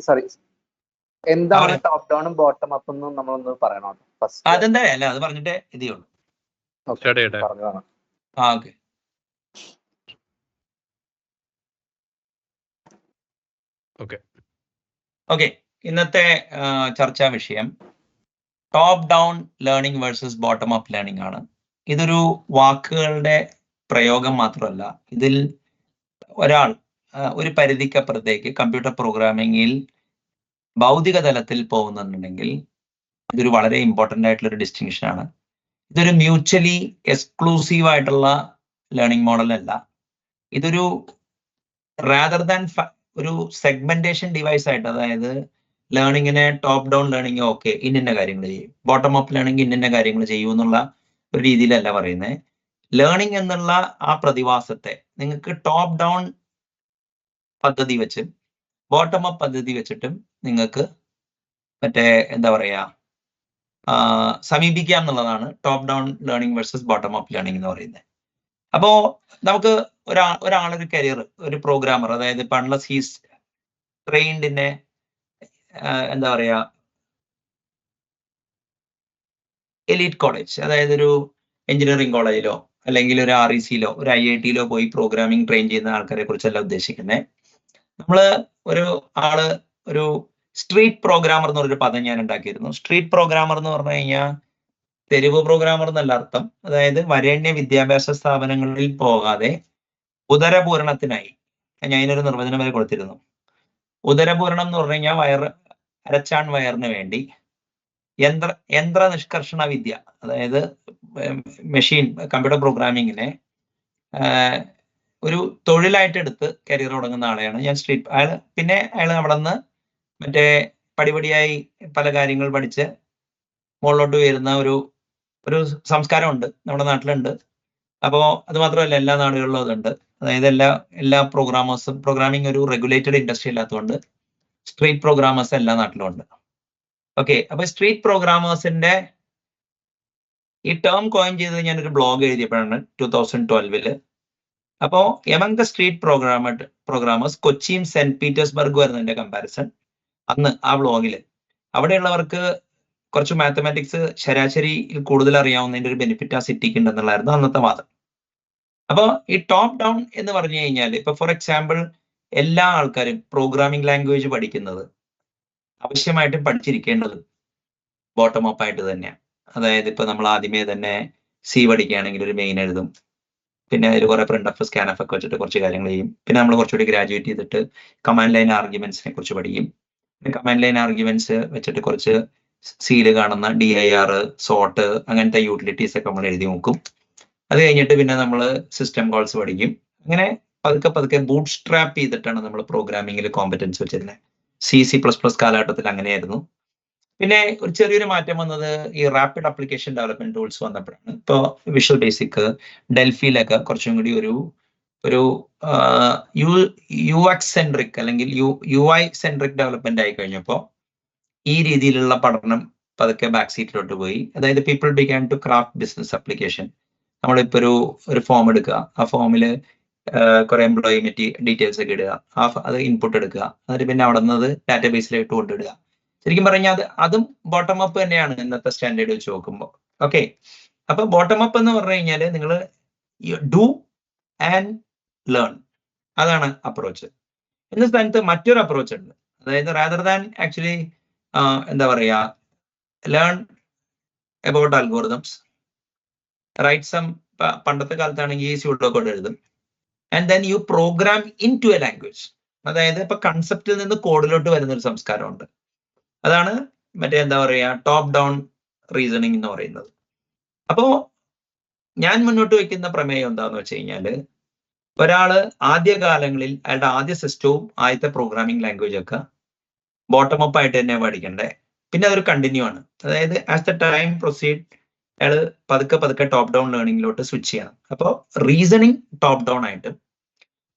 Sorry, എന്താണ് top ഡൗണും bottom up എന്നും നമ്മളൊന്ന് പറയണം ഫസ്റ്റ്. അതെന്താ അല്ല അത് പറഞ്ഞിട്ടേ ഇതേ ഉള്ളൂ. പറഞ്ഞതാണ്. ഓക്കെ, ഇന്നത്തെ ചർച്ചാ വിഷയം top down learning versus bottom up learning ആണ്. ഇതൊരു വാക്കുകളുടെ പ്രയോഗം മാത്രമല്ല, ഇതിൽ ഒരാൾ ഒരു പരിധിക്കപ്പുറത്തേക്ക് കമ്പ്യൂട്ടർ പ്രോഗ്രാമിങ്ങിൽ ഭൗതിക തലത്തിൽ പോകുന്നുണ്ടെങ്കിൽ ഇതൊരു വളരെ ഇമ്പോർട്ടൻ്റ് ആയിട്ടുള്ള ഒരു ഡിസ്റ്റിങ്ഷൻ ആണ്. ഇതൊരു മ്യൂച്വലി എക്സ്ക്ലൂസീവ് ആയിട്ടുള്ള ലേണിംഗ് മോഡൽ അല്ല. ഇതൊരു റാദർ ദാൻ ഒരു സെഗ്മെന്റേഷൻ ഡിവൈസ് ആയിട്ട്, അതായത് ലേണിങ്ങിനെ ടോപ്പ് ഡൗൺ ലേണിംഗ് ഓക്കെ ഇന്ന കാര്യങ്ങൾ ചെയ്യും, ബോട്ടം അപ്പ് ലേണിംഗ് ഇന്ന കാര്യങ്ങൾ ചെയ്യൂ എന്നുള്ള ഒരു രീതിയിലല്ല പറയുന്നത്. ലേണിംഗ് എന്നുള്ള ആ പ്രതിഭാസത്തെ നിങ്ങൾക്ക് ടോപ്പ് ഡൗൺ പദ്ധതി വെച്ച് ബോട്ടം അപ്പ് പദ്ധതി വെച്ചിട്ടും നിങ്ങൾക്ക് എന്താ പറയാ സമീപിക്കാം എന്നുള്ളതാണ് top down learning versus bottom up learning എന്ന് പറയുന്നത്. അപ്പോ നമുക്ക് ഒരാളൊരു കരിയർ, ഒരു പ്രോഗ്രാമർ, അതായത് അൺലെസ് ഹീസ് ട്രെയിൻഡ് ഇൻ എന്താ പറയാ എലീറ്റ് കോളേജ്, അതായത് ഒരു എഞ്ചിനീയറിംഗ് കോളേജിലോ അല്ലെങ്കിൽ ഒരു RECയിലോ ഒരു IITയിലോ പോയി പ്രോഗ്രാമിംഗ് ട്രെയിൻ ചെയ്യുന്ന ആൾക്കാരെ കുറിച്ചല്ല ഉദ്ദേശിക്കുന്നത്. ഒരു സ്ട്രീറ്റ് പ്രോഗ്രാമർ എന്ന് പറഞ്ഞൊരു പദം ഞാൻ ഉണ്ടാക്കിയിരുന്നു. സ്ട്രീറ്റ് പ്രോഗ്രാമർ എന്ന് പറഞ്ഞു കഴിഞ്ഞാൽ തെരുവ് പ്രോഗ്രാമർ എന്നല്ല അർത്ഥം. അതായത് വരേണ്യ വിദ്യാഭ്യാസ സ്ഥാപനങ്ങളിൽ പോകാതെ ഉദരപൂരണത്തിനായി, ഞാൻ ഇതിനൊരു നിർവചനം വരെ കൊടുത്തിരുന്നു. ഉദരപൂരണം എന്ന് പറഞ്ഞു കഴിഞ്ഞാൽ അരച്ചാൺ വയറിന് വേണ്ടി യന്ത്ര നിഷ്കർഷണ വിദ്യ, അതായത് മെഷീൻ കമ്പ്യൂട്ടർ പ്രോഗ്രാമിങ്ങിനെ ഒരു തൊഴിലായിട്ട് എടുത്ത് കരിയർ തുടങ്ങുന്ന ആളെയാണ് ഞാൻ സ്ട്രീറ്റ്. അയാൾ അവിടെ നിന്ന് പടിപടിയായി പല കാര്യങ്ങൾ പഠിച്ച് മുകളിലോട്ട് വരുന്ന ഒരു സംസ്കാരമുണ്ട് നമ്മുടെ നാട്ടിലുണ്ട്. അപ്പോൾ അത് മാത്രമല്ല, എല്ലാ നാടുകളിലും അതുണ്ട്. അതായത് എല്ലാ പ്രോഗ്രാമിംഗ് ഒരു റെഗുലേറ്റഡ് ഇൻഡസ്ട്രി അല്ലാത്തതുകൊണ്ട് സ്ട്രീറ്റ് പ്രോഗ്രാമേഴ്സ് എല്ലാ നാട്ടിലും ഉണ്ട്. ഓക്കെ, അപ്പൊ സ്ട്രീറ്റ് പ്രോഗ്രാമേഴ്സിന്റെ ഈ ടേം കോയിൻ ചെയ്തത് ഞാനൊരു ബ്ലോഗ് എഴുതിയപ്പോഴാണ് 2012. അപ്പോ എമംഗ് ദ സ്ട്രീറ്റ് പ്രോഗ്രാമേഴ്സ് കൊച്ചിയും സെന്റ് പീറ്റേഴ്സ്ബർഗ് വരുന്ന എന്റെ കമ്പാരിസൺ അന്ന് ആ ബ്ലോഗിൽ. അവിടെയുള്ളവർക്ക് കുറച്ച് മാത്തമാറ്റിക്സ് ശരാശരി കൂടുതൽ അറിയാവുന്നതിന്റെ ഒരു ബെനിഫിറ്റ് ആ സിറ്റിക്ക് ഉണ്ടെന്നുള്ളായിരുന്നു അന്നത്തെ വാദം. അപ്പോൾ ഈ ടോപ്പ് ഡൗൺ എന്ന് പറഞ്ഞു കഴിഞ്ഞാൽ, ഇപ്പൊ ഫോർ എക്സാമ്പിൾ എല്ലാ ആൾക്കാരും പ്രോഗ്രാമിംഗ് ലാംഗ്വേജ് പഠിക്കുന്നത് ആവശ്യമായിട്ടും പഠിച്ചിരിക്കേണ്ടത് ബോട്ടം അപ്പ് ആയിട്ട് തന്നെയാണ്. അതായത് ഇപ്പൊ നമ്മൾ ആദ്യമേ തന്നെ C പഠിക്കുകയാണെങ്കിൽ ഒരു മെയിൻ എഴുതും, പിന്നെ അതിൽ കുറെ പ്രിന്റ് എഫ് സ്കാൻ എഫ് ഒക്കെ വെച്ചിട്ട് കുറച്ച് കാര്യങ്ങൾ ചെയ്യും. പിന്നെ നമ്മൾ കുറച്ചുകൂടി ഗ്രാജുവേറ്റ് ചെയ്തിട്ട് കമാൻഡ് ലൈൻ ആർഗ്യുമെന്റ്സിനെ കുറിച്ച് പഠിക്കും. കമാൻഡ് ലൈൻ ആർഗ്യുമെന്റ്സ് വെച്ചിട്ട് കുറച്ച് Cയിൽ കാണുന്ന DIR, സോർട്ട് അങ്ങനത്തെ യൂട്ടിലിറ്റീസ് ഒക്കെ നമ്മൾ എഴുതി നോക്കും. അത് കഴിഞ്ഞിട്ട് പിന്നെ നമ്മൾ സിസ്റ്റം കോൾസ് പഠിക്കും. അങ്ങനെ പതുക്കെ ബൂട്ട് സ്ട്രാപ്പ് ചെയ്തിട്ടാണ് നമ്മൾ പ്രോഗ്രാമിംഗിൽ കോമ്പറ്റൻസ് വെച്ചിരുന്നത്. C++ കാലഘട്ടത്തിൽ അങ്ങനെയായിരുന്നു. പിന്നെ ഒരു ചെറിയൊരു മാറ്റം വന്നത് ഈ റാപ്പിഡ് ആപ്ലിക്കേഷൻ ഡെവലപ്മെന്റ് ടൂൾസ് വന്നപ്പോഴാണ്. ഇപ്പോൾ വിഷ്വൽ ബേസിക്, ഡെൽഫിയിലൊക്കെ കുറച്ചും കൂടി ഒരു UX സെൻട്രിക് അല്ലെങ്കിൽ UI സെൻട്രിക് ഡെവലപ്മെന്റ് ആയി കഴിഞ്ഞപ്പോൾ ഈ രീതിയിലുള്ള പഠനം പതുക്കെ ബാക്ക് സീറ്റിലോട്ട് പോയി. അതായത് people began to craft business application. നമ്മളിപ്പോ ഒരു ഫോം എടുക്കുക, ആ ഫോമിൽ കുറെ എംപ്ലോയി ഡീറ്റെയിൽസ് ഒക്കെ ഇടുക, അത് ഇൻപുട്ട് എടുക്കുക, എന്നിട്ട് പിന്നെ അവിടെ നിന്ന് ഡാറ്റാബേസിലേക്ക് കൊണ്ടിടുക. ശരിക്കും പറഞ്ഞാൽ അതും ബോട്ടം അപ്പ് തന്നെയാണ് ഇന്നത്തെ സ്റ്റാൻഡേർഡ് വെച്ച് നോക്കുമ്പോൾ. ഓക്കെ, അപ്പൊ ബോട്ടം അപ്പ് എന്ന് പറഞ്ഞു കഴിഞ്ഞാൽ നിങ്ങൾ ഡു ആൻഡ് ലേൺ, അതാണ് അപ്രോച്ച്. എന്ന സ്ഥാനത്ത് മറ്റൊരു അപ്രോച്ച് ഉണ്ട്. അതായത് റാദർ ദാൻ ആക്ച്വലി എന്താ പറയാ learn about algorithms, right some, പണ്ടത്തെ കാലത്താണെങ്കിൽ സ്യൂഡോ കോഡ് എഴുതും, and then you program into a language. അതായത് ഇപ്പൊ കൺസെപ്റ്റിൽ നിന്ന് കോഡിലോട്ട് വരുന്ന ഒരു സംസ്കാരമുണ്ട്. അതാണ് എന്താ പറയാ ടോപ്പ് ഡൗൺ റീസണിങ് എന്ന് പറയുന്നത്. അപ്പോ ഞാൻ മുന്നോട്ട് വയ്ക്കുന്ന പ്രമേയം എന്താന്ന് വെച്ച് കഴിഞ്ഞാല്, ഒരാള് ആദ്യകാലങ്ങളിൽ അയാളുടെ ആദ്യ സിസ്റ്റവും ആദ്യത്തെ പ്രോഗ്രാമിംഗ് ലാംഗ്വേജ് ഒക്കെ ബോട്ടം അപ്പ് ആയിട്ട് തന്നെ പഠിക്കണ്ടേ. പിന്നെ അതൊരു കണ്ടിന്യൂ ആണ്. അതായത് ആസ് ദ ടൈം പ്രൊസീഡ് അയാള് പതുക്കെ ടോപ്പ് ഡൗൺ ലേണിംഗിലോട്ട് സ്വിച്ച് ചെയ്യണം. അപ്പോൾ റീസണിങ് ടോപ്പ് ഡൗൺ ആയിട്ട്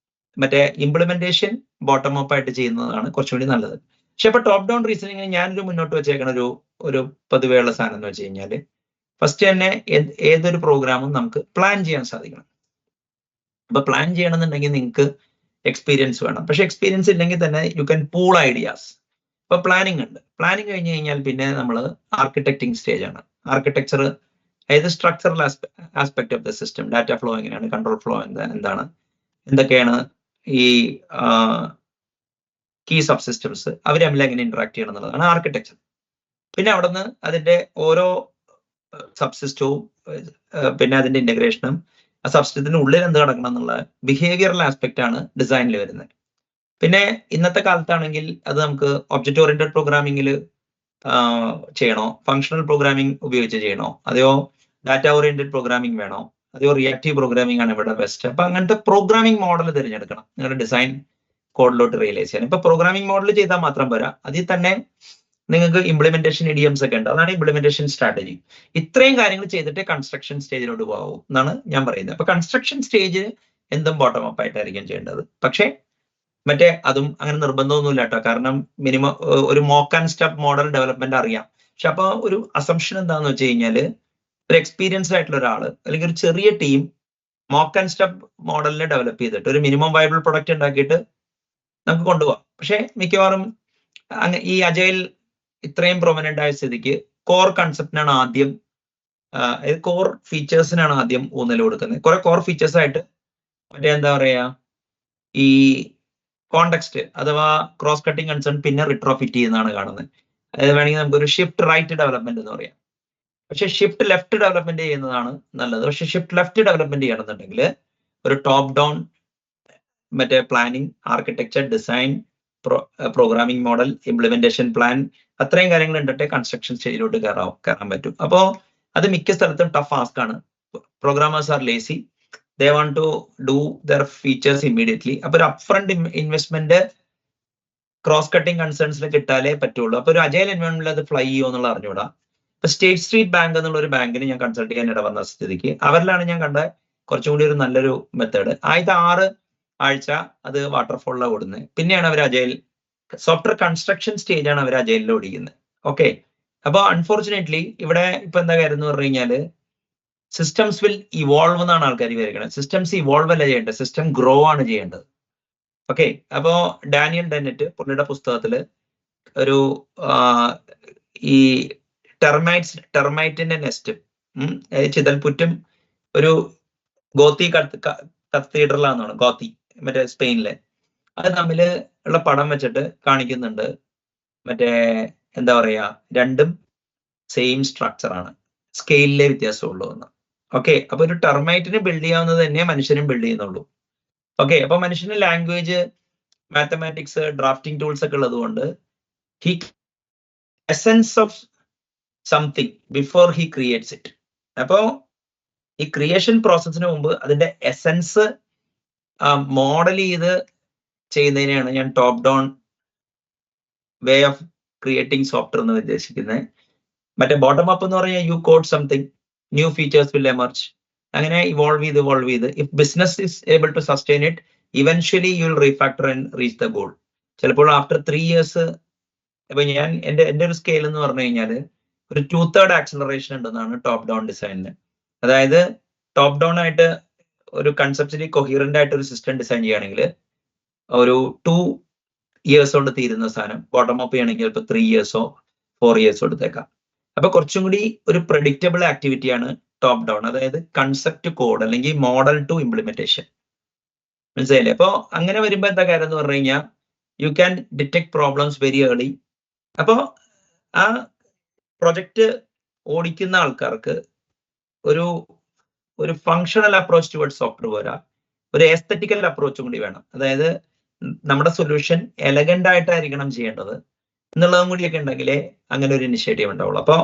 ഇംപ്ലിമെന്റേഷൻ ബോട്ടം അപ്പ് ആയിട്ട് ചെയ്യുന്നതാണ് കുറച്ചുകൂടി നല്ലത്. പക്ഷെ ഇപ്പൊ ടോപ്പ് ഡൗൺ റീസണിങ് ഞാനൊരു മുന്നോട്ട് വെച്ചേക്കണ ഒരു പതിവേയുള്ള സാധനം എന്ന് വെച്ച് കഴിഞ്ഞാൽ, ഫസ്റ്റ് തന്നെ ഏതൊരു പ്രോഗ്രാമും നമുക്ക് പ്ലാൻ ചെയ്യാൻ സാധിക്കണം. അപ്പൊ പ്ലാൻ ചെയ്യണമെന്നുണ്ടെങ്കിൽ നിങ്ങൾക്ക് എക്സ്പീരിയൻസ് വേണം. പക്ഷെ എക്സ്പീരിയൻസ് ഇല്ലെങ്കിൽ തന്നെ യു ക്യാൻ പൂൾ ഐഡിയാസ്. അപ്പൊ പ്ലാനിങ് ഉണ്ട്. പ്ലാനിങ് കഴിഞ്ഞ് കഴിഞ്ഞാൽ പിന്നെ നമ്മൾ ആർക്കിടെക്റ്റിംഗ് സ്റ്റേജ് ആണ്. ആർക്കിടെക്ചർ അതായത് structural aspect of the system, data flow എങ്ങനെയാണ്, കൺട്രോൾ ഫ്ലോ എന്താണ്, എന്തൊക്കെയാണ് ഈ കീ സബ് സിസ്റ്റംസ് അവർ തമ്മിൽ എങ്ങനെ ഇന്ററാക്ട് ചെയ്യണം എന്നുള്ളതാണ് ആർക്കിടെക്ചർ. പിന്നെ അവിടുന്ന് അതിന്റെ ഓരോ സബ്സിസ്റ്റവും പിന്നെ അതിന്റെ ഇന്റഗ്രേഷനും ആ സബ്സിസ്റ്റത്തിന്റെ ഉള്ളിൽ എന്ത് കിടക്കണം എന്നുള്ള ബിഹേവിയറൽ ആസ്പെക്ട് ആണ് ഡിസൈനിൽ വരുന്നത്. പിന്നെ ഇന്നത്തെ കാലത്താണെങ്കിൽ അത് നമുക്ക് ഒബ്ജക്റ്റ് ഓറിയന്റഡ് പ്രോഗ്രാമിംഗിൽ ചെയ്യണോ, ഫങ്ഷണൽ പ്രോഗ്രാമിംഗ് ഉപയോഗിച്ച് ചെയ്യണോ, അതെയോ ഡാറ്റ ഓറിയന്റഡ് പ്രോഗ്രാമിംഗ് വേണോ, അതെയോ റിയാക്റ്റീവ് പ്രോഗ്രാമിംഗ് ആണ് ഇവിടെ ബെസ്റ്റ്. അപ്പൊ അങ്ങനത്തെ പ്രോഗ്രാമിംഗ് മോഡൽ തിരഞ്ഞെടുക്കണം നിങ്ങളുടെ ഡിസൈൻ കോഡിലോട്ട് റിയലൈസ് ചെയ്യാൻ. ഇപ്പൊ പ്രോഗ്രാമിംഗ് മോഡൽ ചെയ്താൽ മാത്രം പോരാ, അതിൽ തന്നെ നിങ്ങൾക്ക് ഇംപ്ലിമെന്റേഷൻ ഇഡിയംസ് ഒക്കെ ഉണ്ട്. അതാണ് ഇംപ്ലിമെന്റേഷൻ സ്ട്രാറ്റജി. ഇത്രയും കാര്യങ്ങൾ ചെയ്തിട്ട് കൺസ്ട്രക്ഷൻ സ്റ്റേജിലോട്ട് പോകാവൂ എന്നാണ് ഞാൻ പറയുന്നത്. അപ്പൊ കൺസ്ട്രക്ഷൻ സ്റ്റേജ് എന്തും ബോട്ടം അപ്പ് ആയിട്ടായിരിക്കും ചെയ്യേണ്ടത്. പക്ഷേ മറ്റേ അതും അങ്ങനെ നിർബന്ധമൊന്നുമില്ല കേട്ടോ. കാരണം മിനിമം ഒരു mock and step model development അറിയാം. പക്ഷെ അപ്പൊ ഒരു അസംഷൻ എന്താന്ന് വെച്ച് കഴിഞ്ഞാല് ഒരു എക്സ്പീരിയൻസ്ഡ് ആയിട്ടുള്ള ഒരാൾ അല്ലെങ്കിൽ ഒരു ചെറിയ ടീം മോക്ക് ആൻഡ് സ്റ്റെപ്പ് മോഡലിനെ ഡെവലപ്പ് ചെയ്തിട്ട് ഒരു മിനിമം വയബിൾ പ്രൊഡക്റ്റ് ഉണ്ടാക്കിയിട്ട് നമുക്ക് കൊണ്ടുപോകാം. പക്ഷെ മിക്കവാറും ഈ അജൈൽ ഇത്രയും പ്രൊമനന്റ് ആയ സ്ഥിതിക്ക് കോർ കൺസെപ്റ്റിനാണ് ആദ്യം, കോർ ഫീച്ചേഴ്സിനാണ് ആദ്യം ഊന്നൽ കൊടുക്കുന്നത്. കുറെ കോർ ഫീച്ചേഴ്സ് ആയിട്ട് മറ്റേ എന്താ പറയാ ഈ കോണ്ടെക്സ്റ്റ് അഥവാ ക്രോസ് കട്ടിങ് കൺസേൺ പിന്നെ റിട്രോഫിറ്റ് ചെയ്യുന്നതാണ് കാണുന്നത്. അതായത് വേണമെങ്കിൽ നമുക്കൊരു ഷിഫ്റ്റ് റൈറ്റ് ഡെവലപ്മെന്റ് എന്ന് പറയാം. പക്ഷെ ഷിഫ്റ്റ് ലെഫ്റ്റ് ഡെവലപ്മെന്റ് ചെയ്യുന്നതാണ് നല്ലത്. പക്ഷെ ഷിഫ്റ്റ് ലെഫ്റ്റ് ഡെവലപ്മെന്റ് ചെയ്യണമെന്നുണ്ടെങ്കിൽ ഒരു ടോപ്പ് ഡൗൺ മറ്റേ planning, architecture, design, programming model, implementation plan, അത്രയും കാര്യങ്ങൾ ഉണ്ടിട്ടേ കൺസ്ട്രക്ഷൻ സ്റ്റേജിലോട്ട് കയറാൻ പറ്റും. അപ്പോൾ അത് മിക്ക സ്ഥലത്തും ടഫ് ആസ്ക് ആണ്. Programmers are lazy, they want to do their features immediately. അപ്പൊ ഒരു അപ്ഫ്രണ്ട് ഇൻവെസ്റ്റ്മെന്റ് ക്രോസ് കട്ടിങ് കൺസേൺസിൽ കിട്ടാലേ പറ്റുള്ളൂ. അപ്പൊ ഒരു അജൈൽ എൻവയോൺമെന്റിൽ അത് ഫ്ലൈ ചെയ്യുമോ എന്നുള്ള അറിഞ്ഞൂടാ. ഇപ്പൊ സ്റ്റേറ്റ് സ്ട്രീറ്റ് ബാങ്ക് എന്നുള്ള ഒരു ബാങ്കിന് ഞാൻ കൺസൾട്ട് ചെയ്യാൻ ഇട വന്ന സ്ഥിതിക്ക് അവരിലാണ് ഞാൻ കണ്ട കുറച്ചും കൂടി ഒരു നല്ലൊരു മെത്തേഡ്. ആദ്യത്തെ 6 ആഴ്ച അത് വാട്ടർഫോളിലാണ് ഓടുന്നത്. പിന്നെയാണ് അവർ അജൈൽ സോഫ്റ്റ്വെയർ കൺസ്ട്രക്ഷൻ സ്റ്റേജ് ആണ് അവർ അജൈലിൽ ഓടിക്കുന്നത്. ഓക്കെ, അപ്പൊ അൺഫോർച്ചുനേറ്റ്ലി ഇവിടെ ഇപ്പൊ എന്താ കാര്യം എന്ന് പറഞ്ഞു കഴിഞ്ഞാല് സിസ്റ്റംസ് വിൽ ഇവോൾവ് എന്നാണ് ആൾക്കാർ വിചാരിക്കുന്നത്. സിസ്റ്റംസ് ഇവോൾവ് അല്ല ചെയ്യേണ്ടത്, സിസ്റ്റം ഗ്രോ ആണ് ചെയ്യേണ്ടത്. ഓക്കെ, അപ്പോ ഡാനിയൽ ഡെന്നറ്റ് പുള്ളിയുടെ പുസ്തകത്തില് ഒരു ഈ ടെർമൈറ്റിന്റെ നെസ്റ്റ് ചിതൽപുറ്റും ഒരു ഗോത്തി കത്തീഡ്രലാന്നാണ്, ഗോത്തി മറ്റേ സ്പെയിനിലെ, അത് തമ്മിൽ ഉള്ള പടം വെച്ചിട്ട് കാണിക്കുന്നുണ്ട്. മറ്റേ എന്താ പറയാ, രണ്ടും സെയിം സ്ട്രക്ചർ ആണ്, സ്കെയിലിലെ വ്യത്യാസമുള്ളൂ എന്ന്. ഓക്കെ, അപ്പൊ ഒരു ടെർമൈറ്റിന് ബിൽഡ് ചെയ്യാവുന്നത് തന്നെ മനുഷ്യനും ബിൽഡ് ചെയ്യുന്നുള്ളൂ. ഓക്കെ, അപ്പൊ മനുഷ്യന് ലാംഗ്വേജ്, മാത്തമാറ്റിക്സ്, ഡ്രാഫ്റ്റിംഗ് ടൂൾസ് ഒക്കെ ഉള്ളത് കൊണ്ട് he essence of something before he creates it. അപ്പോ ഈ ക്രിയേഷൻ പ്രോസസ്സിന് മുമ്പ് അതിന്റെ എസെൻസ് മോഡൽ ചെയ്ത് ചെയ്യുന്നതിനെയാണ് ഞാൻ top down way of creating software എന്ന് ഉദ്ദേശിക്കുന്നത്. മറ്റേ ബോട്ടം അപ്പ് എന്ന് പറഞ്ഞാൽ you code something, new features will emerge, അങ്ങനെ ഇവോൾവ് ചെയ്ത് if business is able to sustain it eventually you will refactor and reach the goal. ചിലപ്പോൾ after 3 years, ഇപ്പൊ ഞാൻ എന്റെ ഒരു സ്കെയിൽ എന്ന് പറഞ്ഞു കഴിഞ്ഞാൽ ഒരു 2/3 ആക്സിലറേഷൻ ഉണ്ടെന്നാണ് ടോപ്പ് ഡൗൺ ഡിസൈനിന്. അതായത് ടോപ്പ് ഡൗൺ ആയിട്ട് ഒരു കൺസെപ്ച്വലി കൊഹിയറന്റ് ആയിട്ട് ഒരു സിസ്റ്റം ഡിസൈൻ ചെയ്യുകയാണെങ്കിൽ ഒരു 2 years കൊണ്ട് തീരുന്ന സാധനം ബോട്ടം അപ്പ് ചെയ്യണമെങ്കിൽ ഇപ്പൊ 3 years 4 years എടുത്തേക്കാം. അപ്പൊ കുറച്ചും കൂടി ഒരു പ്രഡിക്റ്റബിൾ ആക്ടിവിറ്റിയാണ് ടോപ്പ് ഡൗൺ, അതായത് കൺസെപ്റ്റ് കോഡ് അല്ലെങ്കിൽ മോഡൽ ടു ഇംപ്ലിമെന്റേഷൻ. മനസ്സിലായില്ലേ? അപ്പൊ അങ്ങനെ വരുമ്പോ എന്താ കാര്യം എന്ന് പറഞ്ഞു കഴിഞ്ഞാൽ you can detect problems very early. അപ്പോ ആ പ്രൊജക്ട് ഓടിക്കുന്ന ആൾക്കാർക്ക് ഒരു ഫങ്ഷണൽ അപ്രോച്ച് ടുവേർഡ്സ് സോഫ്റ്റ്വെയർ പോരാ, ഒരു എസ്തറ്റിക്കൽ അപ്രോച്ചും കൂടി വേണം. അതായത് നമ്മുടെ സൊല്യൂഷൻ എലഗന്റ് ആയിട്ടായിരിക്കണം ചെയ്യേണ്ടത് എന്നുള്ളതും കൂടിയൊക്കെ ഉണ്ടെങ്കിലേ അങ്ങനെ ഒരു ഇനിഷ്യേറ്റീവ് ഉണ്ടാവുള്ളൂ. അപ്പോൾ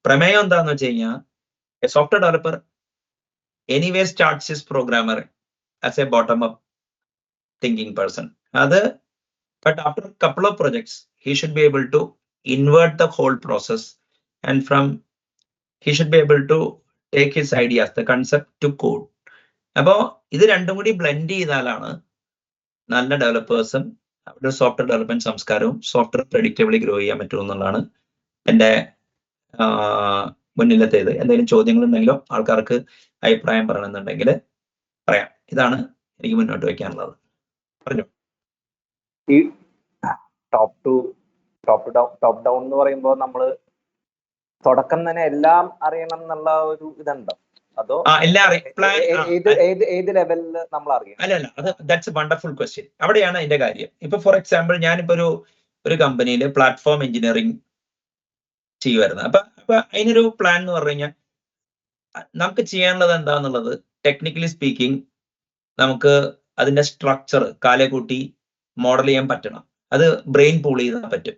പ്രമേയം എന്താന്ന് വെച്ച് കഴിഞ്ഞാൽ software developer anyway starts his programmer as A bottom up thinking person. അത് but after a couple of projects he should be able to invert the whole process and he should be able to take his ideas, the concept to code. അപ്പോൾ ഇത് രണ്ടും കൂടി blend ചെയ്താലാണ് നല്ല ഡെവലപ്പേഴ്സും അവരുടെ software development സംസ്കാരവും software പ്രഡിക്റ്റബിളി grow ചെയ്യാൻ പറ്റുമെന്നുള്ളതാണ് എൻ്റെ മുന്നിലത്തേത്. എന്തെങ്കിലും ചോദ്യങ്ങൾ ഉണ്ടെങ്കിലോ ആൾക്കാർക്ക് അഭിപ്രായം പറയണമെന്നുണ്ടെങ്കിൽ പറയാം. ഇതാണ് എനിക്ക് മുന്നോട്ട് വയ്ക്കാനുള്ളത്. പറഞ്ഞു. ഈ ടോപ്പ് ടു ടോപ്പ് ഡൗൺ എന്ന് പറയുമ്പോൾ നമ്മള് തുടക്കം തന്നെ എല്ലാം അറിയണം എന്നുള്ള ഒരു ഇതുണ്ടോ, അതോ ഏത് ലെവലിൽ നമ്മൾ അറിയണം? അല്ല, അത് ദാറ്റ്സ് എ വണ്ടർഫുൾ ക്വസ്റ്റ്യൻ. അവിടെയാണ് അതിന്റെ കാര്യം. ഇപ്പൊ ഫോർ എക്സാമ്പിൾ ഞാനിപ്പോ ഒരു കമ്പനിയിൽ പ്ലാറ്റ്ഫോം എഞ്ചിനീയറിംഗ് ചെയ്യുമായിരുന്നു. അപ്പൊ അതിനൊരു പ്ലാൻ എന്ന് പറഞ്ഞു കഴിഞ്ഞാൽ നമുക്ക് ചെയ്യാനുള്ളത് എന്താന്നുള്ളത് ടെക്നിക്കലി സ്പീക്കിംഗ് നമുക്ക് അതിന്റെ സ്ട്രക്ചർ കാലെ കൂട്ടി മോഡൽ ചെയ്യാൻ പറ്റണം. അത് ബ്രെയിൻ പൂൾ ചെയ്താൽ പറ്റും.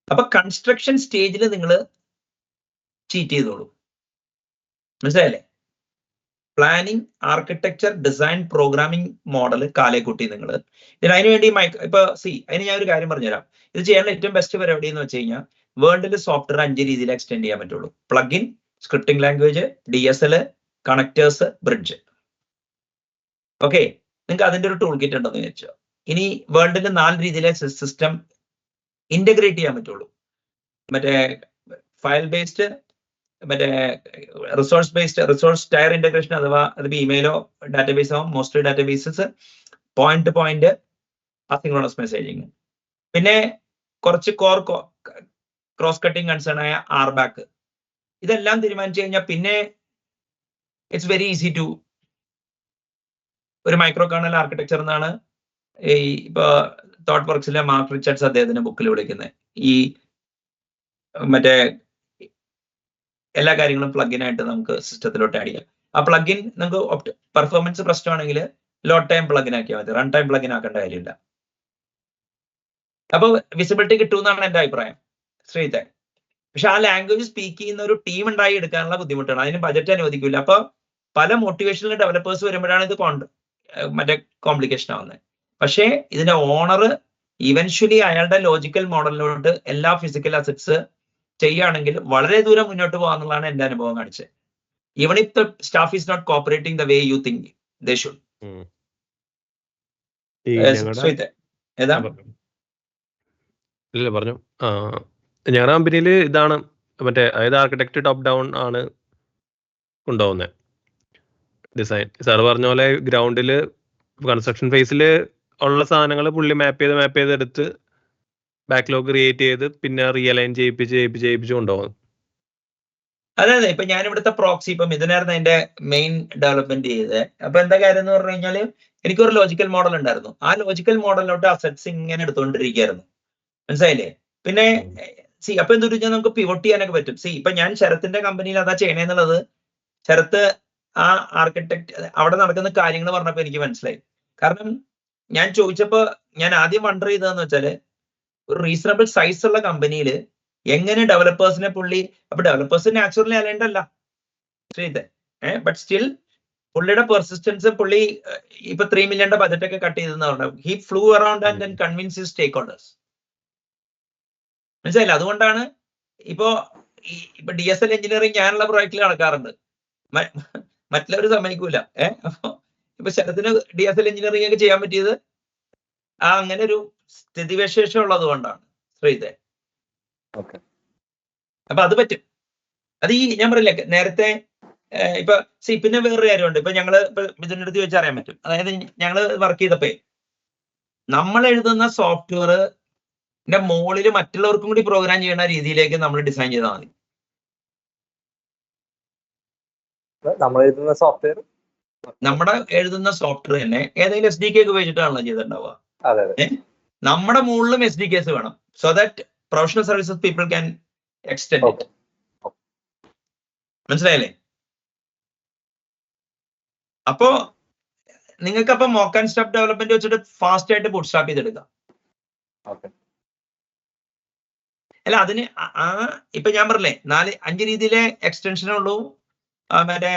അപ്പൊ കൺസ്ട്രക്ഷൻ സ്റ്റേജിൽ നിങ്ങൾ ചീറ്റ് ചെയ്തോളൂ, മനസ്സിലായല്ലേ? Planning, architecture, design, programming model കാലെ കൂട്ടി നിങ്ങൾ അതിനുവേണ്ടി ഇപ്പൊ അതിന് ഞാൻ ഒരു കാര്യം പറഞ്ഞുതരാം. ഇത് ചെയ്യാനുള്ള ഏറ്റവും ബെസ്റ്റ് പരിപാടി എന്ന് വെച്ച് കഴിഞ്ഞാൽ വേൾഡിൽ സോഫ്റ്റ്വെയർ 5 രീതിയിൽ എക്സ്റ്റെൻഡ് ചെയ്യാൻ പറ്റുള്ളൂ. Plugin, scripting language, DSL, connectors, bridge. Okay, നിങ്ങൾക്ക് അതിന്റെ ഒരു ടൂൾ കിറ്റ് ഉണ്ടെന്ന് വിചാരിച്ചോ. ഇനി വേൾഡിൽ 4 രീതിയിലെ സിസ്റ്റം ഇന്റഗ്രേറ്റ് ചെയ്യാൻ പറ്റുള്ളൂ. മറ്റേ ഫയൽ ബേസ്ഡ്, മറ്റേ resource based, resource tier integration, അഥവാ അതിപ്പോ ഇമെയിലോ ഡാറ്റാബേസോ mostly databases, point to point asynchronous messaging, പിന്നെ കുറച്ച് ക്രോസ് കട്ടിങ് കൺസേൺ ആയ RBAC. ഇതെല്ലാം തീരുമാനിച്ചു കഴിഞ്ഞാൽ പിന്നെ ഇറ്റ്സ് വെരി ഈസി ടു ഒരു മൈക്രോ കേർണൽ ആർക്കിടെക്ചർ എന്നാണ് ഇപ്പൊ തോട്ട് വർക്സിലെ മാർക്ക് റിച്ചർഡ്സ് അദ്ദേഹത്തിന്റെ ബുക്കിൽ വിളിക്കുന്നത്. ഈ മറ്റേ എല്ലാ കാര്യങ്ങളും പ്ലഗിൻ ആയിട്ട് നമുക്ക് സിസ്റ്റത്തിലോട്ട് ആഡ് ചെയ്യാം. ആ പ്ലഗിൻ നമുക്ക് പെർഫോമൻസ് പ്രശ്നമാണെങ്കിൽ ലോ ടൈം പ്ലഗിൻ ആക്കിയാൽ മതി, റൺ ടൈം പ്ലഗിൻ ആക്കേണ്ട കാര്യമില്ല. അപ്പൊ വിസിബിലിറ്റി കിട്ടുമെന്നാണ് എന്റെ അഭിപ്രായം ശ്രീത്തെ. പക്ഷെ ആ ലാംഗ്വേജ് സ്പീക്ക് ചെയ്യുന്ന ഒരു ടീം ഉണ്ടായി എടുക്കാനുള്ള ബുദ്ധിമുട്ടാണ്. അതിന് ബജറ്റ് അനുവദിക്കില്ല. അപ്പൊ പല മോട്ടിവേഷണൽ ഡെവലപ്പേഴ്സ് വരുമ്പോഴാണ് ഇത് മറ്റേ കോംപ്ലിക്കേഷൻ ആവുന്നത്. പക്ഷേ ഇതിന്റെ ഓണർ ഇവൻച്വലി അയാളുടെ ലോജിക്കൽ മോഡലിലോട്ട് എല്ലാ ഫിസിക്കൽ അസറ്റ്സ് ചെയ്യുകയാണെങ്കിൽ വളരെ ദൂരം മുന്നോട്ട് പോകാന്നുള്ളതാണ് എന്റെ അനുഭവം കാണിച്ചത്. Even if the staff is not cooperating the way you think they should. ഇല്ല പറഞ്ഞു. ഞങ്ങളുടെ കമ്പനിയിൽ ഇതാണ് മറ്റേ അതായത് ആർക്കിടെക്ട് ടോപ്പ് ഡൗൺ ആണ് കൊണ്ടുപോകുന്നത് ഡിസൈൻ. സാർ പറഞ്ഞ പോലെ ഗ്രൗണ്ടിൽ കൺസ്ട്രക്ഷൻ ഫേസിൽ ഉള്ള സാധനങ്ങൾ പുള്ളി മാപ്പ് ചെയ്ത് എടുത്ത് ബാക്ക്ലോഗ് ക്രിയേറ്റ് ചെയ്ത് പിന്നെ റിയലൈൻ ചെയ്യിപ്പിച്ച് കൊണ്ടുപോകും. അതെ, ഇപ്പൊ ഞാൻ ഇവിടുത്തെ പ്രോക്സി ഇപ്പം ഇതിനായിരുന്നു അതിന്റെ മെയിൻ ഡെവലപ്മെന്റ് ചെയ്തത്. അപ്പൊ എന്താ കാര്യം എന്ന് പറഞ്ഞു കഴിഞ്ഞാല് എനിക്കൊരു ലോജിക്കൽ മോഡൽ ഉണ്ടായിരുന്നു. ആ ലോജിക്കൽ മോഡലിലോട്ട് അസറ്റ്സ് ഇങ്ങനെ എടുത്തുകൊണ്ടിരിക്കുകയായിരുന്നു, മനസ്സിലായില്ലേ? പിന്നെ അപ്പൊ എന്ത് വെച്ചാൽ നമുക്ക് പിവോട്ട് ചെയ്യാനൊക്കെ പറ്റും. ഇപ്പൊ ഞാൻ ശരത്തിന്റെ കമ്പനിയിൽ അതാ ചെയ്യണേന്നുള്ളത് ശരത്ത് ആ ആർക്കിടെക്ട് അവിടെ നടക്കുന്ന കാര്യങ്ങൾ പറഞ്ഞപ്പോ എനിക്ക് മനസ്സിലായി. കാരണം ഞാൻ ചോദിച്ചപ്പോ ഞാൻ ആദ്യം വണ്ടർ ചെയ്തതെന്ന് വെച്ചാല് ഒരു റീസണബിൾ സൈസ് ഉള്ള കമ്പനിയിൽ എങ്ങനെ ഡെവലപ്പേഴ്സിനെ പുള്ളി, അപ്പൊ ഡെവലപ്പേഴ്സ് നാച്ചുറലി അലൈൻഡ് ചെയ്തേ, ബട്ട് സ്റ്റിൽ പുള്ളിയുടെ പെർസിസ്റ്റൻസ്, പുള്ളി ഇപ്പൊ 3 million ബജറ്റ് ഒക്കെ കട്ട് ചെയ്തെന്ന് പറഞ്ഞു. He flew around and then convince his stakeholders, മനസ്സിലായില്ല? അതുകൊണ്ടാണ് ഇപ്പൊ DSL എഞ്ചിനീയറിംഗ് ഞാനുള്ള പ്രോജക്റ്റിൽ നടക്കാറുണ്ട്, മറ്റുള്ളവർ സമ്മതിക്കൂല. അപ്പൊ ഇപ്പൊ ശരത്തിന് DSL എഞ്ചിനീയറിംഗ് ഒക്കെ ചെയ്യാൻ പറ്റിയത് അങ്ങനെ ഒരു സ്ഥിതിവിശേഷം ഉള്ളത് കൊണ്ടാണ് ശ്രീതേ. അപ്പൊ അത് പറ്റും. അത് ഞാൻ പറയില്ല നേരത്തെ ഇപ്പൊ പിന്നെ വേറൊരു കാര്യമുണ്ട്. ഇപ്പൊ ഞങ്ങള് ഇപ്പൊ ഇതിന്റെ അടുത്ത് ചോദിച്ചാൽ അറിയാൻ പറ്റും. അതായത് ഞങ്ങള് വർക്ക് ചെയ്തപ്പോ നമ്മൾ എഴുതുന്ന സോഫ്റ്റ്വെയറിന്റെ മുകളിൽ മറ്റുള്ളവർക്കും കൂടി പ്രോഗ്രാം ചെയ്യുന്ന രീതിയിലേക്ക് നമ്മൾ ഡിസൈൻ ചെയ്താൽ മതി. നമ്മൾ എഴുതുന്ന സോഫ്റ്റ്വെയർ തന്നെ ഏതെങ്കിലും SDK ഒക്കെ ഉപയോഗിച്ചിട്ടാണല്ലോ ചെയ്തിട്ടുണ്ടാവുക. നമ്മുടെ മുകളിലും SDKs വേണം, so that professional services people can extend it. മനസ്സിലായില്ലേ? അപ്പോ നിങ്ങൾക്ക് അപ്പൊ മോക്ക് ആൻഡ് സ്റ്റഫ് ഡെവലപ്മെന്റ് വെച്ചിട്ട് ഫാസ്റ്റ് ആയിട്ട് ബൂട്ട് സ്റ്റാപ്പ് ചെയ്തെടുക്കാം. അല്ല, അതിന് ഇപ്പൊ ഞാൻ പറഞ്ഞില്ലേ 4-5 രീതിയിലെ എക്സ്റ്റൻഷനേ ഉള്ളൂ. മറ്റേ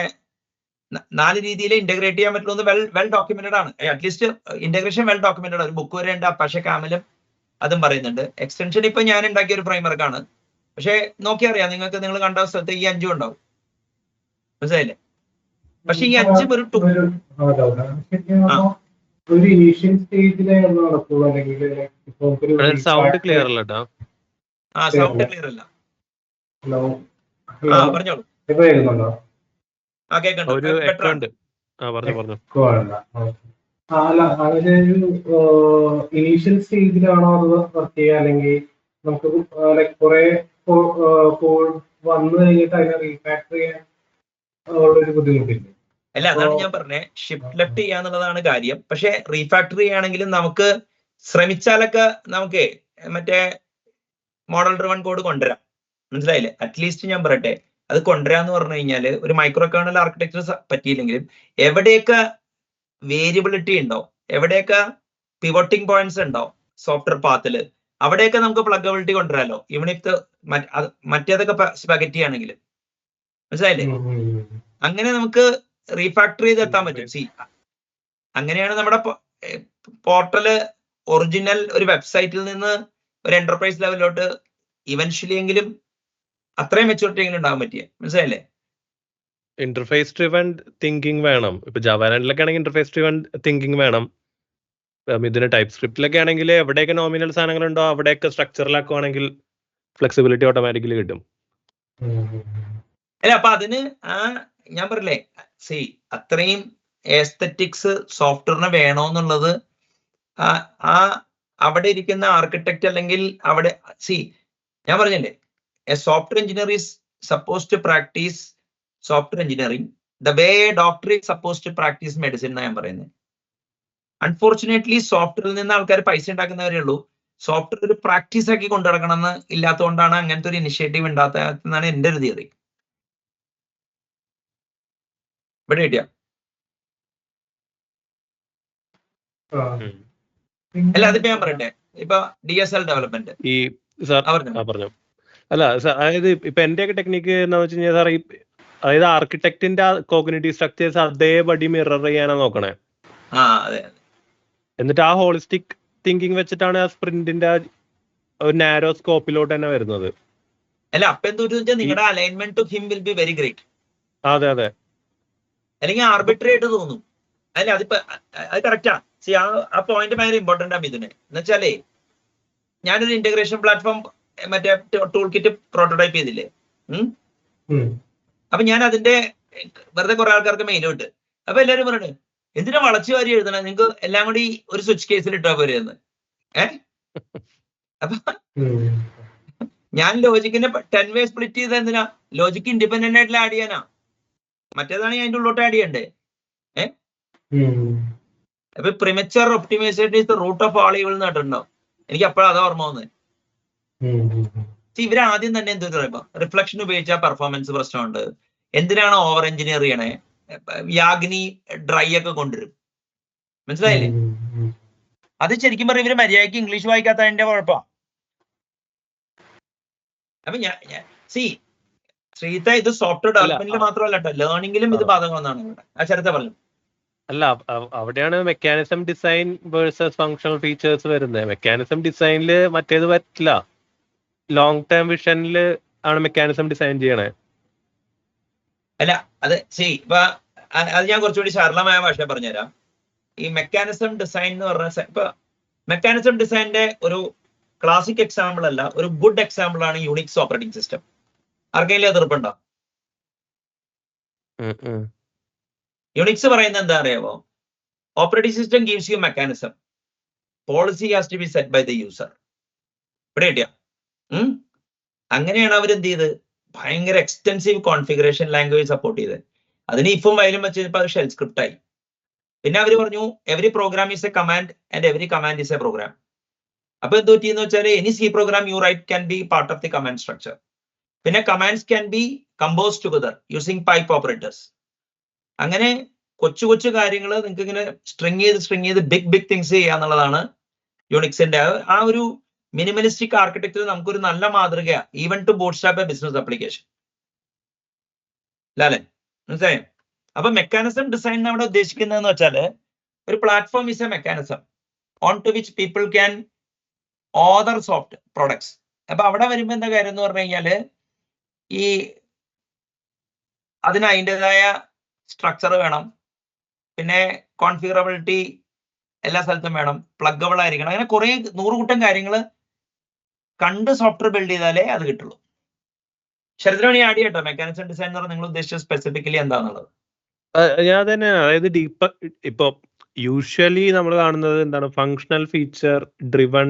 4 രീതിയിൽ ഇന്റഗ്രേറ്റ് ചെയ്യാൻ പറ്റുള്ളൂ. വെൽ ഡോക്യുമെന്റഡ് ആണ്. അറ്റ്ലീസ്റ്റ് ഇന്റഗ്രേഷൻ വെൽ ഡോക്യുമെന്റഡ് ആണ്. ഒരു ബുക്ക് വരെ ഉണ്ട്, പക്ഷെ കാമലും അതും പറയുന്നുണ്ട്. എക്സ്റ്റൻഷൻ ഇപ്പൊ ഞാൻ ഉണ്ടാക്കിയ ഒരു ഫ്രെയിംവർക്കാണ്. പക്ഷെ നോക്കി അറിയാം നിങ്ങൾക്ക്, നിങ്ങൾ കണ്ട സ്ഥലത്ത് ഈ 5 ഉണ്ടാവും, മനസ്സിലായില്ലേ? പക്ഷെ ഈ 5 ഒരു ഇനീഷ്യൽ സ്റ്റേജിലെ നടക്കുള്ളൂ, അല്ലെങ്കിൽ സൗണ്ട് ക്ലിയർ അല്ല കേട്ടോ. സൗണ്ട് ക്ലിയർ അല്ല. പറഞ്ഞോളൂ. ഒരു എക്കോ ഉണ്ട്. പറഞ്ഞു. അല്ല അതിന് ഇനീഷ്യൽ സ്റ്റേജിലാണോ അത് വർക്ക് ചെയ്യുക, അല്ലെങ്കിൽ നമുക്ക് ലൈക്ക് കുറെ കോഡ് വന്നു കഴിഞ്ഞിട്ട് അതിനെ റീഫാക്ടർ ചെയ്യാൻ ഉള്ളൊരു ബുദ്ധിമുട്ടില്ല? അല്ല, അതാണ് ഞാൻ പറഞ്ഞത്, ഷിഫ്റ്റ് ലെഫ്റ്റ് ചെയ്യാന്നുള്ളതാണ് കാര്യം. പക്ഷെ റീഫാക്ടറി ചെയ്യുകയാണെങ്കിലും നമുക്ക് ശ്രമിച്ചാലൊക്കെ നമുക്ക് മറ്റേ മോഡൽ ഡ്രിവൺ കോഡ് കൊണ്ടുവരാം. മനസ്സിലായില്ലേ? അറ്റ്ലീസ്റ്റ് ഞാൻ പറയട്ടെ, അത് കൊണ്ടുവരാന്ന് പറഞ്ഞു കഴിഞ്ഞാൽ ഒരു മൈക്രോ കേർണൽ ആർക്കിടെക്ചർ പറ്റിയില്ലെങ്കിലും എവിടെയൊക്കെ വേരിയബിലിറ്റി ഉണ്ടോ, എവിടെയൊക്കെ പിവോട്ടിംഗ് പോയിന്റ്സ് ഉണ്ടോ സോഫ്റ്റ്വെയർ പാത്തിൽ, അവിടെയൊക്കെ നമുക്ക് പ്ലഗബിലിറ്റി കൊണ്ടുവരാമല്ലോ. ഈവൻ ഇഫ് മറ്റേതൊക്കെ സ്പെഗറ്റി ആണെങ്കിലും. മനസ്സിലായില്ലേ? അങ്ങനെ നമുക്ക് റീഫാക്ടറി ചെയ്ത് എത്താൻ പറ്റും. അങ്ങനെയാണ് നമ്മുടെ പോർട്ടല് ഒറിജിനൽ ഒരു വെബ്സൈറ്റിൽ നിന്ന് ഒരു എന്റർപ്രൈസ് ലെവലിലോട്ട് ഇവൻച്വലി എങ്കിലും അത്രയും മെച്ചൂരിറ്റി എങ്കിലും ഉണ്ടാകാൻ പറ്റിയ. മനസ്സിലായില്ലേ? ഇന്റർഫേസ് ഡ്രിവൺ തിങ്കിങ് വേണം. ഇപ്പൊ ജാവാലൻഡിലൊക്കെ ആണെങ്കിൽ ഇന്റർഫേസ് ഡ്രിവൺ തിങ്കിങ് വേണം. ഇതിന് ടൈപ്പ് സ്ക്രിപ്റ്റിലൊക്കെ ആണെങ്കിൽ എവിടെയൊക്കെ നോമിനൽ സാധനങ്ങളുണ്ടോ അവിടെയൊക്കെ സ്ട്രക്ചറിലാക്കുവാണെങ്കിൽ ഫ്ലെക്സിബിലിറ്റി ഓട്ടോമാറ്റിക്കലി കിട്ടും. അല്ല, അപ്പൊ അതിന് ഞാൻ പറയില്ലേ, അത്രയും എസ്തെറ്റിക്സ് സോഫ്റ്റ്വെയറിന് വേണോന്നുള്ളത് അവിടെ ഇരിക്കുന്ന ആർക്കിടെക്ട് അല്ലെങ്കിൽ അവിടെ ഞാൻ പറഞ്ഞില്ലേ, a software engineer is suppose to practice software engineering the way doctor is suppose to practice medicine എന്നാണ് ഞാൻ പറയുന്നത്. അൺഫോർച്ചുനേറ്റ്ലി സോഫ്റ്റ്വെയറിൽ നിന്ന് ആൾക്കാർ പൈസ ഉണ്ടാക്കുന്നവരേ ഉള്ളൂ. സോഫ്റ്റ്വെയർ ഒരു പ്രാക്ടീസ് ആക്കി കൊണ്ടു നടക്കണമെന്ന് ഇല്ലാത്തതുകൊണ്ടാണ് അങ്ങനത്തെ ഒരു ഇനിഷ്യേറ്റീവ് ഉണ്ടാകുന്നതെന്നാണ് എൻ്റെ ഒരു തിയറി. ഇവിടെ കിട്ടിയ അല്ല, അതിപ്പോ ഞാൻ പറയട്ടെ, ഇപ്പൊ DSL ഡെവലപ്മെന്റ് ഈ സാർ പറഞ്ഞു. അല്ല സാർ, അതായത് ഇപ്പൊ എന്റെയൊക്കെ ടെക്നിക്ക് എന്താ വെച്ച് കഴിഞ്ഞാൽ സാർ, അതായത് ആർക്കിടെക്റ്റിന്റെ കോഗ്നിറ്റീവ് സ്ട്രക്ചേഴ്സ് അതേപടി മിറർ ചെയ്യാനാ നോക്കണേ. എന്നിട്ട് ആ ഹോളിസ്റ്റിക് തിങ്കിങ് വെച്ചിട്ടാണ് ആ സ്പ്രിന്റിന്റെ ഒരു നാരോ സ്കോപ്പിലോട്ട് തന്നെ വരുന്നത്. അല്ല, അപ്പൊ എന്താ നിങ്ങളുടെ alignment to him will be very great. അതെ അതെ. അല്ലെങ്കിൽ ആർബിട്രറി ആയിട്ട് തോന്നും. അല്ല, അതിപ്പോ അത് കറക്റ്റാ. ആ പോയിന്റ് ഭയങ്കര ഇമ്പോർട്ടന്റ് ആണ് ഇതിന്. എന്നുവെച്ചാലേ, ഞാനൊരു ഇന്റഗ്രേഷൻ പ്ലാറ്റ്ഫോം മറ്റേ ടൂൾ കിറ്റ് പ്രോട്ടോടൈപ്പ് ചെയ്തില്ലേ, അപ്പൊ ഞാൻ അതിന്റെ വെറുതെ കുറെ ആൾക്കാർക്ക് മെയിൽ ഇട്ട്. അപ്പൊ എല്ലാരും പറയണേ, എന്തിനാ വളച്ചു വാരി എഴുതണേ, നിങ്ങൾക്ക് എല്ലാം കൂടി ഒരു സ്വിച്ച് കേസിൽ ഇട്ടാ പോരെയെന്ന്. അപ്പൊ ഞാൻ ലോജിക്കിനെ 10 വേ സ്പ്ലിറ്റ് ചെയ്ത എന്തിനാ? ലോജിക്ക് ഇൻഡിപെൻഡന്റ് ആയിട്ടുള്ള ആഡ് ചെയ്യാനാ. മറ്റേതാണ് അതിന്റെ ഉള്ളോട്ട് ആഡ് ചെയ്യണ്ടേ. അപ്പൊ premature optimization is the root of all evil എന്ന് കേട്ടിട്ടുണ്ടോ? എനിക്ക് അപ്പോഴാ അതാ ഓർമ്മ വന്നത്. ഇവര് ആദ്യം തന്നെ എന്ത് പറയുമ്പോ റിഫ്ലക്ഷൻ ഉപയോഗിച്ചാൽ പെർഫോമൻസ് പ്രശ്നമുണ്ട്, എന്തിനാണ് ഓവർ എഞ്ചിനീയർ ചെയ്യണേ, യാഗ്നി ഡ്രൈ ഒക്കെ കൊണ്ടുവരും. മനസ്സിലായില്ലേ? അത് ശരിക്കും പറയും ഇവര് മര്യാദയ്ക്ക് ഇംഗ്ലീഷ് വായിക്കാത്തതിന്റെ കുഴപ്പമാ. അപ്പൊ ശ്രീത, ഇത് സോഫ്റ്റ്വെയർ ഡെവലപ്മെന്റിൽ മാത്രമല്ല കേട്ടോ, ലേണിംഗിലും ഇത് ബാധകമെന്നാണ് ഇവിടെ ആ ചരിത്രം പറഞ്ഞത്. അല്ല, അവിടെയാണ് mechanism design versus functional features വരുന്നത്. മെക്കാനിസം ഡിസൈനില് മറ്റേത് പറ്റില്ല. ലോങ് ടേം വിഷനിൽ ആണ് മെക്കാനിസം ഡിസൈൻ ചെയ്യണേ. അല്ല, അത് ഇപ്പൊ അത് ഞാൻ കുറച്ചുകൂടി സരളമായ ഭാഷ പറഞ്ഞുതരാം. ഈ മെക്കാനിസം ഡിസൈൻ എന്ന് പറഞ്ഞ ഇപ്പൊ മെക്കാനിസം ഡിസൈനിന്റെ ഒരു ക്ലാസിക് എക്സാമ്പിൾ അല്ല, ഒരു ഗുഡ് എക്സാമ്പിൾ ആണ് യൂണിക്സ് ഓപ്പറേറ്റിംഗ് സിസ്റ്റം. ആർക്കെങ്കിലും എതിർപ്പുണ്ടോ? യുണിക്സ് പറയുന്നത് എന്താ അറിയാമോ? Operating system gives you mechanism, policy has to be set by the user. ഇവിടെ കിട്ടിയ അങ്ങനെയാണ് അവർ എന്ത് ചെയ്ത് ഭയങ്കര എക്സ്റ്റെൻസീവ് കോൺഫിഗറേഷൻ ലാംഗ്വേജ് സപ്പോർട്ട് ചെയ്ത്. അതിന് ഇഫും വയലും വെച്ചപ്പോൾ അത് ഷെൽ സ്ക്രിപ്റ്റ് ആയി. പിന്നെ അവർ പറഞ്ഞു every program is a command and every command is a program. അപ്പൊ എന്ത് പറ്റിയെന്ന് വെച്ചാൽ any C program you write can be part of the command structure. പിന്നെ commands can be compose together using pipe operators. അങ്ങനെ കൊച്ചു കൊച്ചു കാര്യങ്ങൾ നിങ്ങൾക്ക് ഇങ്ങനെ സ്ട്രിങ് ചെയ്ത് ബിഗ് തിങ്സ് ചെയ്യാന്നുള്ളതാണ് യൂണിക്സിന്റെ ആ ഒരു മിനിമലിസ്റ്റിക് ആർക്കിടെക്ചർ. നമുക്കൊരു നല്ല മാതൃകയാ even to bootstrap a business application. അല്ലേ? മനസ്സിലായോ? അപ്പൊ മെക്കാനിസം ഡിസൈൻ അവിടെ ഉദ്ദേശിക്കുന്നതെന്ന് വെച്ചാൽ ഒരു platform is a mechanism on to which people can order soft products. അപ്പൊ അവിടെ വരുമ്പോ എന്താ കാര്യം എന്ന് പറഞ്ഞു കഴിഞ്ഞാല് ഈ അതിന് അതിൻ്റെതായ സ്ട്രക്ചർ വേണം, പിന്നെ കോൺഫിഗറബിലിറ്റി എല്ലാ സ്ഥലത്തും വേണം, പ്ലഗബിൾ ആയിരിക്കണം. അങ്ങനെ കുറെ 100 കൂട്ടം കാര്യങ്ങൾ കണ്ട് സോഫ്റ്റ്വെയർ ബിൽഡ് ചെയ്താലേ അത് കിട്ടുള്ളൂ. ശരദിന് ആഡ് ചെയ്യട്ടോ മെക്കാനിസം ഡിസൈൻ എന്ന് പറഞ്ഞാൽ നിങ്ങൾ ഉദ്ദേശിച്ച സ്പെസിഫിക്കലി എന്താണെന്നുള്ളത്. ഞാൻ തന്നെ, അതായത് ഇപ്പൊ യൂഷ്വലി നമ്മൾ കാണുന്നത് എന്താണ്, functional feature driven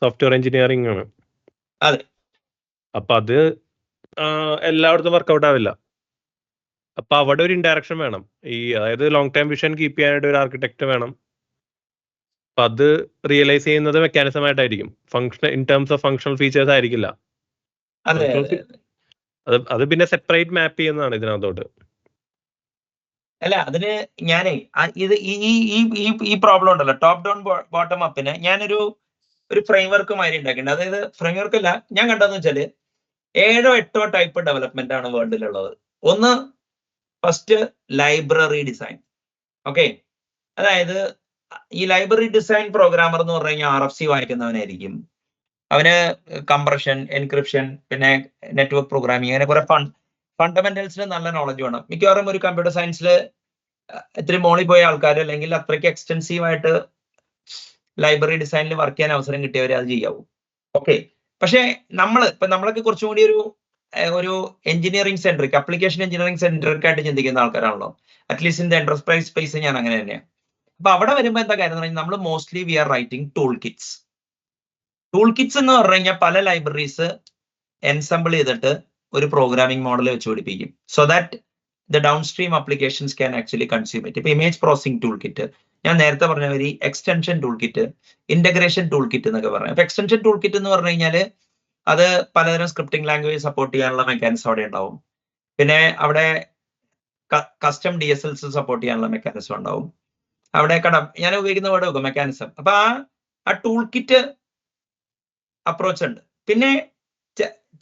software engineering ആണ്. അതെ. അപ്പൊ അത് എല്ലായിടത്തും വർക്കൗട്ട് ആവില്ല. അപ്പൊ അവിടെ ഒരു ഇൻഡയറക്ഷൻ വേണം. അതായത് ലോങ് ടൈം വിഷൻ കീപ്പ് ചെയ്യാനായിട്ട് ഒരു ആർക്കിടെക്ട് വേണം. അപ്പൊ അത് റിയലൈസ് ചെയ്യുന്നത് മെക്കാനിസം ആയിട്ടായിരിക്കും. In terms of functional features ആയിരിക്കില്ല. അതെ അത് പിന്നെ സെപ്പറേറ്റ് മാപ്പ് ചെയ്യുന്നതാണ് ഇതിനകത്തോട്ട്. അല്ല, അതിന് ഞാനേ ഇത് ഈ പ്രോബ്ലം ഉണ്ടല്ലോ, ടോപ്പ് ഡൗൺ ബോട്ടം അപ്പിന് ഞാനൊരു ഫ്രെയിംവർക്ക് മാതിരി ഉണ്ടാക്കിയിട്ടുണ്ട്. അതായത് ഫ്രെയിംവർക്ക് അല്ല, ഞാൻ കണ്ടതെന്ന് വെച്ചാല് 7 or 8 ടൈപ്പ് ഡെവലപ്മെന്റ് ആണ് വേൾഡിലുള്ളത്. ഒന്ന്, ഫസ്റ്റ് ലൈബ്രറി ഡിസൈൻ. ഓക്കെ, അതായത് ഈ ലൈബ്രറി ഡിസൈൻ പ്രോഗ്രാമർ എന്ന് പറഞ്ഞു കഴിഞ്ഞാൽ RFC വായിക്കുന്നവനായിരിക്കും. അവന് കംപ്രഷൻ, എൻക്രിപ്ഷൻ, പിന്നെ നെറ്റ്വർക്ക് പ്രോഗ്രാമിങ്, അങ്ങനെ കുറെ ഫണ്ടമെന്റൽസിന് നല്ല നോളജ് വേണം. മിക്കവാറും ഒരു കമ്പ്യൂട്ടർ സയൻസിൽ ഇത്തിരി മോളിൽ പോയ ആൾക്കാർ, അല്ലെങ്കിൽ അത്രയ്ക്ക് എക്സ്റ്റെൻസീവ് ആയിട്ട് ലൈബ്രറി ഡിസൈനിൽ വർക്ക് ചെയ്യാൻ അവസരം കിട്ടിയവർ അത് ചെയ്യാവൂ. ഓക്കെ, പക്ഷെ നമ്മളൊക്കെ കുറച്ചും കൂടി ഒരു engineering centric, application engineering centric ആയിട്ട് ചിന്തിക്കുന്ന ആൾക്കാരാണല്ലോ. At least in the enterprise space ഞാൻ അങ്ങനെ തന്നെയാണ്. അപ്പൊ അവിടെ വരുമ്പോൾ എന്താ കാര്യം എന്ന് പറഞ്ഞാൽ, നമ്മൾ mostly we are writing tool kits. Tool kits എന്ന് പറഞ്ഞു കഴിഞ്ഞാൽ പല ലൈബ്രറീസ് എൻസംബിൾ ചെയ്തിട്ട് ഒരു പ്രോഗ്രാമിംഗ് മോഡൽ വെച്ച് പിടിപ്പിക്കും. So that the downstream applications can actually consume it. ഇപ്പൊ ഇമേജ് പ്രോസസിംഗ് ടൂൾ കിറ്റ്, ഞാൻ നേരത്തെ പറഞ്ഞ ഒരു extension toolkit, integration toolkit എന്നൊക്കെ പറഞ്ഞു. അപ്പൊ എക്സ്റ്റൻഷൻ ടൂൾ കിറ്റ് എന്ന് പറഞ്ഞു കഴിഞ്ഞാൽ അത് പലതരം സ്ക്രിപ്റ്റിംഗ് ലാംഗ്വേജ് സപ്പോർട്ട് ചെയ്യാനുള്ള മെക്കാനിസം അവിടെ ഉണ്ടാവും. പിന്നെ അവിടെ കസ്റ്റം DSLs സപ്പോർട്ട് ചെയ്യാനുള്ള മെക്കാനിസം ഉണ്ടാവും. അവിടെ ഞാൻ ഉപയോഗിക്കുന്ന വേർഡ് വെക്കും, മെക്കാനിസം. അപ്പൊ ആ ടൂൾ കിറ്റ് അപ്രോച്ച് ഉണ്ട്. പിന്നെ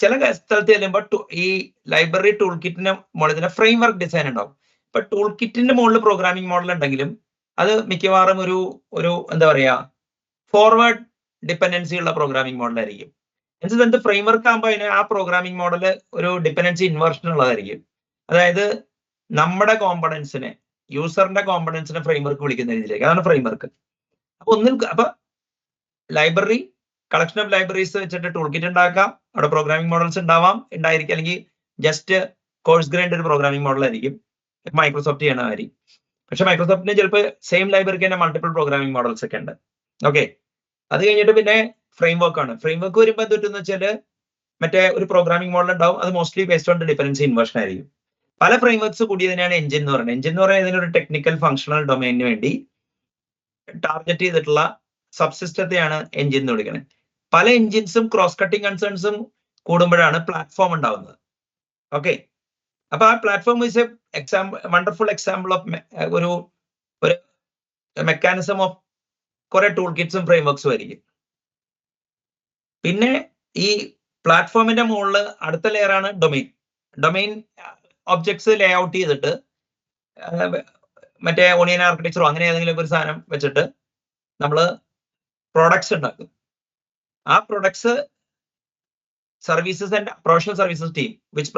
ചില സ്ഥലത്ത് ചെല്ലുമ്പോൾ ഈ ലൈബ്രറി ടൂൾ കിറ്റിന്റെ മുകളിൽ തന്നെ ഫ്രെയിം വർക്ക് ഡിസൈൻ ഉണ്ടാവും. ഇപ്പൊ ടൂൾ കിറ്റിന്റെ മുകളിൽ പ്രോഗ്രാമിംഗ് മോഡൽ ഉണ്ടെങ്കിലും അത് മിക്കവാറും ഒരു എന്താ പറയാ, ഫോർവേഡ് ഡിപ്പെൻഡൻസി ഉള്ള പ്രോഗ്രാമിംഗ് മോഡലായിരിക്കും. എന്ത് ഫ്രെയിം വർക്ക് ആകുമ്പോൾ അതിന് ആ പ്രോഗ്രാമിംഗ് മോഡൽ ഒരു ഡിപ്പെൻഡൻസി ഇൻവേർഷൻ ഉള്ളതായിരിക്കും. അതായത് നമ്മുടെ കോമ്പണൻസിനെ, യൂസറിന്റെ കോമ്പണൻസിനെ ഫ്രെയിം വർക്ക് വിളിക്കുന്ന രീതിയിലേക്ക്, അതാണ് ഫ്രെയിം വർക്ക്. അപ്പൊ ലൈബ്രറി, കളക്ഷൻ ഓഫ് ലൈബ്രറീസ് വെച്ചിട്ട് ടൂൾ കിറ്റ് ഉണ്ടാക്കാം. അവിടെ പ്രോഗ്രാമിംഗ് മോഡൽസ് ഉണ്ടായിരിക്കും, അല്ലെങ്കിൽ ജസ്റ്റ് കോഴ്സ് ഗ്രൈൻഡ് ഒരു പ്രോഗ്രാമിംഗ് മോഡൽ ആയിരിക്കും മൈക്രോസോഫ്റ്റ് ചെയ്യണമായിരിക്കും. പക്ഷെ മൈക്രോസോഫ്റ്റിന് ചിലപ്പോൾ സെയിം ലൈബ്രറിക്ക് തന്നെ മൾട്ടിപ്പിൾ പ്രോഗ്രാമിംഗ് മോഡൽസ് ഒക്കെ ഉണ്ട്. ഓക്കെ, അത് കഴിഞ്ഞിട്ട് പിന്നെ ഫ്രെയിം വർക്ക് ആണ്. ഫ്രെയിം വർക്ക് വരുമ്പോൾ എന്തെന്ന് വെച്ചാൽ മറ്റേ ഒരു പ്രോഗ്രാമിംഗ് മോഡൽ ഉണ്ടാവും. അത് mostly based on dependency inversion ആയിരിക്കും. പല ഫ്രെയിം വർക്ക്സ് കൂടിയതിനാണ് എഞ്ചിൻ എന്ന് പറയുന്നത്. എഞ്ചിൻ എന്ന് പറയുന്നത് ഇതിനൊരു ടെക്നിക്കൽ ഫങ്ഷണൽ ഡൊമൈനിന് വേണ്ടി ടാർഗറ്റ് ചെയ്തിട്ടുള്ള സബ്സിസ്റ്റത്തെയാണ് എഞ്ചിൻ എന്ന് വിളിക്കുന്നത്. പല എഞ്ചിൻസും ക്രോസ് കട്ടിംഗ് കൺസേൺസും കൂടുമ്പോഴാണ് പ്ലാറ്റ്ഫോം ഉണ്ടാവുന്നത്. ഓക്കെ, അപ്പൊ ആ platform is A wonderful example of ഒരു മെക്കാനിസം ഓഫ് കുറെ ടൂൾ കിറ്റ്സും ഫ്രെയിം വർക്ക്സും ആയിരിക്കും. പിന്നെ ഈ പ്ലാറ്റ്ഫോമിന്റെ മുകളിൽ അടുത്ത ലെയർ ആണ് ഡൊമൈൻ ഒബ്ജക്ട്സ് ലേ ഔട്ട് ചെയ്തിട്ട് മറ്റേ ഓണിയൻ ആർക്കിടെക്ചറോ അങ്ങനെ ഏതെങ്കിലും ഒരു സാധനം വെച്ചിട്ട് നമ്മൾ പ്രോഡക്ട്സ് ഉണ്ടാക്കും. ആ products services and professional services team which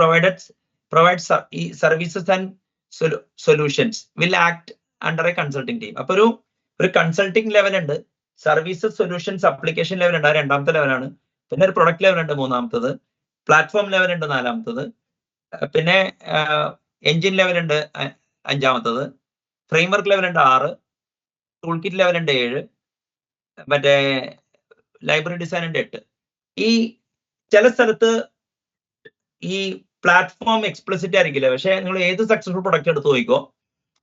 provides ഈ services and solutions will act under A consulting team. അപ്പൊ ഒരു കൺസൾട്ടിംഗ് ലെവൽ ഉണ്ട്, സർവീസസ് സൊല്യൂഷൻസ് ആപ്ലിക്കേഷൻ ലെവൽ ഉണ്ട്, രണ്ടാമത്തെ ലെവലാണ്. പിന്നെ ഒരു പ്രൊഡക്റ്റ് ലെവൽ ഉണ്ട്, മൂന്നാമത്തത്. പ്ലാറ്റ്ഫോം ലെവൽ ഉണ്ട്, നാലാമത്തത്. പിന്നെ എഞ്ചിൻ ലെവൽ ഉണ്ട്, അഞ്ചാമത്തത്. ഫ്രെയിംവർക്ക് ലെവൽ ഉണ്ട്, 6. ടൂൾ കിറ്റ് ലെവൽ ഉണ്ട്, 7. മറ്റേ ലൈബ്രറി ഡിസൈൻ ഉണ്ട്, 8. ഈ ചില സ്ഥലത്ത് ഈ പ്ലാറ്റ്ഫോം എക്സ്പ്ലിസിറ്റ് ആയിരിക്കില്ല, പക്ഷെ നിങ്ങൾ ഏത് സക്സസ്ഫുൾ പ്രൊഡക്റ്റ് എടുത്ത് നോക്കിക്കോ,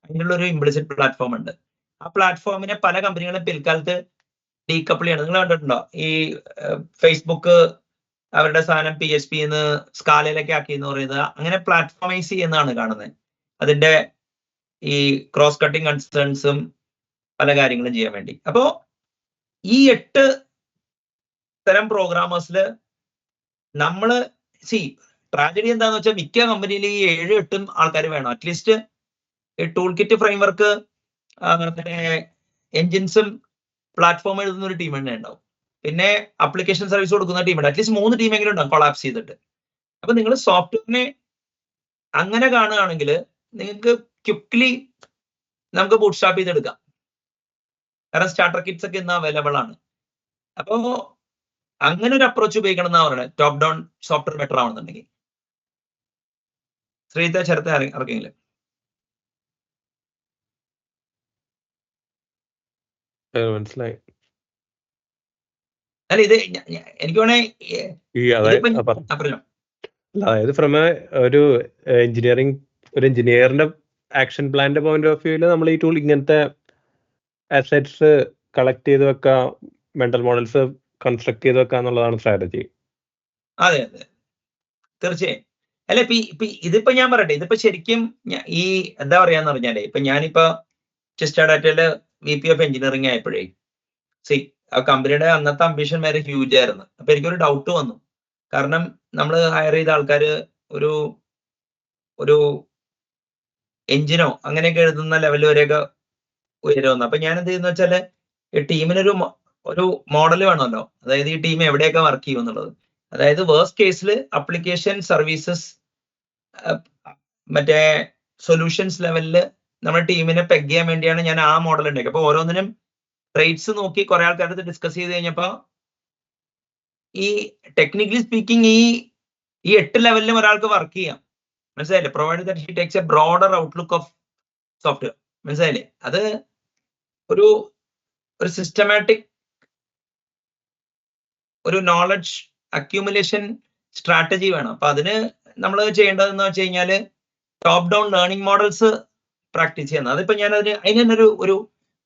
അതിനുള്ള ഒരു ഇംപ്ലിസിറ്റ് പ്ലാറ്റ്ഫോം ഉണ്ട്. ആ പ്ലാറ്റ്ഫോമിനെ പല കമ്പനികളും പിൽക്കാലത്ത് ഡീകപ്പിൾ ചെയ്യണം. നിങ്ങൾ കണ്ടിട്ടുണ്ടോ ഈ ഫേസ്ബുക്ക് അവരുടെ സാധനം PHP സ്കാലയിലൊക്കെ ആക്കി എന്ന് പറയുന്നത്? അങ്ങനെ പ്ലാറ്റ്ഫോമൈസ് ചെയ്യുന്നതാണ് കാണുന്നത്. അതിന്റെ ഈ ക്രോസ് കട്ടിംഗ് കൺസേൺസും പല കാര്യങ്ങളും ചെയ്യാൻ വേണ്ടി. അപ്പോ ഈ 8 തരം പ്രോഗ്രാമേഴ്സിൽ നമ്മള് ട്രാജഡി എന്താന്ന് വെച്ചാൽ മിക്ക കമ്പനിയിൽ ഈ 7-8 ആൾക്കാർ വേണം. അറ്റ്ലീസ്റ്റ് ഈ ടൂൾ കിറ്റ്, ഫ്രെയിംവർക്ക്, എൻജിൻസും പ്ലാറ്റ്ഫോം എഴുതുന്ന ഒരു ടീം തന്നെ ഉണ്ടാവും. പിന്നെ ആപ്ലിക്കേഷൻ സർവീസ് കൊടുക്കുന്ന ടീമുണ്ട്. അറ്റ്ലീസ്റ്റ് 3 ടീമെങ്കിലും ഉണ്ടാവും കൊളാപ്സ് ചെയ്തിട്ട്. അപ്പൊ നിങ്ങൾ സോഫ്റ്റ്വെയറിനെ അങ്ങനെ കാണുകയാണെങ്കിൽ നിങ്ങൾക്ക് ക്വിക്ക്ലി നമുക്ക് ബൂട്ട്സ്ട്രാപ്പ് ചെയ്തെടുക്കാം. കാരണം സ്റ്റാർട്ടർ കിറ്റ്സ് ഒക്കെ ഇന്ന് അവൈലബിൾ ആണ്. അപ്പോ അങ്ങനെ ഒരു അപ്രോച്ച് ഉപയോഗിക്കണം എന്നാ പറയുന്നത്, ടോപ്പ് ഡൗൺ സോഫ്റ്റ്വെയർ ബെറ്റർ ആവുന്നുണ്ടെങ്കിൽ. ശ്രീത്തെ ചേർത്ത് ഇറക്കിയെങ്കിലും മനസ്സിലായി. അല്ല ഇത് എനിക്ക് വേണേ ഈ അതായത് പറഞ്ഞോ. അതായത് ഫ്രം ഒരു എഞ്ചിനീയറിന്റെ ആക്ഷൻ പ്ലാന്റെ പോയിന്റ് ഓഫ് വ്യൂല് നമ്മൾ ഈ ടൂൾ ഇങ്ങനത്തെ അസറ്റ്സ് കളക്ട് ചെയ്ത് വെക്കാം, മെന്റൽ മോഡൽസ് കൺസ്ട്രക്ട് ചെയ്ത് വെക്കുക എന്നുള്ളതാണ് സ്ട്രാറ്റജി. അതെ അതെ തീർച്ചയായും. അല്ല ഇതിപ്പോ ഞാൻ പറയട്ടെ, ഇതിപ്പോ ശരിക്കും ഈ എന്താ പറയാന്ന് പറഞ്ഞാലേ, ഇപ്പൊ ഞാനിപ്പോ ചെസ്റ്റ ഡാറ്റയില് VP ഓഫ് എഞ്ചിനീയറിംഗ് ആയപ്പോഴേ ആ കമ്പനിയുടെ അന്നത്തെ അംബിഷൻ വരെ ഹ്യൂജ് ആയിരുന്നു. അപ്പൊ എനിക്കൊരു ഡൗട്ട് വന്നു. കാരണം നമ്മൾ ഹയർ ചെയ്ത ആൾക്കാര് ഒരു എഞ്ചിനോ അങ്ങനെയൊക്കെ എഴുതുന്ന ലെവൽ വരെയൊക്കെ ഉയരുന്നു. അപ്പൊ ഞാൻ എന്ത് ചെയ്യുന്ന വെച്ചാല് ഈ ടീമിനൊരു ഒരു മോഡൽ വേണമല്ലോ, അതായത് ഈ ടീം എവിടെയൊക്കെ വർക്ക് ചെയ്യും എന്നുള്ളത്. അതായത് വേഴ്സ്റ്റ് കേസിൽ അപ്ലിക്കേഷൻ സർവീസസ് മറ്റേ സൊല്യൂഷൻസ് ലെവലില് നമ്മുടെ ടീമിനെ പെഗ് ചെയ്യാൻ വേണ്ടിയാണ് ഞാൻ ആ മോഡൽ ഉണ്ടാക്കി. അപ്പൊ ഓരോന്നിനും ട്രേഡ്സ് നോക്കി കുറെ ആൾക്കാരുടെ ഡിസ്കസ് ചെയ്ത് കഴിഞ്ഞപ്പോ ഈ ടെക്നിക്കലി സ്പീക്കിംഗ് ഈ 8 ലെവലിലും ഒരാൾക്ക് വർക്ക് ചെയ്യാം. മനസ്സിലായില്ലേ? Provide that he takes A broader outlook of software. മനസ്സിലായില്ലേ? അത് ഒരു സിസ്റ്റമാറ്റിക് ഒരു നോളജ് അക്യൂമുലേഷൻ സ്ട്രാറ്റജി വേണം. അപ്പൊ അതിന് നമ്മൾ ചെയ്യേണ്ടതെന്ന് വെച്ച് കഴിഞ്ഞാല് top down learning models practice ചെയ്യുന്നത്. അതിപ്പോ ഞാൻ അതിന് തന്നെ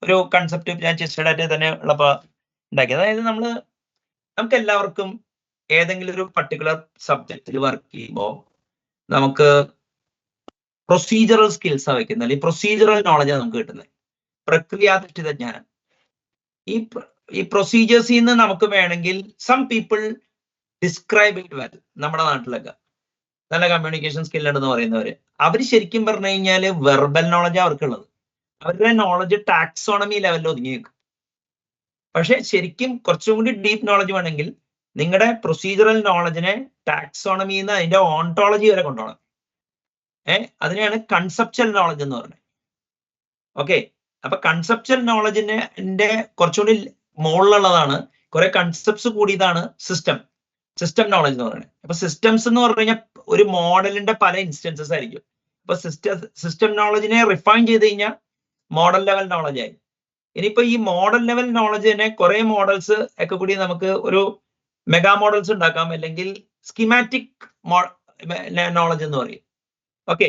ഒരു കൺസെപ്റ്റ് ഞാൻ ചെസ്റ്റ് ഡാറ്റയിൽ തന്നെ ഉള്ളപ്പോ ഉണ്ടാക്കി. അതായത് നമുക്ക് എല്ലാവർക്കും ഏതെങ്കിലും ഒരു പർട്ടിക്കുലർ സബ്ജക്റ്റിൽ വർക്ക് ചെയ്യുമ്പോൾ നമുക്ക് പ്രൊസീജറൽ സ്കിൽസ് വയ്ക്കുന്നത്, അല്ലെങ്കിൽ പ്രൊസീജറൽ നോളജാണ് നമുക്ക് കിട്ടുന്നത്, പ്രക്രിയാധിഷ്ഠിത ജ്ഞാനം. ഈ പ്രൊസീജിയേഴ്സിൽ നിന്ന് നമുക്ക് വേണമെങ്കിൽ some people describe it well. നമ്മുടെ നാട്ടിലൊക്കെ നല്ല കമ്മ്യൂണിക്കേഷൻ സ്കിൽ ഉണ്ടെന്ന് പറയുന്നവര്, അവര് ശരിക്കും പറഞ്ഞു കഴിഞ്ഞാല് വെർബൽ നോളജ് അവർക്കുള്ളത്. അവരുടെ നോളജ് ടാക്സോണമി ലെവലിൽ ഒതുങ്ങി നിൽക്കും. പക്ഷെ ശരിക്കും കുറച്ചും കൂടി ഡീപ്പ് നോളജ് വേണമെങ്കിൽ നിങ്ങളുടെ പ്രൊസീജറൽ നോളജിനെ ടാക്സോണമിയിൽ നിന്ന് അതിന്റെ ഓണ്ടോളജി വരെ കൊണ്ടുപോകണം. അതിനെയാണ് കൺസെപ്ച്വൽ നോളജ് എന്ന് പറയുന്നത്. ഓക്കെ, അപ്പൊ കൺസെപ്ച്വൽ നോളജിന്റെ കുറച്ചുകൂടി മുകളിലുള്ളതാണ്, കുറെ കൺസെപ്റ്റ്സ് കൂടിയതാണ് സിസ്റ്റം നോളജ് എന്ന് പറയുന്നത്. അപ്പൊ സിസ്റ്റംസ് എന്ന് പറഞ്ഞു കഴിഞ്ഞാൽ ഒരു മോഡലിന്റെ പല ഇൻസ്റ്റൻസസ് ആയിരിക്കും. അപ്പൊ സിസ്റ്റം നോളജിനെ റിഫൈൻ ചെയ്ത് കഴിഞ്ഞാൽ മോഡൽ ലെവൽ നോളജ് ആയി. ഇനിയിപ്പോ ഈ മോഡൽ ലെവൽ നോളജിനെ കുറെ മോഡൽസ് ഒക്കെ കൂടി നമുക്ക് ഒരു മെഗാ മോഡൽസ് ഉണ്ടാക്കാം, അല്ലെങ്കിൽ സ്കീമാറ്റിക് നോളജ് എന്ന് പറയും. ഓക്കെ,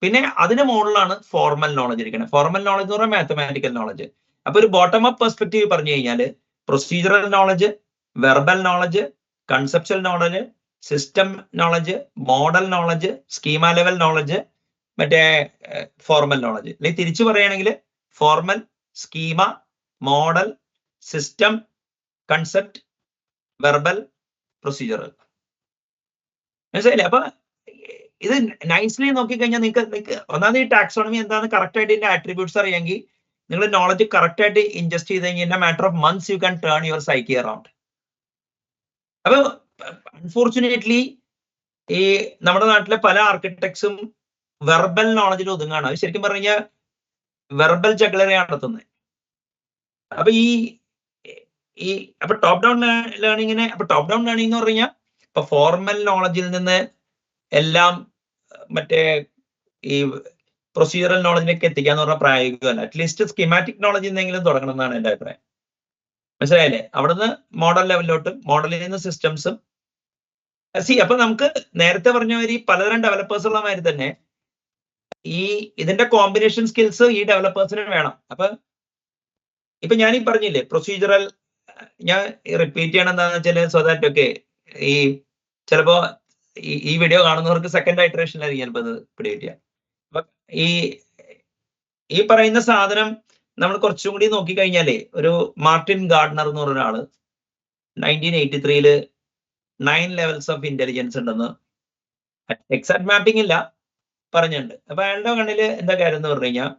പിന്നെ അതിന് മുകളിലാണ് ഫോർമൽ നോളജ് ഇരിക്കുന്നത്. ഫോർമൽ നോളജ് എന്ന് പറഞ്ഞാൽ മാത്തമാറ്റിക്കൽ നോളജ്. അപ്പൊ ഒരു ബോട്ടം അപ്പ് പെർസ്പെക്റ്റീവ് പറഞ്ഞു കഴിഞ്ഞാൽ procedural knowledge, verbal knowledge, conceptual knowledge, system knowledge, model knowledge, schema level knowledge, മറ്റേ ഫോർമൽ നോളജ്. അല്ലെങ്കിൽ തിരിച്ചു പറയുകയാണെങ്കിൽ formal, schema, model, system, concept, verbal, procedural. മനസ്സിലായില്ലേ? അപ്പൊ ഇത് നൈസ്ലി നോക്കിക്കഴിഞ്ഞാൽ നിങ്ങൾക്ക് ഒന്നാമത് ഈ ടാക്സോണമി എന്താണെന്ന് കറക്റ്റ് ആയിട്ട് ഇതിന്റെ ആട്രിബ്യൂട്ട്സ് അറിയാമെങ്കിൽ നിങ്ങൾ നോളജ് കറക്റ്റ് ആയിട്ട് ഇൻജസ്റ്റ് ചെയ്ത് കഴിഞ്ഞാൽ matter of months you can turn your psyche around. അപ്പൊ അൺഫോർച്ചുനേറ്റ്ലി ഈ നമ്മുടെ നാട്ടിലെ പല ആർക്കിടെക്ട്സും വെർബൽ നോളജിൽ ഒതുങ്ങാണ്. അത് ശരിക്കും പറഞ്ഞു കഴിഞ്ഞാൽ വെർബൽ ജഗ്ലറിയാണ് നടത്തുന്നത്. അപ്പൊ അപ്പൊ ടോപ്പ് ഡൗൺ ലേണിംഗ് എന്ന് പറഞ്ഞു കഴിഞ്ഞാൽ ഇപ്പൊ ഫോർമൽ നോളജിൽ നിന്ന് എല്ലാം മറ്റേ ഈ പ്രൊസീജറൽ നോളജിലേക്ക് എത്തിക്കാന്ന് പറഞ്ഞാൽ പ്രായോഗികമല്ല. അറ്റ്ലീസ്റ്റ് സ്കീമാറ്റിക് നോളജിൽ നിന്നെങ്കിലും തുടങ്ങണം എന്നാണ് എന്റെ അഭിപ്രായം. മനസ്സിലായില്ലേ? അവിടുന്ന് മോഡൽ ലെവലിലോട്ടും മോഡലിൽ നിന്ന് സിസ്റ്റംസും അപ്പൊ നമുക്ക് നേരത്തെ പറഞ്ഞ മാതിരി പലതരം ഡെവലപ്പേഴ്സ് ഉള്ള മാതിരി തന്നെ ഇതിന്റെ കോമ്പിനേഷൻ സ്കിൽസ് ഈ ഡെവലപ്പേഴ്സിന് വേണം. ഇപ്പൊ ഞാനീ പറഞ്ഞില്ലേ പ്രൊസീജറൽ, ഞാൻ റിപ്പീറ്റ് ചെയ്യണം എന്താണെന്ന് വെച്ചാൽ സോ ദാറ്റ് ഒക്കെ ഈ ചിലപ്പോ ഈ വീഡിയോ കാണുന്നവർക്ക് സെക്കൻഡ് ഐറ്ററേഷനിലായിരിക്കും ചിലപ്പോൾ ഇത് പിടികിട്ടിയ. അപ്പൊ ഈ പറയുന്ന സാധനം നമ്മൾ കുറച്ചും കൂടി നോക്കിക്കഴിഞ്ഞാലേ, ഒരു മാർട്ടിൻ ഗാർഡ്നർ എന്ന് പറഞ്ഞ ഒരാള് 1983 9 ലെവൽസ് ഓഫ് ഇന്റലിജൻസ് ഉണ്ടെന്ന്, എക്സാക്ട് മാപ്പിംഗ് ഇല്ല, പറഞ്ഞിട്ടുണ്ട്. അപ്പൊ അയാളുടെ കണ്ണില് എന്താ കാര്യം എന്ന് പറഞ്ഞു കഴിഞ്ഞാൽ,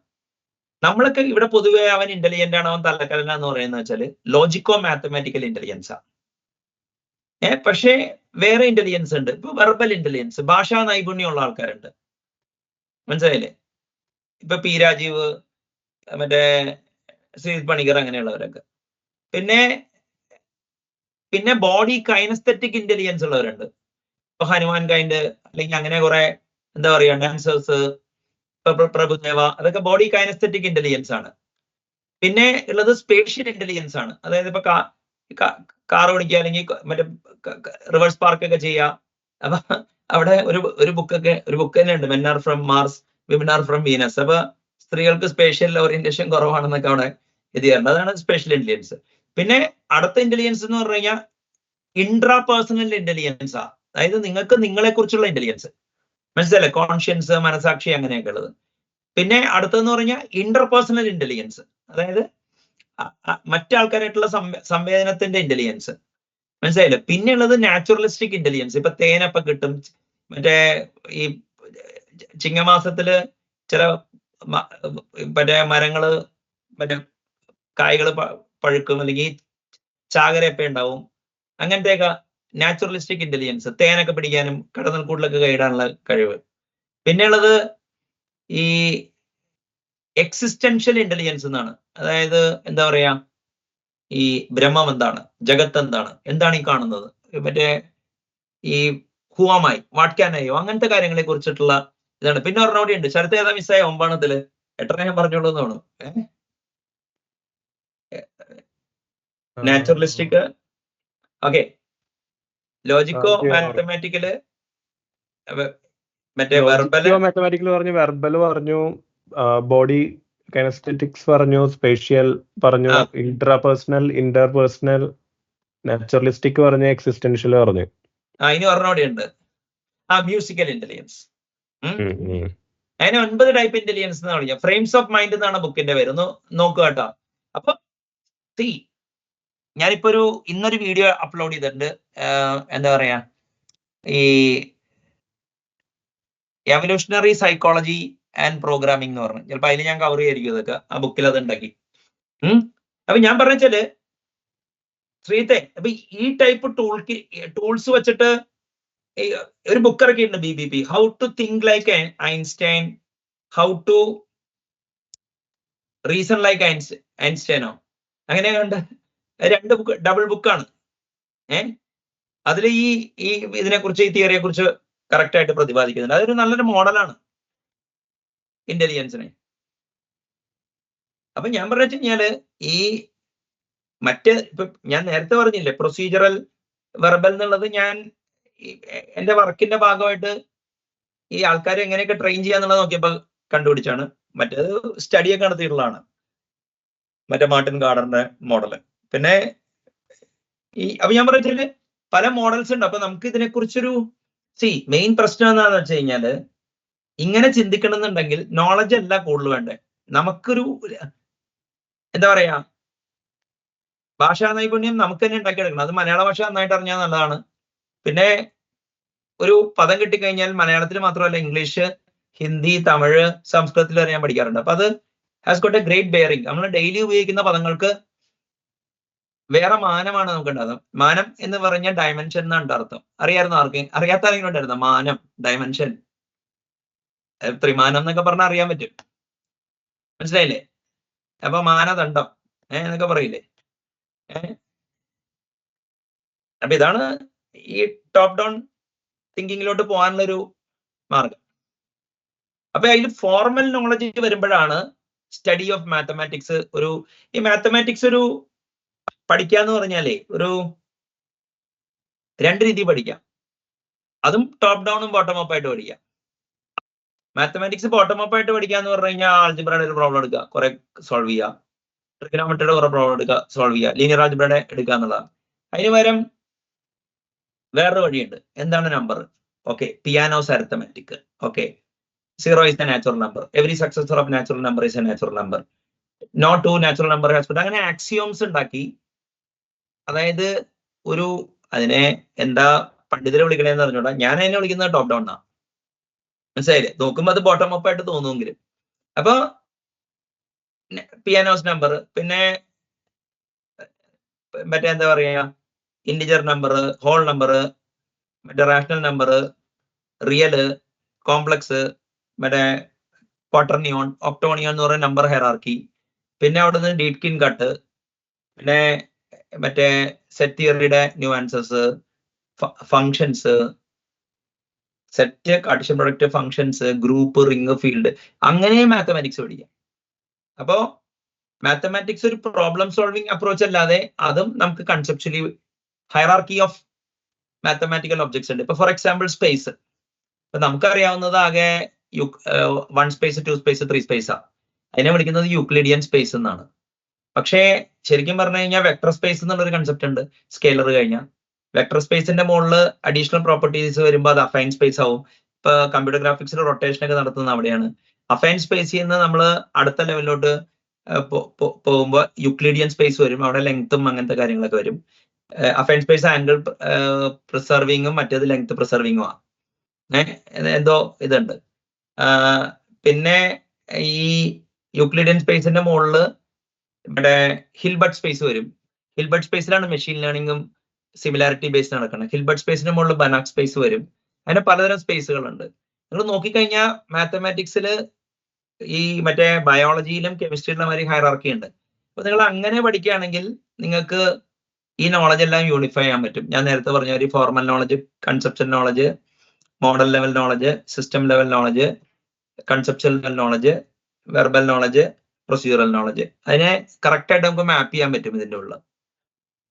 നമ്മളൊക്കെ ഇവിടെ പൊതുവെ അവൻ ഇന്റലിജന്റ് ആണ്, അവൻ തലക്കലനാന്ന് പറയുന്നത് വെച്ചാല് ലോജിക്കോ മാത്തമാറ്റിക്കൽ ഇന്റലിജൻസാ. പക്ഷേ വേറെ ഇന്റലിജൻസ് ഉണ്ട്. ഇപ്പൊ വെർബൽ ഇന്റലിജൻസ്, ഭാഷാ നൈപുണ്യമുള്ള ആൾക്കാരുണ്ട്. മനസ്സിലായില്ലേ? ഇപ്പൊ പി രാജീവ്, മറ്റേ ശ്രീജിത് പണിക്കർ, അങ്ങനെയുള്ളവരൊക്കെ. പിന്നെ ബോഡി കൈനസ്തെറ്റിക് ഇന്റലിജൻസ് ഉള്ളവരുണ്ട്. ഇപ്പൊ ഹനുമാൻ കൈൻഡ്, അല്ലെങ്കിൽ അങ്ങനെ കുറെ എന്താ പറയാ ഡാൻസേഴ്സ്, പ്രഭുദേവ, അതൊക്കെ ബോഡി കൈനസ്തെറ്റിക് ഇന്റലിജൻസ് ആണ്. പിന്നെ ഉള്ളത് സ്പേഷ്യൽ ഇന്റലിജൻസ് ആണ്. അതായത് ഇപ്പൊ കാർ ഓടിക്കുക, അല്ലെങ്കിൽ മറ്റേ റിവേഴ്സ് പാർക്ക് ഒക്കെ ചെയ്യുക. അപ്പൊ അവിടെ ഒരു ബുക്ക് തന്നെ ഉണ്ട്, men are from Mars, women are from Venus. അപ്പൊ സ്ത്രീകൾക്ക് സ്പേഷ്യൽ ഓറിയന്റേഷൻ കുറവാണെന്നൊക്കെ അവിടെ ഇത് ചെയ്യേണ്ടത്. അതാണ് സ്പെഷ്യൽ ഇന്റലിജൻസ്. പിന്നെ അടുത്ത ഇന്റലിജൻസ് എന്ന് പറഞ്ഞു കഴിഞ്ഞാൽ ഇൻട്രാ പേഴ്സണൽ ഇന്റലിജൻസ് ആ. അതായത് നിങ്ങൾക്ക് നിങ്ങളെ കുറിച്ചുള്ള ഇന്റലിജൻസ്, മനസ്സിലല്ലേ, കോൺഷ്യൻസ്, മനസാക്ഷി, അങ്ങനെയൊക്കെ ഉള്ളത്. പിന്നെ അടുത്തതെന്ന് പറഞ്ഞാൽ ഇന്റർപേഴ്സണൽ ഇന്റലിജൻസ്, അതായത് മറ്റാൾക്കാരായിട്ടുള്ള സംവേദനത്തിന്റെ ഇന്റലിജൻസ്, മനസ്സിലായില്ലേ. പിന്നെ ഉള്ളത് നാച്ചുറലിസ്റ്റിക് ഇന്റലിജൻസ്. ഇപ്പൊ തേനപ്പൊ കിട്ടും, മറ്റേ ഈ ചിങ്ങമാസത്തില് ചില മറ്റേ മരങ്ങള് മറ്റേ കായ്കള് പഴുക്കും, അല്ലെങ്കിൽ ചാകരയപ്പ ഉണ്ടാവും. അങ്ങനത്തെയൊക്കെ നാച്ചുറലിസ്റ്റിക് ഇന്റലിജൻസ്, തേനൊക്കെ പിടിക്കാനും കടന്നൽക്കൂട്ടിലൊക്കെ കൈയിടാനുള്ള കഴിവ്. പിന്നെയുള്ളത് ഈ എക്സിസ്റ്റൻഷ്യൽ ഇന്റലിജൻസ് എന്നാണ്. അതായത് എന്താ പറയാ, ഈ ബ്രഹ്മം എന്താണ്, ജഗത്ത് എന്താണ് ഈ കാണുന്നത്, മറ്റേ ഈ ഹുവാമായി, വാട്ട് ക്യാൻ ഐ, അങ്ങനത്തെ കാര്യങ്ങളെ കുറിച്ചിട്ടുള്ള ഇതാണ്. പിന്നെ ഒരെണ്ണോടി ഉണ്ട്, ശരത്ത് ഏതാ മിസ്സായ 9 എത്ര ഞാൻ പറഞ്ഞോളൂ എന്നാണ്. നാച്ചുറലിസ്റ്റിക്, ഓക്കെ, ലോജിക്കോ മാത്തമാറ്റിക്കല്, മറ്റേ മാത്തമാറ്റിക്കൽ പറഞ്ഞു, വെർബൽ പറഞ്ഞു, ബോഡി കൈനസ്തെറ്റിക്സ് പറഞ്ഞു, സ്പേഷ്യൽ പറഞ്ഞു, ഇൻട്രാപേഴ്സണൽ, ഇന്റർപേഴ്സണൽ, നാച്ചുറലിസ്റ്റിക് പറഞ്ഞു, എക്സിസ്റ്റൻഷ്യൽ പറഞ്ഞു. ഇനി ഒരെണ്ണോടെ ഉണ്ട്, മ്യൂസിക്കൽ ഇന്റലിജൻസ്. അതിന് 9 ടൈപ്പ് ഇന്റലിജൻസ് എന്നാണ് വിളിക്കുക. ഫ്രെയിംസ് ഓഫ് മൈൻഡ് എന്നാണ് ബുക്കിന്റെ പേര്, ഒന്ന് നോക്കുക കേട്ടോ. അപ്പൊ ഞാനിപ്പോ ഇന്നൊരു വീഡിയോ അപ്ലോഡ് ചെയ്തിട്ടുണ്ട്, എന്താ പറയാ, ഈ എവല്യൂഷണറി സൈക്കോളജി ആൻഡ് പ്രോഗ്രാമിംഗ് എന്ന് പറഞ്ഞു. ചിലപ്പോൾ അതിൽ ഞാൻ കവർ ചെയ്യായിരിക്കും ഇതൊക്കെ, ആ ബുക്കിൽ അത് ഉണ്ടാക്കി. അപ്പൊ ഞാൻ പറഞ്ഞാല് ശ്രീത്തെ, അപ്പൊ ഈ ടൈപ്പ് ടൂൾസ് വെച്ചിട്ട് ഒരു ബുക്ക് ഇറക്കിയിട്ടുണ്ട്, BBP, how to think like Einstein, how to reason like ഐൻസ്റ്റൈനോ, അങ്ങനെയുണ്ട്. 2 ബുക്ക്, ഡബിൾ ബുക്കാണ്. അതിൽ ഈ ഇതിനെ കുറിച്ച്, ഈ തിയറിയെ കുറിച്ച് കറക്റ്റ് ആയിട്ട് പ്രതിപാദിക്കുന്നുണ്ട്. അതൊരു നല്ലൊരു മോഡലാണ് ഇന്റലിജൻസിനെ. അപ്പൊ ഞാൻ പറഞ്ഞു കഴിഞ്ഞാല് ഈ ഇപ്പൊ ഞാൻ നേരത്തെ പറഞ്ഞില്ലേ, പ്രൊസീജറൽ വെർബൽ എന്നുള്ളത് ഞാൻ എന്റെ വർക്കിന്റെ ഭാഗമായിട്ട് ഈ ആൾക്കാരെ എങ്ങനെയൊക്കെ ട്രെയിൻ ചെയ്യാന്നുള്ളത് നോക്കിയപ്പോ കണ്ടുപിടിച്ചാണ്. മറ്റേത് സ്റ്റഡിയൊക്കെ നടത്തിയിട്ടുള്ളതാണ്, മറ്റേ മാർട്ടിൻ ഗാർഡറിന്റെ മോഡല്. പിന്നെ അപ്പൊ ഞാൻ പറഞ്ഞാല് പല മോഡൽസ് ഉണ്ട്. അപ്പൊ നമുക്ക് ഇതിനെക്കുറിച്ചൊരു മെയിൻ പ്രശ്നം എന്താണെന്ന് വെച്ച് കഴിഞ്ഞാല്, ഇങ്ങനെ ചിന്തിക്കണം എന്നുണ്ടെങ്കിൽ നോളജ് അല്ല കൂടുതൽ വേണ്ടേ, നമുക്കൊരു എന്താ പറയാ, ഭാഷാ നൈപുണ്യം നമുക്ക് തന്നെ ഉണ്ടാക്കിയെടുക്കണം. അത് മലയാള ഭാഷ നന്നായിട്ട് അറിഞ്ഞാൽ നല്ലതാണ്. പിന്നെ ഒരു പദം കിട്ടിക്കഴിഞ്ഞാൽ മലയാളത്തിൽ മാത്രമല്ല, ഇംഗ്ലീഷ്, ഹിന്ദി, തമിഴ്, സംസ്കൃതത്തിൽ വരെ ഞാൻ പഠിക്കാറുണ്ട്. അപ്പൊ അത് has got A great bearing. നമ്മൾ ഡെയിലി ഉപയോഗിക്കുന്ന പദങ്ങൾക്ക് വേറെ മാനമാണ് നമുക്ക് ഉണ്ടാകുന്നത്. മാനം എന്ന് പറഞ്ഞ ഡയമെൻഷൻ എന്നാണ് അർത്ഥം. അറിയാമായിരുന്നു അറിയാത്ത ആരെങ്കിലും ഉണ്ടായിരുന്നോ? മാനം, ഡയമെൻഷൻ, ത്രിമാനം എന്നൊക്കെ പറഞ്ഞാൽ അറിയാൻ പറ്റും, മനസ്സിലായില്ലേ? അപ്പൊ മാനദണ്ഡം എന്നൊക്കെ പറയില്ലേ. അപ്പൊ ഇതാണ് ഈ ടോപ്പ് ഡൗൺ തിങ്കിങ്ങിലോട്ട് പോകാനുള്ളൊരു മാർഗം. അപ്പൊ അതിൽ ഫോർമൽ നോളജ് വരുമ്പോഴാണ് സ്റ്റഡി ഓഫ് മാത്തമാറ്റിക്സ് ഈ മാത്തമാറ്റിക്സ് പഠിക്കാന്ന് പറഞ്ഞാലേ 2 രീതി പഠിക്കാം. അതും ടോപ്പ് ഡൗണും ബോട്ടം അപ്പ് ആയിട്ട് പഠിക്കാം. മാത്തമാറ്റിക്സ് ബോട്ടം അപ്പ് ആയിട്ട് പഠിക്കാന്ന് പറഞ്ഞു കഴിഞ്ഞാൽ ആൾജിബ്രയുടെ ഒരു പ്രോബ്ലം എടുക്കുക, കുറെ സോൾവ് ചെയ്യുക, ട്രിഗണോമെട്രിയുടെ കുറെ പ്രോബ്ലം എടുക്കുക, സോൾവ് ചെയ്യുക, ലീനിയർ ആൾജിബ്രയുടെ എടുക്കുക എന്നുള്ളതാണ്. അതിന് പകരം വേറൊരു വഴിയുണ്ട്. എന്താണ് number? Okay, pianos arithmetic. Okay, 0 is the natural number. Every successor of natural number is a natural number. No two natural number has been. അങ്ങനെ ആക്സിയോംസ് ഉണ്ടാക്കി. അതായത് അതിനെ എന്താ പണ്ഡിതരെ വിളിക്കണേന്ന് അറിഞ്ഞൂടാ, ഞാൻ അതിനെ വിളിക്കുന്നത് ടോപ്പ് ഡൗൺ ആണ്. മനസ്സിലായില്ലേ? നോക്കുമ്പോ അത് ബോട്ടം അപ്പ് ആയിട്ട് തോന്നുമെങ്കിലും. അപ്പൊ പിയാനോസ് നമ്പർ, പിന്നെ മറ്റേ എന്താ പറയാ, ഇന്റിജർ നമ്പർ, ഹോൾ നമ്പർ, മറ്റേ റാഷണൽ നമ്പർ, റിയല്, കോംപ്ലക്സ്, മറ്റേ ക്വാട്ടർണിയോൺ, ഒക്ടോണിയോൺ എന്ന് പറയുന്ന നമ്പർ ഹെറാർക്കി. പിന്നെ അവിടുന്ന് ഡീറ്റ്കിൻ കട്ട്, പിന്നെ മറ്റേ സെറ്റ് തിയറിയുടെ nuances, functions, set, Cartesian product, functions, group, ring, field, അങ്ങനെ മാത്തമാറ്റിക്സ് പഠിക്കാം. അപ്പോ മാത്തമാറ്റിക്സ് ഒരു പ്രോബ്ലം സോൾവിങ് അപ്രോച്ച് അല്ലാതെ അതും നമുക്ക് conceptually hierarchy of mathematical objects ഉണ്ട്. ഇപ്പൊ ഫോർ എക്സാമ്പിൾ സ്പേസ്, ഇപ്പൊ നമുക്കറിയാവുന്നത് ആകെ 1 സ്പേസ് 2 സ്പേസ് 3 സ്പേസാ. അതിനെ വിളിക്കുന്നത് യൂക്ലിഡിയൻ സ്പേസ് എന്നാണ്. പക്ഷേ ശരിക്കും പറഞ്ഞു കഴിഞ്ഞാൽ വെക്ടർ സ്പേസ് എന്നുള്ളൊരു കൺസെപ്റ്റ് ഉണ്ട് സ്കെയിലർ കഴിഞ്ഞാൽ. വെക്ടർ സ്പേസിന്റെ മുകളിൽ അഡീഷണൽ പ്രോപ്പർട്ടീസ് വരുമ്പോൾ അത് അഫൈൻ സ്പേസ് ആവും. ഇപ്പൊ കമ്പ്യൂട്ടർ ഗ്രാഫിക്സിൽ റൊട്ടേഷൻ ഒക്കെ നടത്തുന്നത് അവിടെയാണ്. അഫൈൻ സ്പേസിൽ നിന്ന് നമ്മൾ അടുത്ത ലെവലിലോട്ട് പോകുമ്പോൾ യൂക്ലിഡിയൻ സ്പേസ് വരും. അവിടെ ലെങ്ത്തും അങ്ങനത്തെ കാര്യങ്ങളൊക്കെ വരും. അഫൈൻ സ്പേസ് ആംഗിൾ പ്രിസർവിങ്ങും മറ്റേത് ലെങ്ത് പ്രിസർവിങ്ങും ആണ്. എന്തോ ഇതുണ്ട്. പിന്നെ ഈ യൂക്ലിഡിയൻ സ്പേസിന്റെ മുകളിൽ ഇവിടെ ഹിൽബർട്ട് സ്പേസ് വരും. ഹിൽബർട്ട് സ്പേസിലാണ് മെഷീൻ ലേണിംഗും സിമിലാരിറ്റി ബേസ്ഡ് നടക്കുന്നത്. ഹിൽബർട്ട് സ്പേസിന്റെ മുകളിൽ ബനാക് സ്പേസ് വരും. അങ്ങനെ പലതരം സ്പേസുകളുണ്ട്. നിങ്ങൾ നോക്കിക്കഴിഞ്ഞാൽ മാത്തമാറ്റിക്സിൽ ഈ മറ്റേ ബയോളജിയിലും കെമിസ്ട്രിയിലും മാതിരി ഹൈറാർക്കി ഉണ്ട്. അപ്പൊ നിങ്ങൾ അങ്ങനെ പഠിക്കുകയാണെങ്കിൽ നിങ്ങൾക്ക് ഈ നോളജ് എല്ലാം യൂണിഫൈ ചെയ്യാൻ പറ്റും. ഞാൻ നേരത്തെ പറഞ്ഞ ഒരു formal knowledge, conceptual knowledge, model level knowledge, system level knowledge, conceptual level knowledge, verbal knowledge, procedural knowledge, അതിനെ കറക്റ്റ് ആയിട്ട് നമുക്ക് മാപ്പ് ചെയ്യാൻ പറ്റും ഇതിൻ്റെ ഉള്ളിൽ.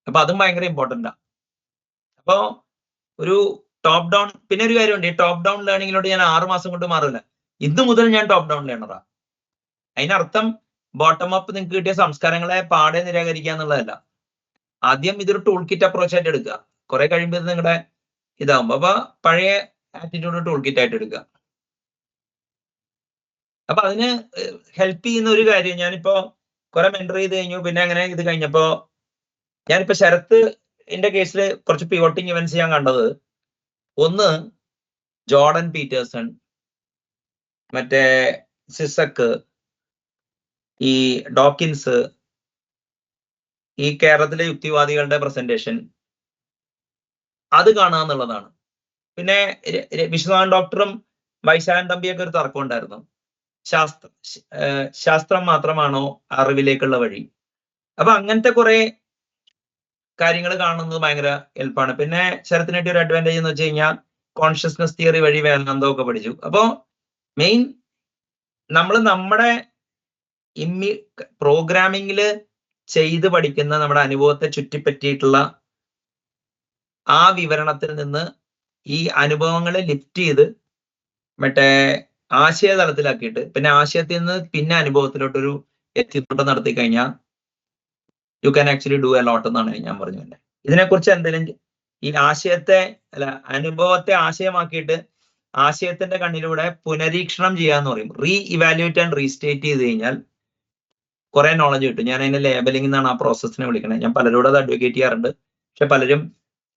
അപ്പൊ അതും ഭയങ്കര ഇമ്പോർട്ടൻ്റാ. അപ്പോ ഒരു ടോപ്പ് ഡൗൺ, പിന്നെ ഒരു കാര്യമുണ്ട്, ഈ ടോപ്പ് ഡൗൺ ലേണിങ്ങിലോട്ട് ഞാൻ 6 മാസം കൊണ്ട് മാറില്ല. ഇന്ന് മുതൽ ഞാൻ ടോപ്പ് ഡൗൺ ലേണറാ. അതിനർത്ഥം ബോട്ടം അപ്പ് നിങ്ങൾക്ക് കിട്ടിയ സംസ്കാരങ്ങളെ പാടെ നിരാകരിക്കുക എന്നുള്ളതല്ല. ആദ്യം ഇതൊരു ടൂൾ കിറ്റ് അപ്രോച്ച് ആയിട്ട് എടുക്കുക. കുറെ കഴിയുമ്പോൾ ഇത് നിങ്ങളുടെ ഇതാവുമ്പോ അപ്പൊ പഴയ ആറ്റിറ്റ്യൂഡ് ടൂൾ കിറ്റ് ആയിട്ട് എടുക്കുക. അപ്പൊ അതിന് ഹെൽപ്പ് ചെയ്യുന്ന ഒരു കാര്യം, ഞാനിപ്പോ കുറെ മെന്റർ ചെയ്ത് കഴിഞ്ഞു. പിന്നെ അങ്ങനെ ഇത് കഴിഞ്ഞപ്പോ ഞാനിപ്പോ ശരത്ത് എന്റെ കേസിൽ കുറച്ച് പിവോട്ടിങ് ഇവന്റ്സ് ഞാൻ കണ്ടത്, ഒന്ന് ജോർഡൻ പീറ്റേഴ്സൺ, മറ്റേ സിസക്ക്, ഈ ഡോക്കിൻസ്, ഈ കേരളത്തിലെ യുക്തിവാദികളുടെ പ്രസന്റേഷൻ, അത് കാണുക എന്നുള്ളതാണ്. പിന്നെ വിശ്വനാഥൻ ഡോക്ടറും വൈശാഖൻ തമ്പിയൊക്കെ ഒരു തർക്കം ഉണ്ടായിരുന്നു. ശാസ്ത്രം മാത്രമാണോ അറിവിലേക്കുള്ള വഴി? അപ്പൊ അങ്ങനത്തെ കുറെ കാര്യങ്ങൾ കാണുന്നത് ഭയങ്കര ഹെൽപ്പാണ്. പിന്നെ ശരത്തിനായിട്ട് ഒരു അഡ്വാൻറ്റേജ് എന്ന് വെച്ച് കഴിഞ്ഞാൽ കോൺഷ്യസ്നസ് തിയറി വഴി വേദാന്തമൊക്കെ പഠിച്ചു. അപ്പോ മെയിൻ നമ്മൾ നമ്മുടെ പ്രോഗ്രാമിങ്ങിൽ ചെയ്ത് പഠിക്കുന്ന നമ്മുടെ അനുഭവത്തെ ചുറ്റിപ്പറ്റിയിട്ടുള്ള ആ വിവരണത്തിൽ നിന്ന് ഈ അനുഭവങ്ങളെ ലിഫ്റ്റ് ചെയ്ത് മറ്റേ ആശയതലത്തിലാക്കിയിട്ട് പിന്നെ ആശയത്തിൽ നിന്ന് പിന്നെ അനുഭവത്തിലോട്ടൊരു എത്തിത്തോട്ടം നടത്തി കഴിഞ്ഞാൽ you can actually do a lot എന്നാണ് ഞാൻ പറഞ്ഞത്. ഇതിനെക്കുറിച്ച് എന്തെങ്കിലും ഈ ആശയത്തെ അല്ല അനുഭവത്തെ ആശയമാക്കിയിട്ട് ആശയത്തിന്റെ കണ്ണിലൂടെ പുനരീക്ഷണം ചെയ്യാന്ന് പറയും. റീ ഇവാലുവേറ്റ് ആൻഡ് റീസ്റ്റേറ്റ് ചെയ്ത് കഴിഞ്ഞാൽ കുറെ നോളജ് കിട്ടും. ഞാൻ അതിന്റെ ലേബലിംഗ് എന്നാണ് ആ പ്രോസസ്സിനെ വിളിക്കുന്നത്. ഞാൻ പലരോടും അത് അഡ്വക്കേറ്റ് ചെയ്യാറുണ്ട്. പക്ഷെ പലരും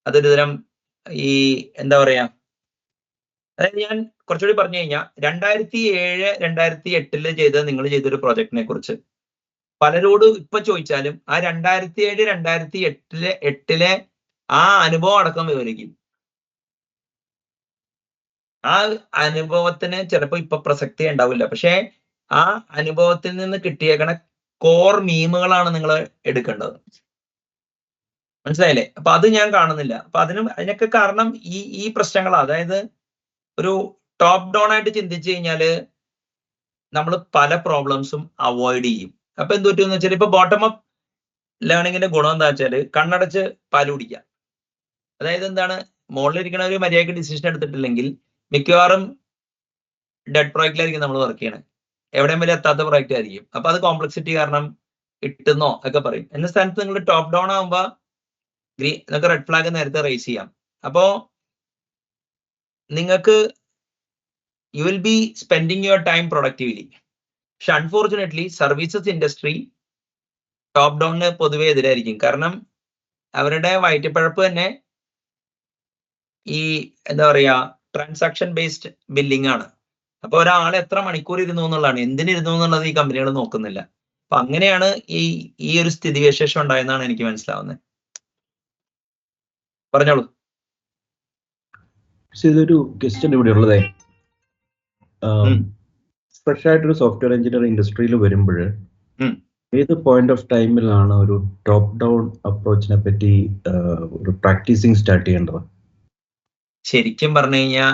അതൊരു തരം ഈ എന്താ പറയാ, അതായത് ഞാൻ കുറച്ചുകൂടി പറഞ്ഞു കഴിഞ്ഞാൽ 2007, 2008 ചെയ്ത് നിങ്ങൾ ചെയ്തൊരു പ്രോജക്റ്റിനെ കുറിച്ച് പലരോടും ഇപ്പൊ ചോദിച്ചാലും ആ 2007, 2008 ആ അനുഭവം അടക്കം വിവരിക്കും. ആ അനുഭവത്തിന് ചിലപ്പോൾ ഇപ്പൊ പ്രസക്തി ഉണ്ടാവില്ല. പക്ഷെ ആ അനുഭവത്തിൽ നിന്ന് കിട്ടിയേക്കണ കോർ മീമുകളാണ് നിങ്ങൾ എടുക്കേണ്ടത്. മനസ്സിലായില്ലേ? അപ്പൊ അത് ഞാൻ കാണുന്നില്ല. അപ്പൊ അതിനൊക്കെ കാരണം ഈ പ്രശ്നങ്ങളാണ്. അതായത് ഒരു ടോപ്പ് ഡൗൺ ആയിട്ട് ചിന്തിച്ചു കഴിഞ്ഞാല് നമ്മൾ പല പ്രോബ്ലംസും അവോയ്ഡ് ചെയ്യും. അപ്പൊ എന്ത് പറ്റുമെന്ന് വെച്ചാൽ ഇപ്പൊ ബോട്ടം അപ്പ് ലേണിങ്ങിന്റെ ഗുണം എന്താ വെച്ചാല് കണ്ണടച്ച് പാല് കുടിക്കുക. അതായത് എന്താണ്, മുകളിലിരിക്കണ ഒരു മര്യാദയ്ക്ക് ഡിസിഷൻ എടുത്തിട്ടില്ലെങ്കിൽ മിക്കവാറും ഡെഡ് പ്രോജക്റ്റിലായിരിക്കും നമ്മൾ വർക്ക് ചെയ്യണത്. എവിടെയും വരെ എത്താത്ത പ്രോജക്റ്റ് ആയിരിക്കും. അപ്പൊ അത് കോംപ്ലക്സിറ്റി കാരണം ഇട്ടുന്നോ ഒക്കെ പറയും. എന്ന സ്ഥാനത്ത് നിങ്ങൾ ടോപ്പ് ഡൗൺ ആകുമ്പോ നിങ്ങൾക്ക് റെഡ് ഫ്ലാഗ് നേരത്തെ റേസ് ചെയ്യാം. അപ്പോ നിങ്ങൾക്ക് U will B spending your time productively. പക്ഷെ അൺഫോർച്ചുനേറ്റ്ലി സർവീസസ് ഇൻഡസ്ട്രി ടോപ്പ് ഡൗണിന് പൊതുവെ എതിരായിരിക്കും. കാരണം അവരുടെ വയറ്റിപ്പഴപ്പ് തന്നെ ഈ എന്താ പറയാ ട്രാൻസാക്ഷൻ ബേസ്ഡ് ബില്ലിംഗ് ആണ്. അപ്പൊ ഒരാൾ എത്ര മണിക്കൂർ ഇരുന്നു എന്നുള്ളതാണ്, എന്തിനിരുന്നു എന്നുള്ളത് ഈ കമ്പനികൾ നോക്കുന്നില്ല. അപ്പൊ അങ്ങനെയാണ് ഈ ഒരു സ്ഥിതിവിശേഷം ഉണ്ടായെന്നാണ് എനിക്ക് മനസ്സിലാവുന്നത്. പറഞ്ഞോളൂ. ഇതൊരു ക്വസ്റ്റ്യൻ ഇവിടെ ഉള്ളതേ, ഫ്രഷ് ആയിട്ടൊരു സോഫ്റ്റ്വെയർ എഞ്ചിനീയർ ഇൻഡസ്ട്രിയിൽ വരുമ്പോൾ ഏത് പോയിന്റ് ഓഫ് ടൈമിലാണ് ഒരു ടോപ്പ് ഡൗൺ അപ്രോച്ചിനെ പറ്റി ഒരു പ്രാക്ടീസിങ് സ്റ്റാർട്ട് ചെയ്യേണ്ടത്? ശരിക്കും പറഞ്ഞു കഴിഞ്ഞാൽ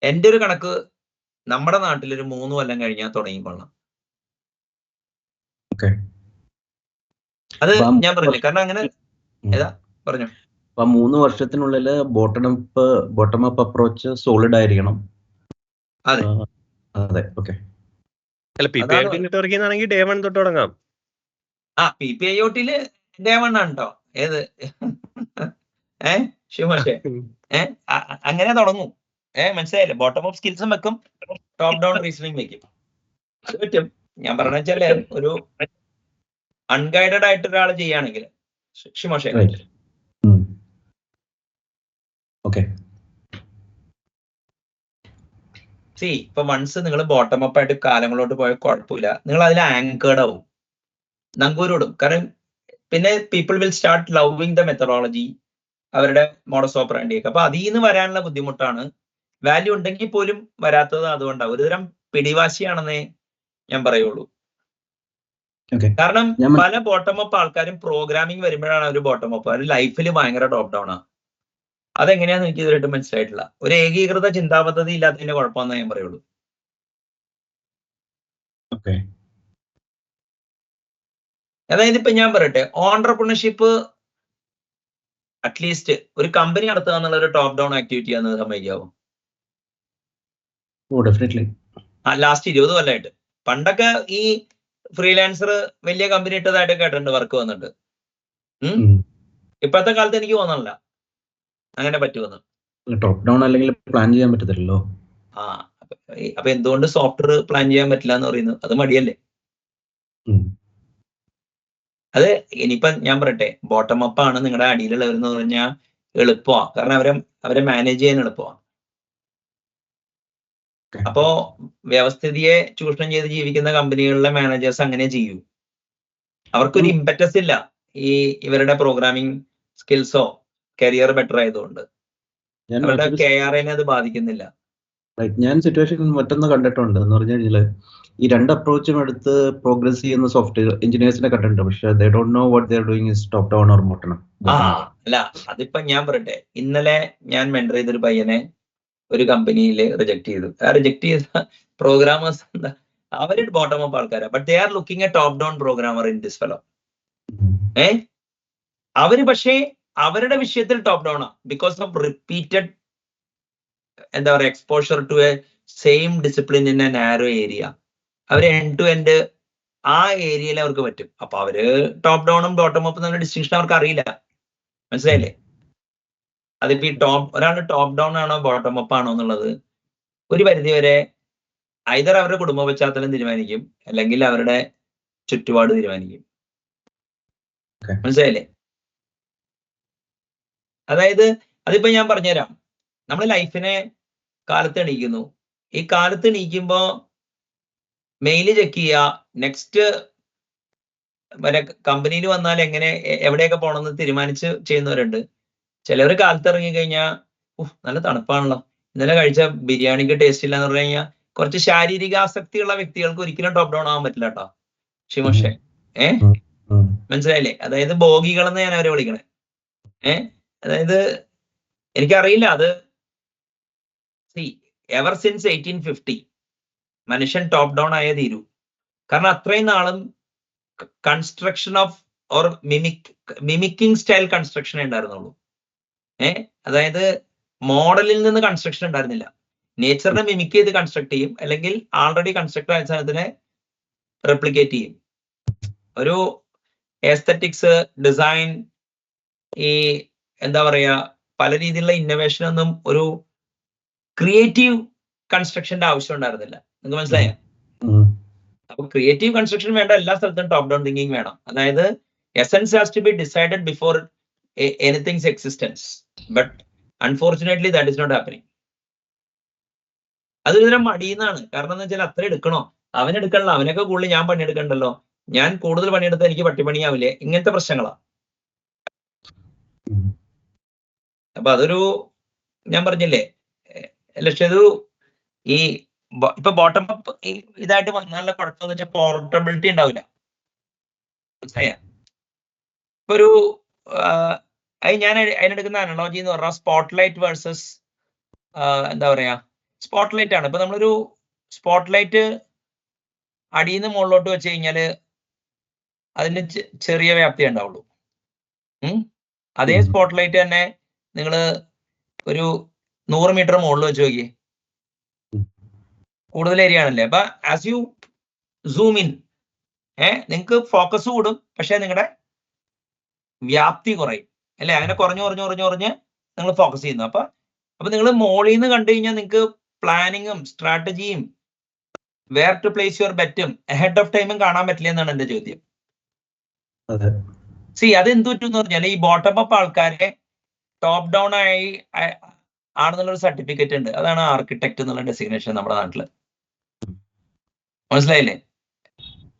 എന്റെ ഒരു കണക്ക് നമ്മുടെ നാട്ടിലൊരു 3 കൊല്ലം കഴിഞ്ഞാൽ തുടങ്ങിക്കൊള്ളാം. ഓക്കെ. അത് അപ്പൊ ഞാൻ പറഞ്ഞില്ലേ, കാരണം അങ്ങനെ ഏതാ പറഞ്ഞു. അപ്പൊ 3 വർഷത്തിനുള്ളിൽ ബോട്ടം അപ്പ് അപ്രോച്ച് സോളിഡ് ആയിരിക്കണം. അതെ. അതെ, ഓക്കെ. അല്ല PPIoT നെറ്റ്വർക്കിംഗ് ആണെങ്കിൽ ഡേ 1 തൊട്ട് തുടങ്ങാം. PPIoTയില് ഡേ 1 ആണ് കേട്ടോ. ഏത് ശിവമാഷേ അങ്ങനെ തുടങ്ങും. മനസ്സിലായില്ലേ? ബോട്ടം അപ്പ് സ്കിൽസും വെക്കും, ടോപ്പ് ഡൗൺ റീസണിങ് വെക്കും. അത് പറ്റും. ഞാൻ പറഞ്ഞ വെച്ചാല് ഒരു അൺഗൈഡഡ് ആയിട്ട് ഒരാൾ ചെയ്യുകയാണെങ്കിൽ ശിവമാഷേ ഓക്കെ. ഇപ്പൊ വൺസ് നിങ്ങൾ ബോട്ടം അപ്പ് ആയിട്ട് കാലങ്ങളോട്ട് പോയ കുഴപ്പമില്ല, നിങ്ങൾ അതിൽ ആങ്കേർഡ് ആവും, നങ്കൂരോടും. കാരണം പിന്നെ people will start loving the methodology, അവരുടെ മോഡസ് ഓപ്പറാൻഡി ഒക്കെ. അപ്പൊ അതിൽ നിന്ന് വരാനുള്ള ബുദ്ധിമുട്ടാണ്. വാല്യൂ ഉണ്ടെങ്കിൽ പോലും വരാത്തത് അതുകൊണ്ടാണ്. ഒരുതരം പിടിവാശിയാണെന്നേ ഞാൻ പറയുള്ളൂ. കാരണം പല ബോട്ടം അപ്പ് ആൾക്കാരും പ്രോഗ്രാമിംഗ് വരുമ്പോഴാണ് ഒരു ബോട്ടം അപ്പ്, അവർ ലൈഫിൽ ഭയങ്കര ടോപ്പ് ഡൗൺ ആണ്. അതെങ്ങനെയാന്ന് എനിക്ക് ഇതുവരെയായിട്ട് മനസ്സിലായിട്ടില്ല. ഒരു ഏകീകൃത ചിന്താപദ്ധതി ഇല്ലാത്തതിന്റെ കുഴപ്പമെന്നേ ഞാൻ പറയുള്ളൂ. അതായത് ഇപ്പൊ ഞാൻ പറയട്ടെ, ഓൺട്രപ്രണർഷിപ്പ് അറ്റ്ലീസ്റ്റ് ഒരു കമ്പനി നടത്തുക എന്നുള്ള ഒരു ടോപ്പ് ഡൗൺ ആക്ടിവിറ്റി ആണെന്ന് സമ്മതിക്കാവോ? ലാസ്റ്റ് 20 കൊല്ലമായിട്ട്. പണ്ടൊക്കെ ഈ ഫ്രീലാൻസർ വലിയ കമ്പനി ഇട്ടതായിട്ട് കേട്ടിട്ടുണ്ട്, വർക്ക് വന്നിട്ട്. ഇപ്പോഴത്തെ കാലത്ത് എനിക്ക് തോന്നണില്ല അങ്ങനെ പറ്റുമെന്ന്. ടോപ്പ് ഡൗൺ അല്ലെങ്കിൽ പ്ലാൻ ചെയ്യാൻ പറ്റത്തില്ലല്ലോ. അപ്പൊ എന്തുകൊണ്ട് സോഫ്റ്റ്വെയർ പ്ലാൻ ചെയ്യാൻ പറ്റില്ല എന്ന് പറയുന്നത്? അത് മടിയല്ലേ? അത് ഇനിയിപ്പൊ ഞാൻ പറയട്ടെ, ബോട്ടം അപ്പ് ആണ് നിങ്ങളുടെ അടിയിലുള്ളവരെന്ന് പറഞ്ഞാൽ എളുപ്പമാണ്. കാരണം അവരെ മാനേജ് ചെയ്യാൻ എളുപ്പമാണ്. അപ്പോ വ്യവസ്ഥിതിയെ ചൂഷണം ചെയ്ത് ജീവിക്കുന്ന കമ്പനികളിലെ മാനേജേഴ്സ് അങ്ങനെ ചെയ്യൂ. അവർക്കൊരു ഇമ്പറ്റസ് ഇല്ല ഈ ഇവരുടെ പ്രോഗ്രാമിംഗ് സ്കിൽസോ കരിയർ ബെറ്റർ ആയതുകൊണ്ട്. അവരുടെ KRA അത് ബാധിക്കുന്നില്ല. ഞാൻ സിറ്റുവേഷൻ മറ്റൊന്ന് കണ്ടിട്ടുണ്ട്. എന്ന് പറഞ്ഞു കഴിഞ്ഞാല് ഈ 2 അപ്രോച്ചും എടുത്ത് പ്രോഗ്രസ് ചെയ്യുന്ന സോഫ്റ്റ്വെയർ എഞ്ചിനീയേഴ്സിനെ കണ്ടിട്ടുണ്ട്. പക്ഷെ they don't know what they are doing is top down or bottom up. അല്ല, അതിപ്പോ ഞാൻ പറയട്ടെ, ഇന്നലെ ഞാൻ മെന്റർ ചെയ്തൊരു പയ്യനെ ഒരു കമ്പനിയിൽ റിജക്ട് ചെയ്തു. റിജക്ട് ചെയ്ത പ്രോഗ്രാമേഴ്സ് എന്താ, അവര് ബോട്ടം അപ്പ് ആൾക്കാരാ, but they are looking a top down programmer in this fellow. അവര് പക്ഷേ അവരുടെ വിഷയത്തിൽ ടോപ്പ് ഡൗൺ ആണ്, ബിക്കോസ് ഓഫ് റിപ്പീറ്റഡ് എന്താ പറയുക exposure to a same discipline in a narrow area. അവര് എൻഡ് ടു എൻഡ് ആ ഏരിയയിൽ അവർക്ക് പറ്റും. അപ്പൊ അവര് ടോപ്പ് ഡൗണും ബോട്ടം അപ്പും തമ്മിൽ ഡിസ്റ്റിങ്ഷൻ അവർക്ക് അറിയില്ല. മനസ്സിലായില്ലേ? അതിപ്പോ ഈ ഒരാൾ ടോപ്പ് ഡൗൺ ആണോ ബോട്ടം അപ്പ് ആണോ എന്നുള്ളത് ഒരു പരിധി വരെ ഐദർ അവരുടെ കുടുംബ പശ്ചാത്തലം തീരുമാനിക്കും, അല്ലെങ്കിൽ അവരുടെ ചുറ്റുപാട് തീരുമാനിക്കും. മനസ്സിലായില്ലേ? അതായത് അതിപ്പോ ഞാൻ പറഞ്ഞുതരാം. നമ്മൾ ലൈഫിനെ കാലത്ത് എണീക്കുന്നു. ഈ കാലത്ത് എണീക്കുമ്പോ മെയില് ചെക്ക് ചെയ്യുക, നെക്സ്റ്റ് വരെ കമ്പനിയിൽ വന്നാൽ എങ്ങനെ എവിടെയൊക്കെ പോകണമെന്ന് തീരുമാനിച്ച് ചെയ്യുന്നവരുണ്ട്. ചിലവർ കാലത്ത് ഇറങ്ങി കഴിഞ്ഞാൽ നല്ല തണുപ്പാണല്ലോ, ഇന്നലെ കഴിച്ച ബിരിയാണിക്ക് ടേസ്റ്റ് ഇല്ല എന്ന് പറഞ്ഞു കഴിഞ്ഞാൽ കുറച്ച് ശാരീരിക ആസക്തിയുള്ള വ്യക്തികൾക്ക് ഒരിക്കലും ടോപ്പ് ഡൗൺ ആവാൻ പറ്റില്ല കേട്ടോ ഷിമോഷെ. മനസ്സിലായില്ലേ? അതായത് ഭോഗികൾ എന്ന് ഞാൻ അവരെ വിളിക്കണേ. അതായത് എനിക്കറിയില്ല, അത് എവർ സിൻസ് 1850 മനുഷ്യൻ ടോപ്പ് ഡൗൺ ആയേ തീരൂ. കാരണം അത്രയും നാളും construction of or mimicking style construction ഉണ്ടായിരുന്നുള്ളൂ. അതായത് മോഡലിൽ നിന്ന് കൺസ്ട്രക്ഷൻ ഉണ്ടായിരുന്നില്ല. നേച്ചറിനെ മിമിക് ചെയ്ത് കൺസ്ട്രക്ട് ചെയ്യും, അല്ലെങ്കിൽ ആൾറെഡി കൺസ്ട്രക്ട് ആയ സാധനത്തിനെ റെപ്ലിക്കേറ്റ് ചെയ്യും. ഒരു എസ്തറ്റിക്സ്, ഡിസൈൻ, ഈ എന്താ പറയാ പല രീതിയിലുള്ള ഇന്നോവേഷൻ ഒന്നും ഒരു ക്രിയേറ്റീവ് കൺസ്ട്രക്ഷന്റെ ആവശ്യം ഉണ്ടായിരുന്നില്ല. നിങ്ങൾക്ക് മനസ്സിലായോ? അപ്പൊ ക്രിയേറ്റീവ് കൺസ്ട്രക്ഷൻ വേണ്ട എല്ലാ സ്ഥലത്തും ടോപ്പ് ഡൗൺ തിങ്കിങ് വേണം. അതായത് essence has to be decided before anything's existence, but unfortunately that is not happening. അതൊരു തരം മടിയെന്നാണ്. കാരണം എന്ന് വെച്ചാൽ അത്ര എടുക്കണോ, അവനെടുക്കണല്ലോ, അവനൊക്കെ കൂടുതൽ ഞാൻ പണിയെടുക്കണ്ടല്ലോ, ഞാൻ കൂടുതൽ പണിയെടുത്താൽ എനിക്ക് പട്ടിപ്പണിയാവില്ലേ, ഇങ്ങനത്തെ പ്രശ്നങ്ങളാ. അപ്പൊ അതൊരു ഞാൻ പറഞ്ഞില്ലേ ലക്ഷ്യത് ഈ ഇപ്പൊ ബോട്ടം അപ്പ് ഇതായിട്ട് വന്നാലുള്ള കുഴപ്പമെന്ന് വെച്ചാൽ പോർട്ടബിലിറ്റി ഉണ്ടാവില്ല. ഇപ്പൊ ഒരു ഞാൻ അതിനെടുക്കുന്ന അനോളജി എന്ന് പറഞ്ഞാൽ സ്പോട്ട്ലൈറ്റ് വേഴ്സസ് എന്താ പറയാ സ്പോട്ട്ലൈറ്റ് ആണ്. ഇപ്പൊ നമ്മളൊരു സ്പോട്ട്ലൈറ്റ് അടിയിൽ നിന്ന് മുകളിലോട്ട് വെച്ച് കഴിഞ്ഞാല് അതിന് ചെറിയ വ്യാപ്തി ഉണ്ടാവുള്ളൂ. അതേ സ്പോട്ട്ലൈറ്റ് തന്നെ നിങ്ങൾ ഒരു 100 മീറ്റർ മുകളിൽ വെച്ച് നോക്കിയേ, കൂടുതൽ ഏരിയ ആണല്ലേ. അപ്പൊ ആസ് യു സൂം ഇൻ നിങ്ങൾക്ക് ഫോക്കസ് കൂടും, പക്ഷെ നിങ്ങളുടെ വ്യാപ്തി കുറയും അല്ലെ. അങ്ങനെ കുറഞ്ഞ് നിങ്ങൾ ഫോക്കസ് ചെയ്യുന്നു. അപ്പൊ നിങ്ങൾ മോളിൽ നിന്ന് കണ്ടു കഴിഞ്ഞാൽ നിങ്ങൾക്ക് പ്ലാനിങ്ങും സ്ട്രാറ്റജിയും വേർ ടു പ്ലേസ് യുവർ ബെറ്റും അഹെഡ് ഓഫ് ടൈമും കാണാൻ പറ്റില്ല എന്നാണ് എന്റെ ചോദ്യം. അത് എന്ത് പറ്റും എന്ന് പറഞ്ഞാൽ ഈ ബോട്ടം അപ്പ് ആൾക്കാരെ ടോപ്പ് ഡൗൺ ആയി ആണെന്നുള്ളൊരു സർട്ടിഫിക്കറ്റ് ഉണ്ട്. അതാണ് ആർക്കിടെക്ട് എന്നുള്ള ഡെസിഗ്നേഷൻ നമ്മുടെ നാട്ടില്. മനസ്സിലായില്ലേ?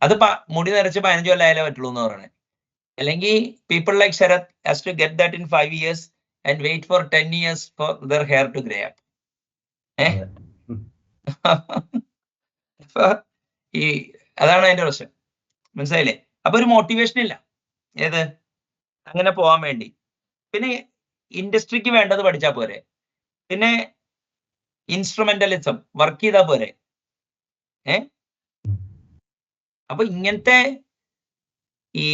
അത് മുടി നരച്ച് 15 കൊല്ലം പറ്റുള്ളൂ എന്ന് പറയണേ. അല്ലെങ്കിൽ people like Sharath has to get that in 5 years and wait for 10 years for their hair to gray up. അതാണ് അതിന്റെ പ്രശ്നം. മനസ്സിലായില്ലേ? അപ്പൊ ഒരു മോട്ടിവേഷൻ ഇല്ല ഏത് അങ്ങനെ പോവാൻ വേണ്ടി. പിന്നെ ഇൻഡസ്ട്രിക്ക് വേണ്ടത് പഠിച്ചാൽ പോരെ, പിന്നെ ഇൻസ്ട്രുമെന്റലിസം വർക്ക് ചെയ്താൽ പോരെ. അപ്പൊ ഇങ്ങനത്തെ ഈ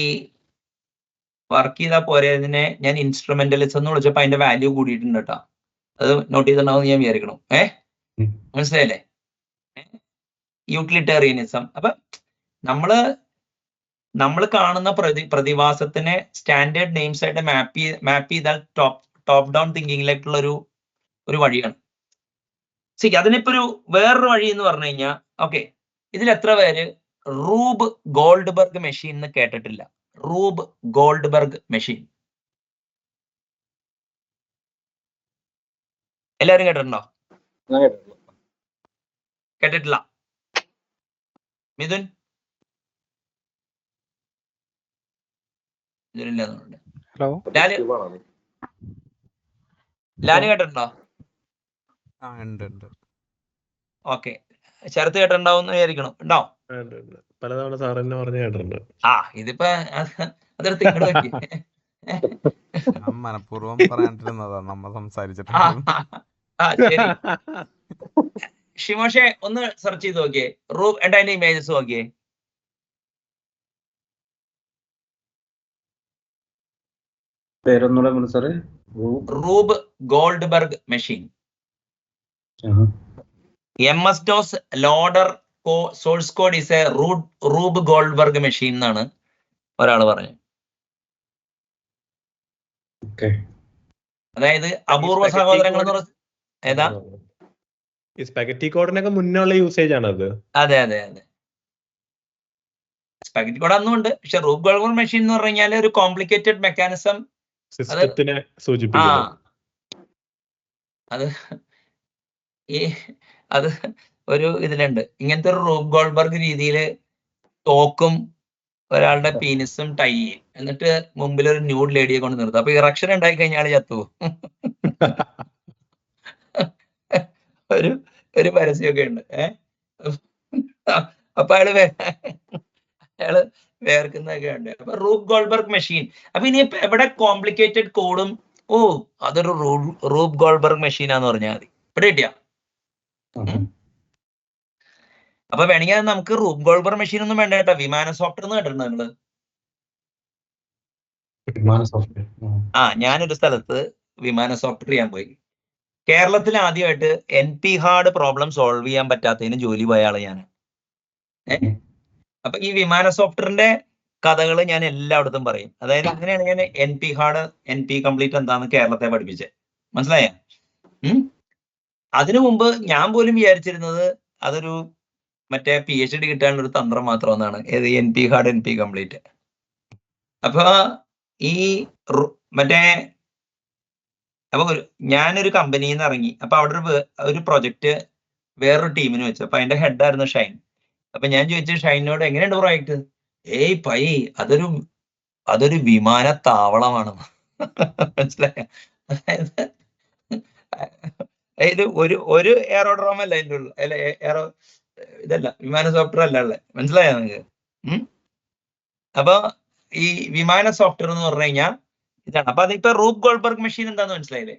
വർക്ക് ചെയ്താൽ പോരെ ഇതിനെ ഞാൻ ഇൻസ്ട്രുമെന്റലിസം എന്ന് വിളിച്ചപ്പോ അതിന്റെ വാല്യൂ കൂടിയിട്ടുണ്ട് കേട്ടോ. അത് നോട്ട് ചെയ്തിട്ടുണ്ടാവും ഞാൻ വിചാരിക്കണം. മനസ്സിലായില്ലേ? യൂട്ടിലിറ്റേറിയനിസം. അപ്പൊ നമ്മള് കാണുന്ന പ്രതിഭാസത്തിനെ സ്റ്റാൻഡേർഡ് നെയിംസ് ആയിട്ട് മാപ്പ് ചെയ്താൽ ടോപ്പ് ഡൗൺ തിങ്കിങ്ങിലേക്കുള്ള ഒരു വഴിയാണ്. അതിനിപ്പോ വേറൊരു വഴി എന്ന് പറഞ്ഞു കഴിഞ്ഞാൽ, ഓക്കെ, ഇതിൽ എത്ര പേര് റൂബ് ഗോൾഡ്ബർഗ് മെഷീൻ എന്ന് കേട്ടിട്ടില്ല? റൂബ് ഗോൾഡ്ബർഗ് മെഷീൻ എല്ലാരും കേട്ടിട്ടുണ്ടോ? കേട്ടിട്ടില്ല? മിഥുൻ? ഹലോ, ലാല് കേട്ടിട്ടുണ്ടോ? ഉണ്ട്. ഓക്കെ, ശരത്ത് കേട്ടിട്ടുണ്ടാവും വിചാരിക്കണം. ഉണ്ടോ? പലതവണ സാർ തന്നെ പറഞ്ഞു കേട്ടിട്ടുണ്ട്. ഇതിപ്പോ അതെടുത്ത് ഇങ്ങോട്ട് നോക്കി. മനഃപൂർവ്വം പറയാണ്ടിരുന്നതാ നമ്മ സംസാരിച്ചിട്ട്. ശരി, ഷിമോഷെ ഒന്ന് സെർച്ച് ചെയ്ത് നോക്കിയേ റൂബ്, എന്നിട്ട് അതിന്റെ ഇമേജസ് നോക്കിയേ. പേരൊന്നുകൂടെ സാറേ. Rube Goldberg machine. MS-DOS loader source code is a Rube Goldberg machine എന്നാണ് ഒരാൾ പറഞ്ഞത്. അതായത് അപൂർവ സഹോദരങ്ങൾ എന്ന് പറഞ്ഞ ഏതാ? സ്പെഗറ്റി കോഡിനൊക്കെ മുന്നുള്ള യൂസേജ് ആണ് അത്. അതെ, സ്പെഗറ്റി കോഡ് അന്നും ഉണ്ട്. പക്ഷെ റൂബ് ഗോൾഡ്ബർഗ് മെഷീൻ എന്ന് പറഞ്ഞു കഴിഞ്ഞാൽ ഒരു കോംപ്ലിക്കേറ്റഡ് മെക്കാനിസം സിസ്റ്റത്തിനെ സൂചിപ്പിക്കുന്നു. അത് ഒരു ഇതിലുണ്ട്. ഇങ്ങനത്തെ ഒരു റൂബ് ഗോൾഡ്ബർഗ് രീതിയിൽ തോക്കും ഒരാളുടെ പീനിസും ടൈ ചെയ്യും, എന്നിട്ട് മുമ്പിൽ ഒരു ന്യൂഡ് ലേഡിയെ കൊണ്ട് നിർത്തും. അപ്പൊ ഇറക്ഷൻ ഉണ്ടായി കഴിഞ്ഞാൽ ചത്തുപോകും. ഒരു പരസ്യമൊക്കെ ഉണ്ട്. അപ്പൊ അയാള് വേർക്കുന്നൊക്കെ ഉണ്ട്. അപ്പൊ റൂബ് ഗോൾഡ്ബർഗ് മെഷീൻ. അപ്പൊ ഇനി എവിടെ കോംപ്ലിക്കേറ്റഡ് കോഡും അതൊരു റൂബ് ഗോൾഡ്ബർഗ് മെഷീനാന്ന് പറഞ്ഞാൽ മതി. ഇവിടെ കിട്ടിയ അപ്പൊ വേണമെങ്കിൽ നമുക്ക് റൂബ് ഗോൾഡ്ബർഗ് മെഷീൻ ഒന്നും വേണ്ട കേട്ടോ. വിമാന സോഫ്റ്റ്വെയർ എന്ന് കേട്ടിട്ടുണ്ടോ നിങ്ങള്? ഞാനൊരു സ്ഥലത്ത് വിമാന സോഫ്റ്റ്വെയർ ചെയ്യാൻ പോയി. കേരളത്തിൽ ആദ്യമായിട്ട് NP ഹാർഡ് പ്രോബ്ലം സോൾവ് ചെയ്യാൻ പറ്റാത്തതിന് ജോലി പോയ ആള് ഞാൻ. അപ്പൊ ഈ വിമാന സോഫ്റ്റ്വെയറിന്റെ കഥകൾ ഞാൻ എല്ലായിടത്തും പറയും. അതായത് അങ്ങനെയാണ് ഞാൻ NP ഹാർഡ് NP കംപ്ലീറ്റ് എന്താന്ന് കേരളത്തെ പഠിപ്പിച്ചത്. മനസ്സിലായ? അതിനു മുമ്പ് ഞാൻ പോലും വിചാരിച്ചിരുന്നത് അതൊരു മറ്റേ PhD കിട്ടാനുള്ള ഒരു തന്ത്രം മാത്രമെന്നാണ്. ഏത് NP ഹാർഡ് NP കംപ്ലീറ്റ്. അപ്പൊ ഈ അപ്പൊ ഞാനൊരു കമ്പനിയിൽ നിന്ന് ഇറങ്ങി. അപ്പൊ അവിടെ ഒരു പ്രൊജക്ട് വേറൊരു ടീമിന് വെച്ചു. അപ്പൊ അതിന്റെ ഹെഡായിരുന്നു ഷൈൻ. അപ്പൊ ഞാൻ ചോദിച്ചു ഷൈനോട്, എങ്ങനെയുണ്ട് പ്രോജക്ട്? പൈ അതൊരു വിമാനത്താവളമാണ്. മനസ്സിലായ? അതായത് ഒരു എയറോഡ്രോം അല്ല അതിൻ്റെ ഉള്ളു. അല്ല ഇതല്ല വിമാന സോഫ്റ്റ്വെയർ അല്ല ഉള്ളത്. മനസ്സിലായോ നിങ്ങൾക്ക്? അപ്പൊ ഈ വിമാന സോഫ്റ്റ്വെയർ എന്ന് പറഞ്ഞു കഴിഞ്ഞാൽ ഇതാണ്. അപ്പൊ അതിപ്പോ റൂബ് ഗോൾഡ്ബർഗ് മെഷീൻ എന്താന്ന് മനസ്സിലായില്ലേ?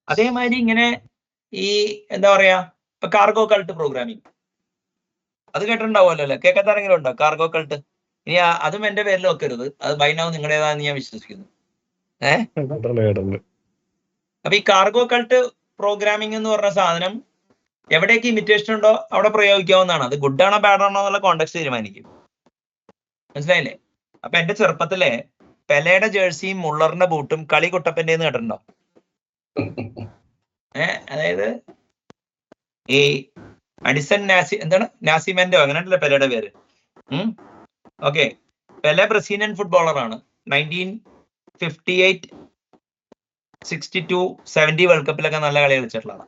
അതേമാതിരി ഇങ്ങനെ ഈ എന്താ പറയാ ഇപ്പൊ കാർഗോ കൾട്ട് പ്രോഗ്രാമിംഗ് അത് കേട്ടിട്ടുണ്ടാവുമല്ലോ അല്ലേ? കേൾക്കാത്ത ആരെങ്കിലും ഉണ്ടോ കാർഗോ കൾട്ട്? ഇനി അതും എന്റെ പേരിൽ വെക്കരുത്, അത് ബൈനാവും നിങ്ങളുടേതാണെന്ന് ഞാൻ വിശ്വസിക്കുന്നു. അപ്പൊ ഈ കാർഗോ കൾട്ട് പ്രോഗ്രാമിംഗ് എന്ന് പറഞ്ഞ സാധനം എവിടേക്ക് ഇമിറ്റേഷൻ ഉണ്ടോ അവിടെ പ്രയോഗിക്കാവുന്നതാണ്. അത് ഗുഡ് ആണോ ബാഡ് ആണോ എന്നുള്ള കോണ്ടെക്സ്റ്റ് തീരുമാനിക്കും. മനസ്സിലായില്ലേ? അപ്പൊ എന്റെ ചെറുപ്പത്തിലെ പെലയുടെ ജേഴ്സിയും മുള്ളറിന്റെ ബൂട്ടും കളി കുട്ടപ്പന്റെ കേട്ടിട്ടുണ്ടോ? അതായത് ഈ അഡിസൺ എന്താണ് നാസിമെന്റോ അങ്ങനെയല്ലേ പെലയുടെ പേര്. ഓക്കെ, പെലെ ബ്രസീലിയൻ ഫുട്ബോളറാണ്. 1958, 62, 70 വേൾഡ് കപ്പിലൊക്കെ നല്ല കളി കളിച്ചിട്ടുള്ളതാണ്.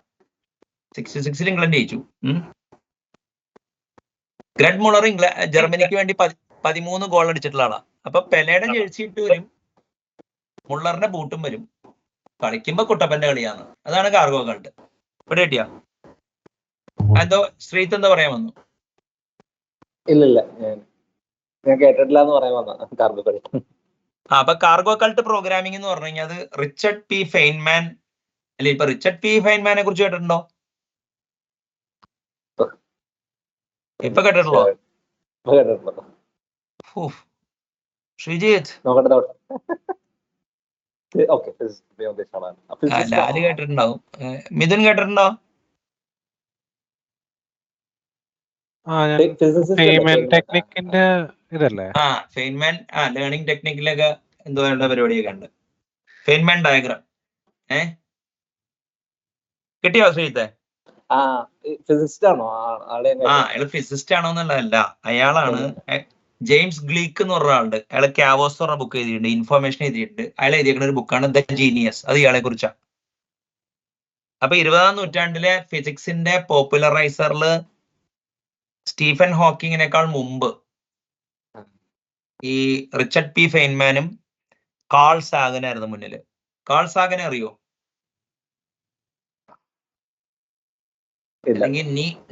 66 ഇംഗ്ലണ്ട് ജയിച്ചു. ഗ്രെഡ് മുള്ളർ ജർമ്മനിക്ക് വേണ്ടി 13 ഗോൾ അടിച്ചിട്ടുള്ള ആളാണ്. അപ്പൊ പെലയുടെ ജേഴ്സി ഇട്ട് വരും, മുള്ളറിന്റെ ബൂട്ടും വരും, കളിക്കുമ്പോ കുട്ടപ്പന്റെ കളിയാണ്. അതാണ് കാർഗോ കൾട്ട്. ഇവിടെ കിട്ടിയാ എന്തോ ശ്രീത്ത് എന്താ പറയാൻ വന്നു? ഇല്ലില്ല, ഞാൻ കേട്ടിട്ടില്ല എന്ന് പറയാൻ വന്ന കാർഗോ കൾട്ട്. അപ്പൊ കാർഗോ കൾട്ട് പ്രോഗ്രാമിംഗ് എന്ന് പറഞ്ഞു കഴിഞ്ഞാൽ അത് റിച്ചർഡ് പി ഫെയ്ൻമാൻ അല്ലെ? ഇപ്പൊ റിച്ചർഡ് പി ഫെയ്ൻമാനെ കുറിച്ച് കേട്ടിട്ടുണ്ടോ? ഇപ്പൊ കേട്ടിട്ടുള്ളോ? ശ്രീജിത്ത് ലാല് കേട്ടിട്ടുണ്ടാവും. മിഥുൻ കേട്ടിട്ടുണ്ടോ? ടെക്നിക്കിന്റെ ഇതല്ലേ? ഫെയ്ൻമാൻ ലേണിംഗ് ടെക്നിക്കിലൊക്കെ എന്തോ പരിപാടിയൊക്കെ ഉണ്ട്. ഫെയ്ൻമാൻ ഡയഗ്രാം കിട്ടിയോ ശ്രീജിത്തെ? ഫിസിസ്റ്റ് ആണോ? അയാള് ഫിസിസ്റ്റ് ആണോ എന്നുള്ളതല്ല, അയാളാണ് ജെയിംസ് ഗ്ലീക്ക് എന്ന് പറഞ്ഞ ആളുണ്ട്. അയാൾ ക്യാവോസ് എന്ന് പറഞ്ഞ ബുക്ക് എഴുതിയിട്ടുണ്ട്, ഇൻഫോർമേഷൻ എഴുതിയിട്ടുണ്ട്. അയാൾ എഴുതിയിരിക്കുന്ന ഒരു ബുക്കാണ് ദ ജീനിയസ്. അത് ഇയാളെ കുറിച്ചാണ്. അപ്പൊ 20ാം നൂറ്റാണ്ടിലെ ഫിസിക്സിന്റെ പോപ്പുലറൈസറിൽ സ്റ്റീഫൻ ഹോക്കിങ്ങിനേക്കാൾ മുമ്പ് ഈ റിച്ചർഡ് പി ഫെയ്ൻമാനും കാൾ സാഗനായിരുന്നു മുന്നിൽ. കാൾ സാഗനെ അറിയോ? അല്ലെങ്കിൽ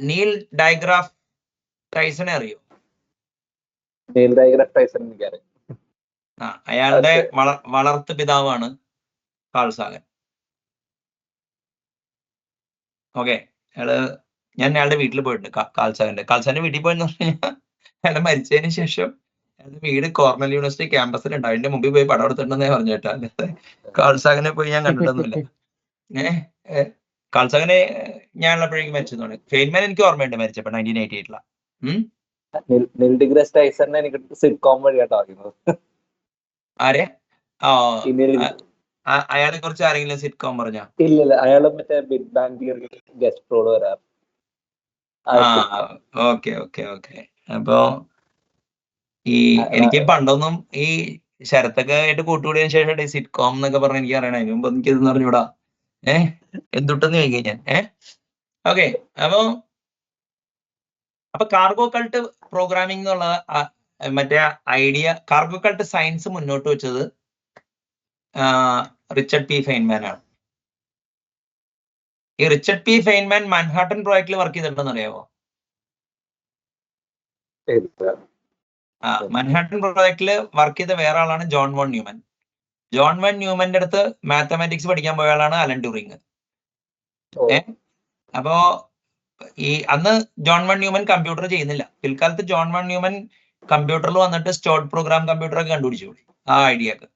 നീൽ ഡയഗ്രാഫ് ടൈസനെ അറിയോ? അയാളുടെ വളർത്തു പിതാവാണ് കാൾ സാഗൻ. ഓക്കെ, ഞാൻ അയാളുടെ വീട്ടിൽ പോയിട്ടുണ്ട്. കാൾസാഗന്റെ വീട്ടിൽ പോയെന്ന് പറഞ്ഞു കഴിഞ്ഞാൽ അയാൾ മരിച്ചതിന് ശേഷം അയാളുടെ വീട് കോർണൽ യൂണിവേഴ്സിറ്റി ക്യാമ്പസിലുണ്ട്. അതിന്റെ മുമ്പിൽ പോയി പടം എടുത്തിട്ടുണ്ടെന്നേ പറഞ്ഞു കേട്ടോ. അല്ലാതെ കാൾസാഗനെ പോയി ഞാൻ കണ്ടിട്ടൊന്നുമില്ല. കാൾസാഗനെ ഞാൻ ഉള്ളപ്പോഴേക്കും മരിച്ചതാണ്. ഫെയ്ൻമാൻ എനിക്ക് ഓർമ്മയുണ്ട് മരിച്ചപ്പോ 1988. ആരെ? അയാളെ കുറിച്ച് ആരെങ്കിലും സിറ്റ്കോം പറഞ്ഞോ? ഇല്ല, അയാള് മറ്റേ big bang theory guest role വരാറ്. ഓക്കെ. അപ്പൊ ഈ എനിക്ക് പണ്ടൊന്നും ഈ ശരത്തൊക്കെ ആയിട്ട് കൂട്ടുകൂടിയതിനു ശേഷം സിറ്റ്കോം എന്നൊക്കെ പറഞ്ഞ എനിക്ക് അറിയണം. അതിന് മുമ്പ് എനിക്ക് ഇതെന്ന് അറിഞ്ഞൂടാ. എന്തുട്ടെന്ന് ചോദിക്കാം ഞാൻ. ഓക്കെ, അപ്പൊ കാർഗോ കൾട്ട് പ്രോഗ്രാമിംഗ് എന്നുള്ള മറ്റേ ഐഡിയ, കാർഗോ കൾട്ട് സയൻസ് മുന്നോട്ട് വെച്ചത് റിച്ചർഡ് പി ഫെയ്ൻമാൻ ആണ്. ഈ റിച്ചർഡ് പി ഫെയ്ൻമാൻ മാൻഹാട്ടൻ പ്രോജക്റ്റിൽ വർക്ക് ചെയ്തിട്ടുണ്ടെന്ന് അറിയാമോ? മാൻഹാട്ടൻ പ്രോജക്റ്റിൽ വർക്ക് ചെയ്ത വേറെ ആളാണ് John von Neumann. John von ന്യൂമാന്റെ അടുത്ത് മാത്തമാറ്റിക്സ് പഠിക്കാൻ പോയ ആളാണ് അലൻ ട്യൂറിങ്. അപ്പോ ഈ അന്ന് ജോൺ വോൺ ന്യൂമാൻ കമ്പ്യൂട്ടർ ചെയ്യുന്നില്ല. പിൽക്കാലത്ത് ജോൺ വോൺ ന്യൂമാൻ കമ്പ്യൂട്ടറിൽ വന്നിട്ട് സ്റ്റോർഡ് പ്രോഗ്രാം കമ്പ്യൂട്ടർ ഒക്കെ കണ്ടുപിടിച്ചു ആ ഐഡിയക്ക്.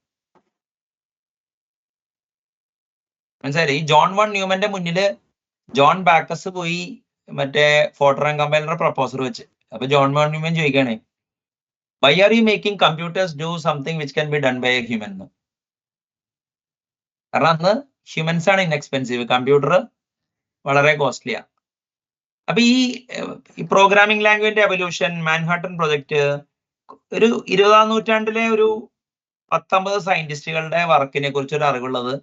മനസ്സിലായില്ലേ? ഈ ജോൺ വോൺ ന്യൂമാന്റെ മുന്നില് ജോൺ ബാക്കസ് പോയി മറ്റേ ഫോർട്രാൻ കമ്പൈലർ പ്രപ്പോസർ വെച്ച്. അപ്പൊ ജോൺ വോൺ ന്യൂമാൻ ചോദിക്കുകയാണേ, why are you making computers do something which can be done by a human എന്ന്. കാരണം അന്ന് ഹ്യൂമൻസ് ആണ് ഇൻഎക്സ്പെൻസീവ്, കമ്പ്യൂട്ടർ വളരെ കോസ്റ്റ്ലിയാ. അപ്പൊ ഈ പ്രോഗ്രാമിംഗ് ലാംഗ്വേജിന്റെ എവല്യൂഷൻ, മാൻഹാട്ടൻ പ്രൊജക്ട് ഒരു 20ാം നൂറ്റാണ്ടിലെ ഒരു 19 സയന്റിസ്റ്റുകളുടെ വർക്കിനെ കുറിച്ച് ഒരു അറിവുള്ളത്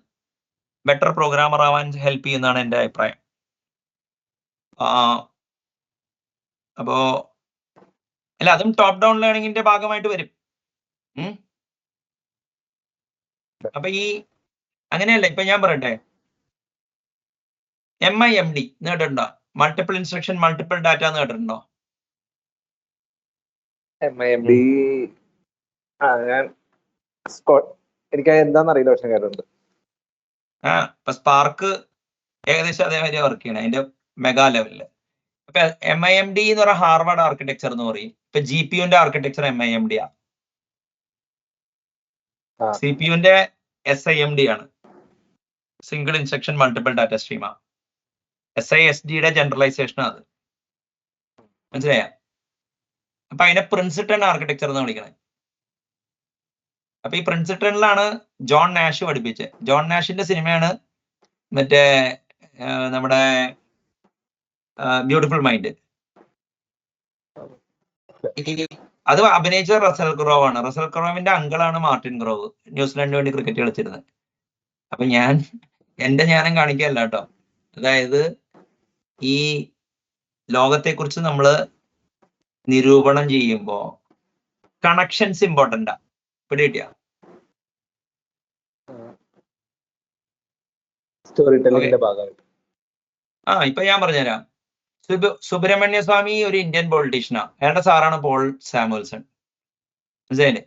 ബെറ്റർ പ്രോഗ്രാമർ ആവാൻ ഹെൽപ്പ് ചെയ്യുന്നതാണ് എൻ്റെ അഭിപ്രായം. അപ്പോ അല്ല, അതും ടോപ്പ് ഡൗൺ ലേണിംഗിന്റെ ഭാഗമായിട്ട് വരും. അപ്പൊ ഈ അങ്ങനെയല്ല, ഇപ്പൊ ഞാൻ പറയട്ടെ, MIMD കേട്ടിട്ടുണ്ടോ? മൾട്ടിപ്പിൾ ഇൻസ്ട്രക്ഷൻ മൾട്ടിപ്പിൾ ഡാറ്റ എന്ന് കേട്ടിട്ടുണ്ടോ? MIMD എനിക്ക് എന്താന്ന് അറിയില്ല, പക്ഷെ കേട്ടിട്ടുണ്ട്. ഇപ്പൊ സ്പാർക്ക് ഏകദേശം അതേമാതിരി വർക്ക് ചെയ്യണം. അതിന്റെ മെഗാ ലെവലില്. ഇപ്പൊ MIMD എന്ന് പറയുന്ന ഹാർവാർഡ് ആർക്കിടെക്ചർ എന്ന് പറയും. ഇപ്പൊ GPUന്റെ ആർക്കിടെക്ചർ MIMD ആണ്. CPU-ന്റെ SIMD ആണ്, സിംഗിൾ ഇൻസ്ട്രക്ഷൻ മൾട്ടിപ്പിൾ ഡാറ്റ സ്ട്രീമാ. SISD-യുടെ ജനറലൈസേഷൻ ആണ് അത്. മനസ്സിലായ? അപ്പൊ അതിനെ പ്രിൻസിട്ടൺ ആർക്കിടെക്ചർ എന്ന് വിളിക്കണേ. അപ്പൊ ഈ പ്രിൻസിട്ടണിലാണ് ജോൺ നാഷ് പഠിപ്പിച്ചത്. ജോൺ നാഷിന്റെ സിനിമയാണ് മറ്റേ നമ്മുടെ ബ്യൂട്ടിഫുൾ മൈൻഡ്. അത് അഭിനയിച്ചത് റസൽ ക്രോവ് ആണ്. റസൽ ക്രോവിന്റെ അങ്കിളാണ് മാർട്ടിൻ ക്രോവ്, ന്യൂസിലാൻഡിന് വേണ്ടി ക്രിക്കറ്റ് കളിച്ചിരുന്നത്. അപ്പൊ എന്റെ ജ്ഞാനം കാണിക്കല്ല കേട്ടോ. അതായത് ഈ ലോകത്തെക്കുറിച്ച് നമ്മൾ നിരൂപണം ചെയ്യുമ്പോ കണക്ഷൻസ് ഇമ്പോർട്ടന്റാ. പിടികിട്ടിയ? സ്റ്റോറി ടെല്ലിംഗിന്റെ ഭാഗമായിട്ട്. ഇപ്പൊ ഞാൻ പറഞ്ഞുതരാം. സുബ്രഹ്മണ്യ സ്വാമി ഒരു ഇന്ത്യൻ പൊളിറ്റീഷ്യനാ. അയാളുടെ സാറാണ് പോൾ സാമുവൽസൺ. മനസ്സിലായില്ലേ?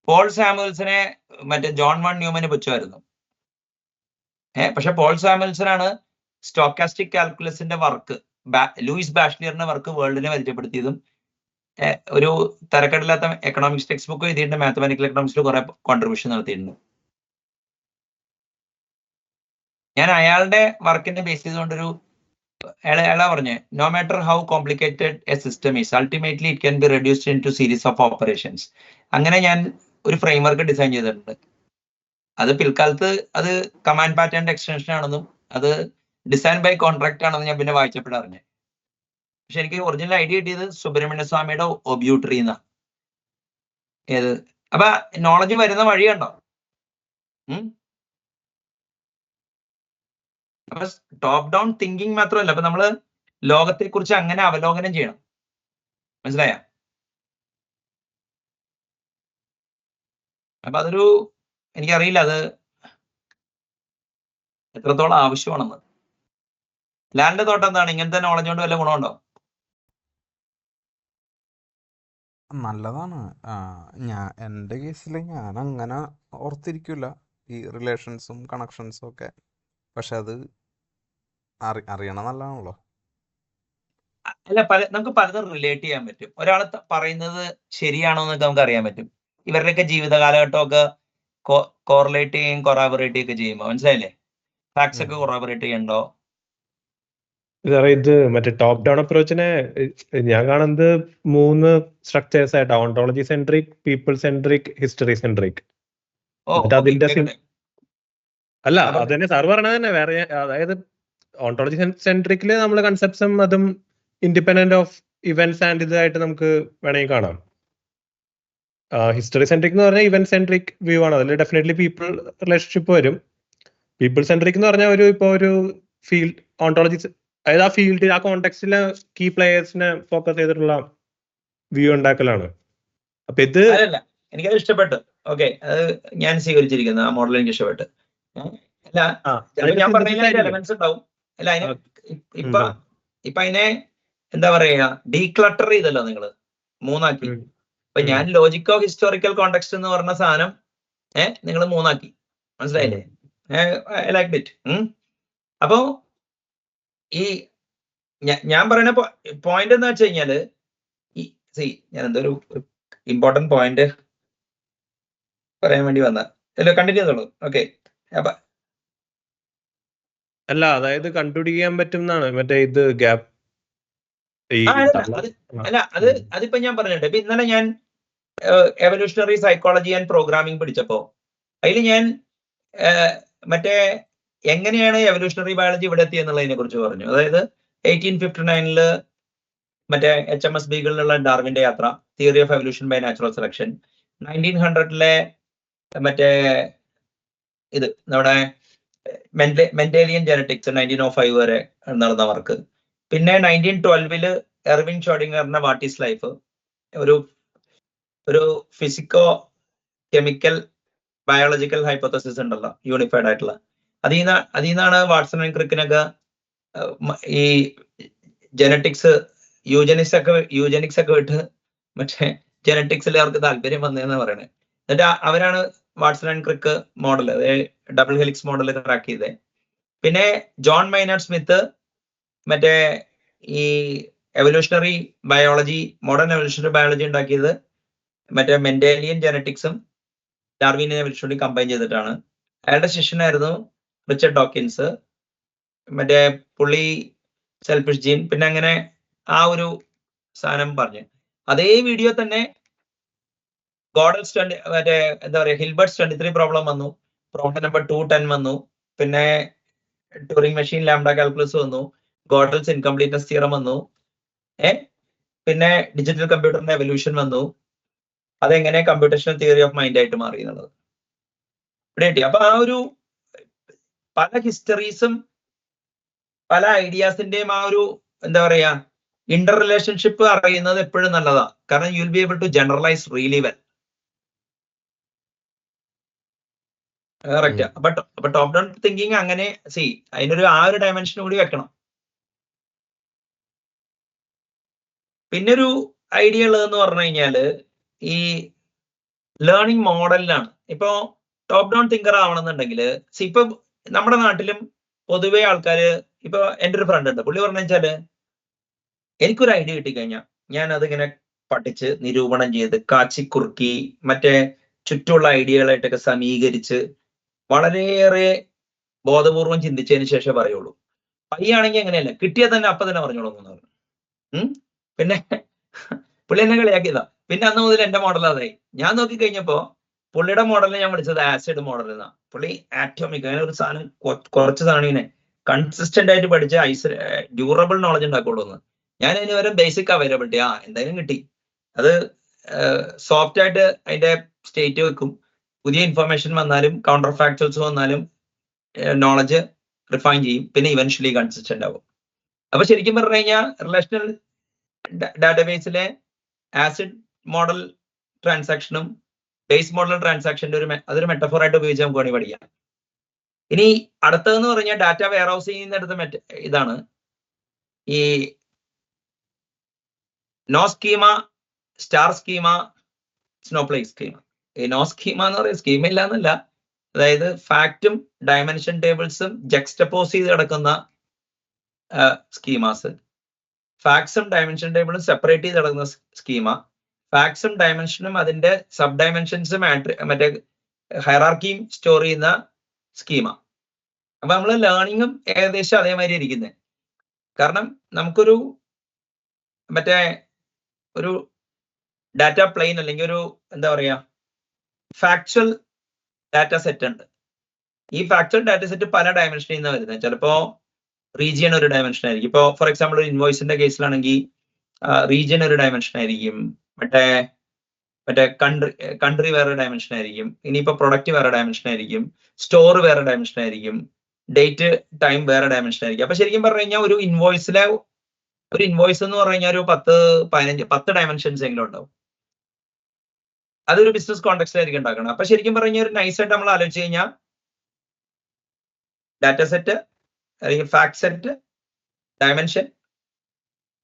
പോൾ സാമുവൽസനെ മറ്റേ ജോൺ വൺ ന്യൂമന് പുച്ഛമായിരുന്നു. പക്ഷെ പോൾ സാമുവൽസൺ ആണ് സ്റ്റോക്കാസ്റ്റിക് കാൽക്കുലസിന്റെ വർക്ക്, ലൂയിസ് ബാഷ്ലിയറിന്റെ വർക്ക് വേൾഡിനെ പരിചയപ്പെടുത്തിയതും ഒരു തരക്കെട്ടില്ലാത്ത എക്കണോമിക്സ് ടെക്സ്റ്റ് ബുക്ക് എഴുതിയിട്ട് മാത്തമാറ്റിക്കൽ എക്കണോമിക്സിൽ കുറെ കോൺട്രിബ്യൂഷൻ നടത്തിയിട്ടുണ്ട്. ഞാൻ അയാളുടെ വർക്കിനെ ബേസ് ചെയ്തുകൊണ്ടൊരു അയാളാ പറഞ്ഞേ, no matter how complicated a system is ultimately it can be reduced into series of operations. അങ്ങനെ ഞാൻ ഒരു ഫ്രെയിംവർക്ക് ഡിസൈൻ ചെയ്തിട്ടുണ്ട്. അത് പിൽക്കാലത്ത് അത് കമാൻഡ് പാറ്റേണിന്റെ എക്സ്റ്റൻഷൻ ആണെന്നും അത് ഡിസൈൻ ബൈ കോൺട്രാക്ട് ആണെന്ന് ഞാൻ പിന്നെ വായിച്ചപ്പോഴറിഞ്ഞു. പക്ഷെ എനിക്ക് ഒറിജിനൽ ഐഡിയ കിട്ടിയത് സുബ്രഹ്മണ്യ സ്വാമിയുടെ ഒബ്യൂട്ടറി എന്നാണ്. ഏത്? അപ്പൊ നോളജ് വരുന്ന വഴി കണ്ടോ? അപ്പൊ ടോപ്പ് ഡൗൺ തിങ്കിങ് മാത്രമല്ല, അപ്പൊ നമ്മള് ലോകത്തെ കുറിച്ച് അങ്ങനെ അവലോകനം ചെയ്യണം. മനസ്സിലായ? അപ്പൊ അതൊരു എനിക്കറിയില്ല അത് എത്രത്തോളം ആവശ്യമാണെന്ന്. ലാലിന്റെ തോട്ടം എന്താണ്? ഇങ്ങനത്തെ നോളജ് കൊണ്ട് വല്ല ഗുണമുണ്ടോ? നല്ലതാണ്. എൻ്റെ കേസിൽ ഞാൻ അങ്ങനെ ഓർത്തിരിക്കില്ല ഈ റിലേഷൻസും കണക്ഷൻസും ഒക്കെ. പക്ഷെ അത് അറിയണം നല്ലതാണല്ലോ. അല്ല, നമുക്ക് പലതും റിലേറ്റ് ചെയ്യാൻ പറ്റും. ഒരാൾ പറയുന്നത് ശരിയാണോ എന്നൊക്കെ നമുക്ക് അറിയാൻ പറ്റും. ഇവരുടെയൊക്കെ ജീവിത കാലഘട്ടമൊക്കെ കോറിലേറ്റ് ചെയ്യുകയും കൊറാബറേറ്റ് ചെയ്യുകയൊക്കെ ചെയ്യുമ്പോൾ. മനസ്സിലായില്ലേ? ഫാക്ട്സ് ഒക്കെ കൊറാബറേറ്റ് ചെയ്യണ്ടോ? ഇത് മറ്റേ ടോപ്പ് ഡൗൺ അപ്രോച്ചിനെ ഞാൻ കാണുന്നത് 3 സ്ട്രക്ചേഴ്സ് ആയിട്ട്: ontology centric, people centric, history centric. അതിന്റെ അല്ല, അത് തന്നെ സാർ പറഞ്ഞത് തന്നെ. വേറെ അതായത് ഓണ്ടോളജി സെൻട്രിക്കില് നമ്മള് കൺസെപ്റ്റ്സും അതും ഇൻഡിപെൻഡന്റ് ഓഫ് ഇവന്റ്സ് ആൻഡ് ഇതായിട്ട് നമുക്ക് വേണമെങ്കിൽ കാണാം. ഹിസ്റ്ററി സെൻട്രിക് എന്ന് പറഞ്ഞാൽ ഇവന്റ് സെൻട്രിക് വ്യൂ ആണ്. അതിൽ ഡെഫിനറ്റ്ലി പീപ്പിൾ റിലേഷൻഷിപ്പ് വരും. പീപ്പിൾ സെൻട്രിക് എന്ന് പറഞ്ഞാൽ ഒരു ഫീൽഡ് ഓണ്ടോളജി, അതായത് ആ ഫീൽഡിൽ ആ കോണ്ടെക്സ്റ്റിലെ കീ പ്ലേയേഴ്സിനെ ഫോക്കസ് ചെയ്തിട്ടുള്ള വ്യൂ ഉണ്ടാക്കലാണ്. അപ്പൊ ഇത് എനിക്കത് ഇഷ്ടപ്പെട്ടു. ഓക്കെ, അത് ഞാൻ സ്വീകരിച്ചിരിക്കുന്നത്. ആ മോഡൽ എനിക്ക് ഇഷ്ടപ്പെട്ടു. അല്ല, ഞാൻ പറഞ്ഞതിൽ എലമെന്റ്സ് ഉണ്ടാവും. അല്ല, ഇപ്പൊ അതിനെ എന്താ പറയാ, ഡീക്ലട്ടർ ചെയ്തല്ലോ നിങ്ങള്, 3 ആക്കി. അപ്പൊ ഞാൻ ലോജിക്കോ ഹിസ്റ്റോറിക്കൽ കോണ്ടെക്സ്റ്റ് എന്ന് പറഞ്ഞ സാധനം നിങ്ങൾ 3 ആക്കി. മനസ്സിലായില്ലേ? I like it. അപ്പോ ഈ ഞാൻ പറയുന്ന പോയിന്റ് എന്ന് വെച്ച് കഴിഞ്ഞാല്, ഞാൻ എന്തൊരു ഇമ്പോർട്ടന്റ് പോയിന്റ് പറയാൻ വേണ്ടി വന്ന കണ്ടിന്യൂ ചെയ്തോളൂ. ഓക്കെ. അല്ല, അതായത് കണ്ടുപിടിക്കാൻ പറ്റും എന്നാണ് മറ്റേ ഇത് ഗ്യാപ്പ്. അല്ല, അതിപ്പോ ഞാൻ പറഞ്ഞിട്ട്, ഇപ്പൊ ഇന്നലെ ഞാൻ എവല്യൂഷണറി സൈക്കോളജി ആൻഡ് പ്രോഗ്രാമിംഗ് പഠിച്ചപ്പോ അതിൽ ഞാൻ മറ്റേ എങ്ങനെയാണ് എവല്യൂഷണറി ബയോളജി ഇവിടെ എത്തിയെന്നുള്ളതിനെ കുറിച്ച് പറഞ്ഞു. അതായത് 1859 മറ്റേ HMS ബീഗിളിലുള്ള ഡാർവിന്റെ യാത്ര, theory of evolution by natural selection. 1900 മറ്റേ ഇത് നമ്മുടെ മെന്റേലിയൻ ജനറ്റിക്സ് 1905 വരെ നടന്ന വർക്ക്. പിന്നെ 1912 എർവിൻ ഷ്രോഡിംഗറിന്റെ വാട്ട് ഈസ് ലൈഫ്, ഒരു ഫിസിക്കോ കെമിക്കൽ ബയോളജിക്കൽ ഹൈപ്പോത്തസിസ് ഉണ്ടല്ലോ, യൂണിഫൈഡ് ആയിട്ടുള്ള. അതിൽ നിന്നാണ് വാട്സൺ ആൻഡ് ക്രിക്കിനൊക്കെ ഈ ജനറ്റിക്സ് യൂജനിക്സ് ഒക്കെ വിട്ട് മറ്റേ ജനറ്റിക്സിൽ അവർക്ക് താല്പര്യം വന്നതെന്ന് പറയണേ. എന്നിട്ട് അവരാണ് Watson and Crick model, double helix model crack ചെയ്തത്. പിന്നെ ജോൺ മൈനാർഡ് സ്മിത്ത് മറ്റേ ഈ evolutionary biology, modern evolutionary biology ഉണ്ടാക്കിയത് മറ്റേ മെന്റേലിയൻ ജെനറ്റിക്സും ഡാർവിനിയൻ എവല്യൂഷണറി കമ്പൈൻ ചെയ്തിട്ടാണ്. അയാളുടെ ശിഷ്യനായിരുന്നു റിച്ചർഡ് ഡോക്കിൻസ്. മറ്റേ പുള്ളി സെൽഫിഷ് ജീൻ, പിന്നെ അങ്ങനെ ആ ഒരു സാധനം പറഞ്ഞു. അതേ വീഡിയോ തന്നെ ഗോഡൽസ് മറ്റേ എന്താ പറയുക, ഹിൽബർട്ട്സ് 23 പ്രോബ്ലം വന്നു, പ്രോബ്ലം നമ്പർ 210 വന്നു, പിന്നെ ട്യൂറിംഗ് മെഷീൻ ലാംഡ കാൽക്കുലസ് വന്നു, ഗോഡൽസ് ഇൻകംപ്ലീറ്റ്നസ് തിയറം വന്നു, പിന്നെ ഡിജിറ്റൽ കമ്പ്യൂട്ടറിന്റെ എവല്യൂഷൻ വന്നു, അതെങ്ങനെ കമ്പ്യൂട്ടേഷണൽ തിയറി ഓഫ് മൈൻഡ് ആയിട്ട് മാറി എന്നുള്ളത് ഇവിടെ കിട്ടി. അപ്പൊ ആ ഒരു പല ഹിസ്റ്ററീസും പല ഐഡിയാസിന്റെയും ആ ഒരു എന്താ പറയാ ഇന്റർ റിലേഷൻഷിപ്പ് അറിയുന്നത് എപ്പോഴും നല്ലതാണ്. കാരണം you will be able to generalize really well. Correct. അപ്പൊ ടോപ്പ് ഡൗൺ തിങ്കിങ് അങ്ങനെ അതിനൊരു ആ ഒരു ഡയമെൻഷൻ കൂടി വെക്കണം. പിന്നെ ഒരു ഐഡിയ ഉള്ളതെന്ന് പറഞ്ഞു കഴിഞ്ഞാല് ഈ ലേണിംഗ് മോഡലിലാണ്. ഇപ്പോ ടോപ്പ് ഡൗൺ തിങ്കർ ആവണമെന്നുണ്ടെങ്കിൽ ഇപ്പൊ നമ്മുടെ നാട്ടിലും പൊതുവെ ആൾക്കാര്, ഇപ്പൊ എൻ്റെ ഒരു ഫ്രണ്ട് ഉണ്ട്, പുള്ളി പറഞ്ഞു വെച്ചാല് എനിക്കൊരു ഐഡിയ കിട്ടിക്കഴിഞ്ഞാൽ ഞാൻ അതിങ്ങനെ പഠിച്ച് നിരൂപണം ചെയ്ത് കാച്ചിക്കുറുക്കി മറ്റേ ചുറ്റുമുള്ള ഐഡിയകളായിട്ടൊക്കെ സമീകരിച്ച് വളരെയേറെ ബോധപൂർവം ചിന്തിച്ചതിന് ശേഷം പറയുള്ളൂ. പയ്യാണെങ്കിൽ അങ്ങനെയല്ല, കിട്ടിയാൽ തന്നെ അപ്പൊ തന്നെ പറഞ്ഞോളൂ എന്ന് പറഞ്ഞു. പിന്നെ പുള്ളി എന്നെ കളിയാക്കിയതാ. പിന്നെ അന്ന് മുതൽ എന്റെ മോഡൽ അതായി. ഞാൻ നോക്കിക്കഴിഞ്ഞപ്പോ പുള്ളിയുടെ മോഡലിനെ ഞാൻ വിളിച്ചത് ആസിഡ് മോഡൽ എന്നാ. പുള്ളി ആറ്റോമിക്, അങ്ങനെ ഒരു സാധനം കുറച്ച് സാധനം ഇങ്ങനെ കൺസിസ്റ്റന്റ് ആയിട്ട് പഠിച്ച് ഡ്യൂറബിൾ നോളജ് ഉണ്ടാക്കുള്ളൂ എന്ന്. ഞാൻ അതിന് വരെ ബേസിക് അവൈലബിലിറ്റി എന്തായാലും കിട്ടി. അത് സോഫ്റ്റ് ആയിട്ട് അതിന്റെ സ്റ്റേറ്റ് വെക്കും. പുതിയ ഇൻഫർമേഷൻ വന്നാലും കൗണ്ടർ ഫാക്ച്വൽസ് വന്നാലും നോളജ് റിഫൈൻ ചെയ്യും. പിന്നെ ഇവൻച്വലി കൺസിസ്റ്റന്റ് ആവും. അപ്പൊ ശരിക്കും പറഞ്ഞു കഴിഞ്ഞാൽ റിലേഷണൽ ഡാറ്റാബേസിലെ ആസിഡ് മോഡൽ ട്രാൻസാക്ഷനും ബേസ് മോഡൽ ട്രാൻസാക്ഷന്റെ അതൊരു മെറ്റഫോർ ആയിട്ട് ഉപയോഗിച്ച് നമുക്ക് വേണമെങ്കിൽ പഠിക്കാം. ഇനി അടുത്തതെന്ന് പറഞ്ഞാൽ ഡാറ്റ വെയർ ഹൗസിംഗ് അടുത്ത ഇതാണ് ഈ no schema, star schema, snowflake schema. ഈ നോ സ്കീമ എന്ന് പറയുന്നത് സ്കീമ ഇല്ല എന്നല്ല, അതായത് ഫാക്റ്റും ഡയമെൻഷൻ ടേബിൾസും ജക്സ്റ്റപ്പോസ് ചെയ്ത് കിടക്കുന്ന സ്കീമാസ്, ഫാക്ട്സും ഡയമെൻഷൻ ടേബിളും സെപ്പറേറ്റ് ചെയ്ത് കിടക്കുന്ന സ്കീമ, ഫാക്ട്സും ഡയമെൻഷനും അതിന്റെ സബ് ഡയമെൻഷൻസും മറ്റേ ഹൈറാർക്കിയും സ്റ്റോർ ചെയ്യുന്ന സ്കീമ. അപ്പൊ നമ്മൾ ലേണിങ്ങും ഏകദേശം അതേമാതിരി ഇരിക്കുന്നത്. കാരണം നമുക്കൊരു മറ്റേ ഒരു ഡാറ്റ പ്ലെയിൻ അല്ലെങ്കിൽ ഒരു എന്താ പറയാ ഫാക്ച്വൽ ഡാറ്റ സെറ്റ് ഉണ്ട്. ഈ ഫാക്ച്വൽ ഡാറ്റ സെറ്റ് പല ഡയമെൻഷനിൽ നിന്നാണ് വരുന്നത്. ചിലപ്പോ റീജിയൻ ഒരു ഡയമെൻഷൻ ആയിരിക്കും. ഇപ്പൊ ഫോർ എക്സാമ്പിൾ ഒരു ഇൻവോയ്സിന്റെ കേസിലാണെങ്കിൽ റീജിയൻ ഒരു ഡയമെൻഷൻ ആയിരിക്കും, മറ്റേ കൺട്രി വേറെ ഡയമെൻഷൻ ആയിരിക്കും, ഇനിയിപ്പോ പ്രൊഡക്റ്റ് വേറെ ഡയമെൻഷൻ ആയിരിക്കും, സ്റ്റോർ വേറെ ഡയമെൻഷൻ ആയിരിക്കും, ഡേറ്റ് ടൈം വേറെ ഡയമെൻഷൻ ആയിരിക്കും. അപ്പൊ ശരിക്കും പറഞ്ഞു കഴിഞ്ഞാൽ ഒരു ഇൻവോയ്സ് എന്ന് പറഞ്ഞു കഴിഞ്ഞാൽ ഒരു 10 ഡയമെൻഷൻസ് എങ്കിലും ഉണ്ടാവും. അതൊരു ബിസിനസ് കോണ്ടെക്സ്റ്റിലായിരിക്കും ഉണ്ടാക്കണം. അപ്പൊ ശരിക്കും പറഞ്ഞു കഴിഞ്ഞാൽ ഒരു നൈസായിട്ട് നമ്മൾ ആലോചിച്ച് കഴിഞ്ഞാൽ ഡാറ്റ സെറ്റ് അല്ലെങ്കിൽ ഫാക്ട് സെറ്റ്, ഡയമെൻഷൻ,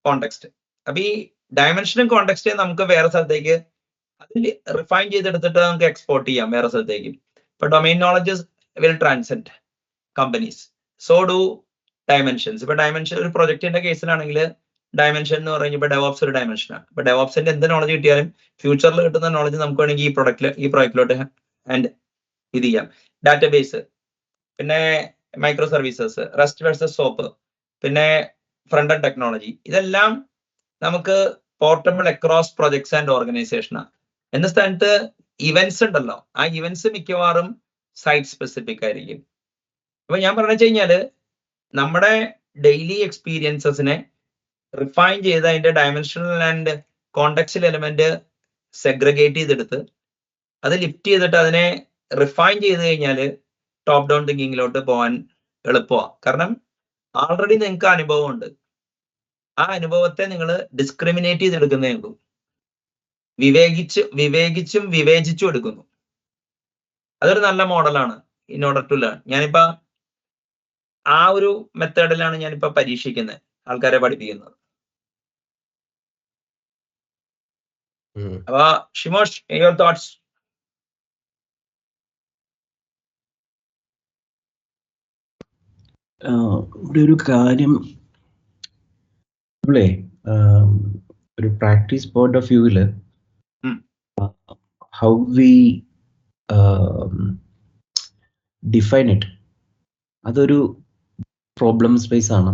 കോണ്ടെക്സ്റ്റ്. അപ്പൊ ഈ ഡയമെൻഷനും കോണ്ടെക്സ്റ്റും നമുക്ക് വേറെ സ്ഥലത്തേക്ക് അതിൽ റിഫൈൻ ചെയ്തെടുത്തിട്ട് നമുക്ക് എക്സ്പോർട്ട് ചെയ്യാം വേറെ സ്ഥലത്തേക്ക്. ഇപ്പൊ domain knowledge will transcend companies, so do dimensions. ഇപ്പൊ ഡയമെൻഷൻ ഒരു പ്രൊജക്ടിന്റെ കേസിലാണെങ്കിൽ ഡയമെൻഷൻ എന്ന് പറയുമ്പോൾ ഇപ്പൊ ഡെവോപ്സ് ഒരു ഡയമെൻഷനാണ്. ഇപ്പൊ ഡെവോപ്സിന്റെ എന്ത് നോളജ് കിട്ടിയാലും ഫ്യൂച്ചറിൽ കിട്ടുന്ന നോളജ് നമുക്ക് വേണമെങ്കിൽ ഈ പ്രോജക്റ്റിലോട്ട് ആൻഡ് ഇത് ചെയ്യാം. ഡാറ്റാബേസ്, പിന്നെ micro services, rest versus soap, പിന്നെ ഫ്രണ്ട് എൻഡ് ടെക്നോളജി, ഇതെല്ലാം നമുക്ക് പോർട്ടബിൾ അക്രോസ് പ്രൊജക്ട്സ് ആൻഡ് ഓർഗനൈസേഷനാണ്. എന്ന സ്ഥാനത്ത് ഇവന്റ്സ് ഉണ്ടല്ലോ, ആ ഇവന്റ്സ് മിക്കവാറും സൈറ്റ് സ്പെസിഫിക് ആയിരിക്കും. അപ്പൊ ഞാൻ പറഞ്ഞു വെച്ച് കഴിഞ്ഞാല് നമ്മുടെ ഡെയിലി എക്സ്പീരിയൻസസിനെ റിഫൈൻ ചെയ്ത് അതിന്റെ dimensional and contextual element segregate ചെയ്തെടുത്ത് അത് ലിഫ്റ്റ് ചെയ്തിട്ട് അതിനെ റിഫൈൻ ചെയ്ത് കഴിഞ്ഞാൽ ടോപ്പ് ഡൗൺ തിങ്കിങ്ങിലോട്ട് പോകാൻ എളുപ്പമാണ്. കാരണം ആൾറെഡി നിങ്ങൾക്ക് അനുഭവം ഉണ്ട്. ആ അനുഭവത്തെ നിങ്ങൾ ഡിസ്ക്രിമിനേറ്റ് ചെയ്തെടുക്കുന്നേ ഉള്ളൂ. വിവേകിച്ചും വിവേചിച്ചും എടുക്കുന്നു. അതൊരു നല്ല മോഡലാണ് ഇൻ ഓർഡർ ടു ലേൺ. ഞാനിപ്പോ ആ ഒരു മെത്തേഡിലാണ് ഞാനിപ്പോ പരീക്ഷിക്കുന്നത്, ആൾക്കാരെ പഠിപ്പിക്കുന്നത്. അപ്പൊ ഷിമോഷ്, യുവർ തോട്ട്സ്? ഇവിടെ ഒരു കാര്യം നമ്മളെ ഒരു പ്രാക്ടീസ് പോയിന്റ് ഓഫ് വ്യൂവിൽ ഉം. ഹൗ വി ഡിഫൈൻ ഇറ്റ്, അതൊരു പ്രോബ്ലം സ്പേസ് ആണ്.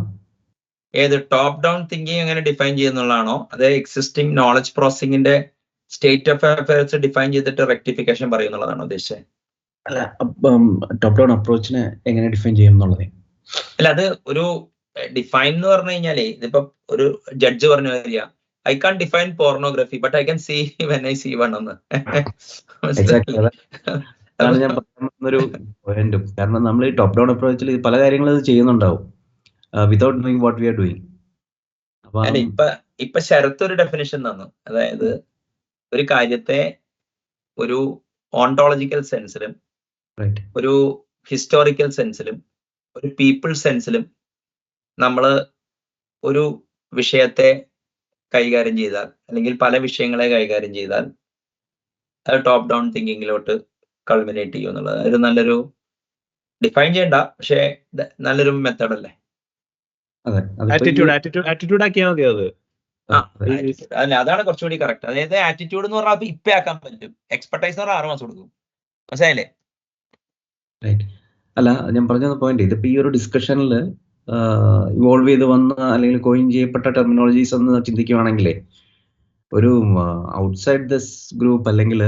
ഏത് ടോപ്പ് ഡൗൺ തിങ്കിങ് എങ്ങനെ ഡിഫൈൻ ചെയ്യുന്നുള്ളതാണോ, അത് എക്സിസ്റ്റിംഗ് നോളജ് പ്രോസസിംഗിന്റെ സ്റ്റേറ്റ് ഓഫ് അഫയേഴ്സ് ഡിഫൈൻ ചെയ്തിട്ട് റെക്ടിഫിക്കേഷൻ പറയുന്നുള്ളതാണോ ഉദ്ദേശിച്ചത്? അല്ല, ടോപ്പ് ഡൗൺ അപ്രോച്ചിനെ എങ്ങനെ ഡിഫൈൻ ചെയ്യും എന്നുള്ളത്. അല്ല, അത് ഒരു ഡിഫൈൻ എന്ന് പറഞ്ഞു കഴിഞ്ഞാലേ, ഇതിപ്പോ ഒരു ജഡ്ജ് പറഞ്ഞു തരിക, I can define pornography but I can see when I see one എന്ന്. Exactly. അതാണ് ഞാൻ പറയുന്നൊരു പോയിന്റും. കാരണം നമ്മൾ ഈ ടോപ്പ് ഡൗൺ അപ്രോച്ചിൽ പല കാര്യങ്ങളും ഇത് ചെയ്യുന്നുണ്ടാവും without doing what we are doing. അല്ല, ഇപ്പൊ ശരത്ത് ഒരു ഡെഫിനിഷൻ തന്നു. അതായത് ഒരു കാര്യത്തെ ഒരു ഓണ്ടോളജിക്കൽ സെൻസിലും ഒരു ഹിസ്റ്റോറിക്കൽ സെൻസിലും ഒരു പീപ്പിൾ സെൻസിലും നമ്മൾ ഒരു വിഷയത്തെ കൈകാര്യം ചെയ്താൽ, അല്ലെങ്കിൽ പല വിഷയങ്ങളെ കൈകാര്യം ചെയ്താൽ, അത് ടോപ്പ് ഡൗൺ തിങ്കിങ്ങിലോട്ട് കൾമിനേറ്റ് ചെയ്യും എന്നുള്ളത് ഒരു നല്ലൊരു ഡിഫൈൻ ചെയ്യണ്ട, പക്ഷേ നല്ലൊരു മെത്തേഡ് അല്ലേ? ആറ്റിറ്റ്യൂഡ് ആക്കിയാൽ മതി അത്. അല്ല, അതാണ് കുറച്ചുകൂടി കറക്റ്റ്. അതായത് ആറ്റിറ്റ്യൂഡ് എന്ന് പറഞ്ഞാൽ ഇപ്പൊ ആക്കാൻ പറ്റും, എക്സ്പെർട്ടൈസ് എന്ന് പറഞ്ഞാൽ 6 മാസം കൊടുക്കും. മനസ്സിലായില്ലേ? അല്ല, ഞാൻ പറഞ്ഞ പോയിന്റ്, ഇതിപ്പോ ഈ ഒരു ഡിസ്കഷനിൽ ഇവോൾവ് ചെയ്ത് വന്ന അല്ലെങ്കിൽ കോയിൻ ചെയ്യപ്പെട്ട ടെർമിനോളജീസ് എന്ന് ചിന്തിക്കുവാണെങ്കിലേ, ഒരു ഔട്ട്സൈഡ് ദിസ് ഗ്രൂപ്പ് അല്ലെങ്കിൽ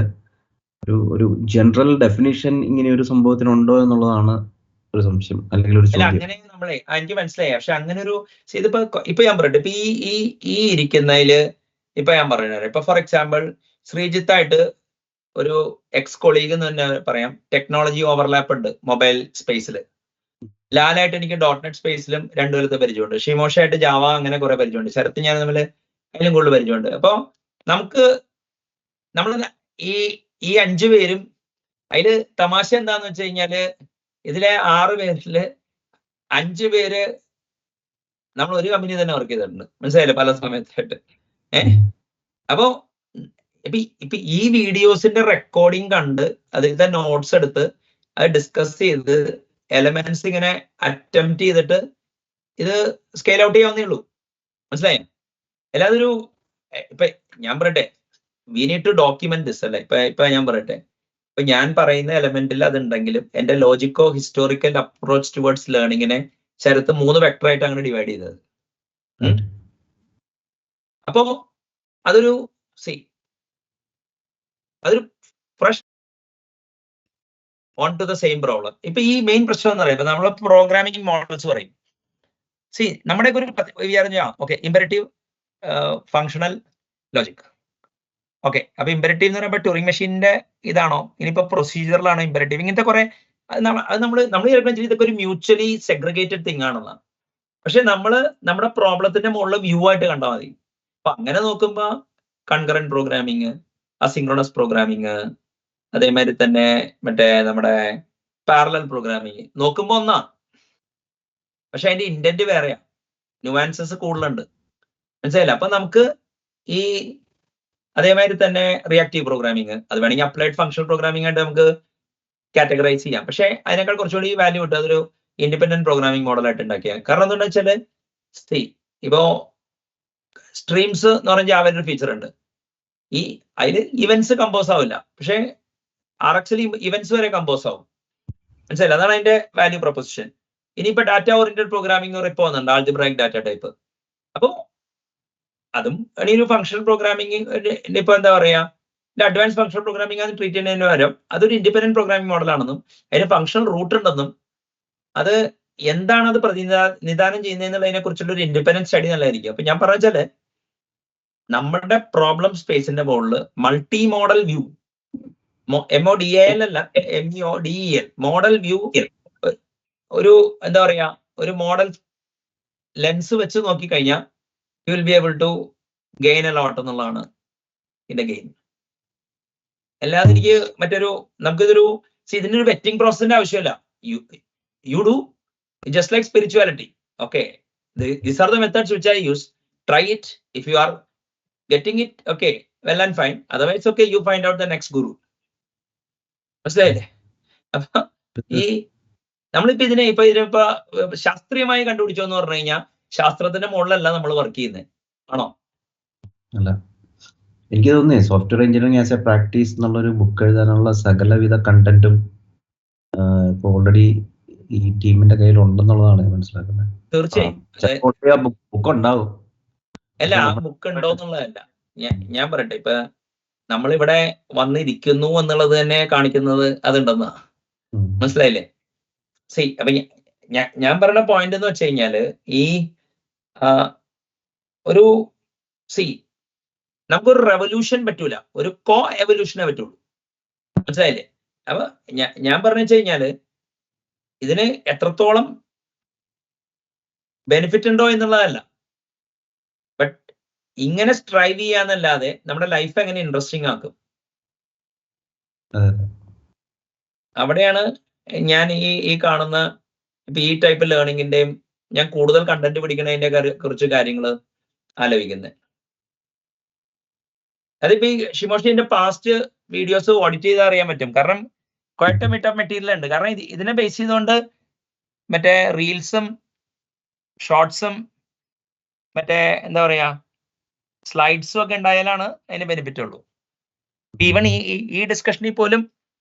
ഒരു ജനറൽ ഡെഫിനിഷൻ ഇങ്ങനെ ഒരു സംഭവത്തിനുണ്ടോ എന്നുള്ളതാണ് ഒരു സംശയം അല്ലെങ്കിൽ ഒരു ചോദ്യം. അങ്ങനെ നമ്മളെ എനിക്ക് മനസ്സിലായി. പക്ഷെ അങ്ങനെ ഒരു ഇപ്പൊ ഞാൻ പറയട്ടെ, ഇപ്പൊ ഈ ഇരിക്കുന്നതില് ഇപ്പൊ ഞാൻ പറയുന്നത്, ഇപ്പൊ ഫോർ എക്സാമ്പിൾ ശ്രീജിത്തായിട്ട് ഒരു എക്സ് കൊളീഗ് എന്ന് തന്നെ പറയാം, ടെക്നോളജി ഓവർലാപ്പ് ഉണ്ട് മൊബൈൽ സ്പേസിൽ. ലാലായിട്ട് എനിക്ക് .NET സ്പേസിലും 2 കൊല്ലത്തെ പരിചയമുണ്ട്. ഷിമോഷായിട്ട് ജാവ അങ്ങനെ കുറെ പരിചയമുണ്ട്. ശരത്ത് ഞാൻ തമ്മിൽ അതിലും കൂടുതൽ പരിചയമുണ്ട്. അപ്പൊ നമ്മൾ ഈ 5 പേരും അതില് തമാശ എന്താന്ന് വെച്ച് കഴിഞ്ഞാല്, ഇതിലെ 6 പേരില് 5 പേര് നമ്മൾ ഒരു കമ്പനി തന്നെ വർക്ക് ചെയ്തിട്ടുണ്ട്. മനസ്സിലായില്ലേ? പല സമയത്തായിട്ട്. അപ്പോ ഇപ്പൊ ഈ വീഡിയോസിന്റെ റെക്കോർഡിങ് കണ്ട് അതിലത്തെ നോട്ട്സ് എടുത്ത് അത് ഡിസ്കസ് ചെയ്ത് എലമെന്റ്സ് ഇങ്ങനെ അറ്റംപ്റ്റ് ചെയ്തിട്ട് ഇത് സ്കെയിൽ ഔട്ട് ചെയ്യാവുന്നേ ഉള്ളൂ. മനസ്സിലായോ? അല്ലാതെ ഇപ്പൊ ഞാൻ പറയട്ടെ, we need to document this അല്ലേ. ഇപ്പൊ ഞാൻ പറയട്ടെ, ഇപ്പൊ ഞാൻ പറയുന്ന എലമെന്റിൽ അതുണ്ടെങ്കിലും എന്റെ ലോജിക്കോ ഹിസ്റ്റോറിക്കൽ അപ്രോച്ച് ടുവേർഡ്സ് ലേണിങ്ങിനെ ശരത്ത് 3 വെക്ടറായിട്ട് അങ്ങനെ ഡിവൈഡ് ചെയ്തത്. അപ്പോ അതൊരു fresh on to the same problem. ഇപ്പൊ ഈ മെയിൻ പ്രശ്നം എന്ന് പറയുമ്പോൾ നമ്മൾ പ്രോഗ്രാമിംഗ് മോഡൽസ് പറയും. നമ്മുടെ ഒരു okay, imperative functional logic. Okay, അപ്പൊ ഇമ്പരറ്റീവ് എന്ന് പറയുമ്പോൾ ട്യൂറിംഗ് മെഷീന്റെ ഇതാണോ, ഇനിയിപ്പോ പ്രൊസീജിയറിലാണോ ഇമ്പരറ്റീവ്, ഇങ്ങനത്തെ കുറെ നമ്മൾ ഇതൊക്കെ ഒരു മ്യൂച്വലി സെഗ്രിഗേറ്റഡ് തിങ് ആണെന്നാണ്. പക്ഷെ നമ്മുടെ പ്രോബ്ലത്തിന്റെ മുകളിൽ വ്യൂ ആയിട്ട് കണ്ടാൽ മതി. അപ്പൊ അങ്ങനെ നോക്കുമ്പോ കൺകറന്റ് പ്രോഗ്രാമിങ്, അസിൻക്രണസ് പ്രോഗ്രാമിങ്, അതേമാതിരി തന്നെ മറ്റേ നമ്മുടെ പാരലൽ പ്രോഗ്രാമിങ് നോക്കുമ്പോ ഒന്നാ, പക്ഷെ അതിന്റെ ഇന്റന്റ് വേറെയാ, ന്യൂവാൻസസ് കൂടുതലുണ്ട്. മനസ്സിലായില്ല? അപ്പൊ നമുക്ക് ഈ അതേമാതിരി തന്നെ റിയാക്റ്റീവ് പ്രോഗ്രാമിങ്, അത് വേണമെങ്കിൽ അപ്ലൈഡ് ഫങ്ഷണൽ പ്രോഗ്രാമിംഗ് ആയിട്ട് നമുക്ക് കാറ്റഗറൈസ് ചെയ്യാം. പക്ഷെ അതിനേക്കാൾ കുറച്ചുകൂടി വാല്യൂ കിട്ടും അതൊരു ഇൻഡിപെൻഡന്റ് പ്രോഗ്രാമിംഗ് മോഡലായിട്ട് ഉണ്ടാക്കിയ. കാരണം എന്താണെന്ന് വെച്ചാല്, ഇപ്പോ സ്ട്രീംസ് എന്ന് പറഞ്ഞ ജാവയിൽ ഒരു ഫീച്ചർ ഉണ്ട്. അതിൽ ഇവന്റ്സ് കമ്പോസ് ആവില്ല, പക്ഷെ RX ഇവന്റ്സ് വരെ കമ്പോസ് ആവും. മനസ്സിലായില്ല? അതാണ് അതിന്റെ വാല്യൂ പ്രൊപ്പോസിഷൻ. ഇനിയിപ്പോ ഡാറ്റ ഓറിയന്റഡ് പ്രോഗ്രാമിംഗ് ഇപ്പോ വന്നുണ്ട്, ആൾജിബ്രായിക് ഡാറ്റ ടൈപ്പ്. അപ്പോ അതും ഒരു ഫങ്ഷണൽ പ്രോഗ്രാമിംഗ് ഇപ്പൊ എന്താ പറയാ, അഡ്വാൻസ് ഫങ്ഷണൽ പ്രോഗ്രാമിംഗ് ആണ് ട്രീറ്റ് ചെയ്യുന്നതിന് പകരം അതൊരു ഇൻഡിപെൻഡന്റ് പ്രോഗ്രാമിംഗ് മോഡലാണെന്നും അതിന് ഫങ്ഷണൽ റൂട്ട് ഉണ്ടെന്നും അത് എന്താണ് അത് നിദാനം ചെയ്യുന്നതിനെ കുറിച്ചുള്ള ഒരു ഇൻഡിപെൻഡന്റ് സ്റ്റഡി നല്ലതായിരിക്കും. അപ്പൊ ഞാൻ പറഞ്ഞാല് നമ്മുടെ പ്രോബ്ലം സ്പേസിന്റെ മുകളിൽ മൾട്ടി മോഡൽ വ്യൂ, MODAL അല്ല, MEODEL, മോഡൽ വ്യൂ, ഒരു എന്താ പറയാ, ഒരു മോഡൽ ലെൻസ് വെച്ച് നോക്കിക്കഴിഞ്ഞാൽ you will be able to gain a lot എന്നുള്ളതാണ് ഇതിന്റെ ഗെയിൻ. അല്ലാതെ എനിക്ക് നമുക്കിതൊരു ഇതിനൊരു വെറ്റിംഗ് പ്രോസസിന്റെ ആവശ്യമില്ല. You do just like spirituality. Okay, these are the methods which I use. Try it. If you are getting it, okay, well and fine. Otherwise, okay, you find out the next guru. മനസ്സിലായില്ലേ? അപ്പൊ നമ്മളിപ്പോ ഇതിനിപ്പോ ശാസ്ത്രീയമായി കണ്ടുപിടിച്ചോ എന്ന് പറഞ്ഞു കഴിഞ്ഞാൽ ശാസ്ത്രത്തിന്റെ മുകളിലല്ല നമ്മൾ വർക്ക് ചെയ്യുന്നത്, ആണോ? അല്ല, എനിക്ക് തോന്നുന്നേ software engineering as A practice എന്നുള്ളൊരു ബുക്ക് എഴുതാനുള്ള സകലവിധ കണ്ടന്റും ഇപ്പൊ ഓൾറെഡി ഈ ടീമിന്റെ കയ്യിൽ ഉണ്ടെന്നുള്ളതാണ് ഞാൻ മനസ്സിലാക്കുന്നത്. തീർച്ചയായും ബുക്ക് ഉണ്ടാവും. അല്ല, ആ ബുക്ക് ഉണ്ടോ എന്നുള്ളതല്ല ഞാൻ പറയട്ടെ. ഇപ്പൊ നമ്മളിവിടെ വന്നിരിക്കുന്നു എന്നുള്ളത് തന്നെ കാണിക്കുന്നത് അതുണ്ടെന്നാ. മനസ്സിലായില്ലേ? സി അപ്പൊ ഞാൻ പറയുന്ന പോയിന്റ് എന്ന് വെച്ച് കഴിഞ്ഞാല് ഈ ഒരു നമുക്കൊരു റെവല്യൂഷൻ പറ്റൂല, ഒരു കോ എവല്യൂഷനെ പറ്റുള്ളൂ. മനസ്സിലായില്ലേ? അപ്പൊ ഞാൻ പറഞ്ഞു വെച്ച് കഴിഞ്ഞാല് ഇതിന് എത്രത്തോളം ബെനിഫിറ്റ് ഉണ്ടോ എന്നുള്ളതല്ല, ബട്ട് ഇങ്ങനെ സ്ട്രൈവ് ചെയ്യാന്നല്ലാതെ നമ്മുടെ ലൈഫ് എങ്ങനെ ഇൻട്രസ്റ്റിംഗ് ആക്കും, അവിടെയാണ് ഞാൻ ഈ കാണുന്ന ഇപ്പൊ ഈ ടൈപ്പ് ലേണിങ്ങിന്റെയും ഞാൻ കൂടുതൽ കണ്ടന്റ് പിടിക്കുന്നതിന്റെ കുറിച്ച് കാര്യങ്ങൾ ആലോചിക്കുന്നത്. അതിപ്പോ ഈ ഷിമോഷിന്റെ പാസ്റ്റ് വീഡിയോസ് ഓഡിറ്റ് ചെയ്താൽ അറിയാൻ പറ്റും. കാരണം ക്വയറ്റ് മിറ്റ് ഓഫ് മെറ്റീരിയൽ ഉണ്ട്. കാരണം ഇതിനെ ബേസ് ചെയ്തുകൊണ്ട് മറ്റേ റീൽസും ഷോർട്സും മറ്റേ എന്താ പറയാ സ്ലൈഡ്സും ഒക്കെ ഉണ്ടായാലാണ് അതിന് ബെനിഫിറ്റ് ഉള്ളൂ. ഈവൻ ഈ ഡിസ്കഷനിൽ പോലും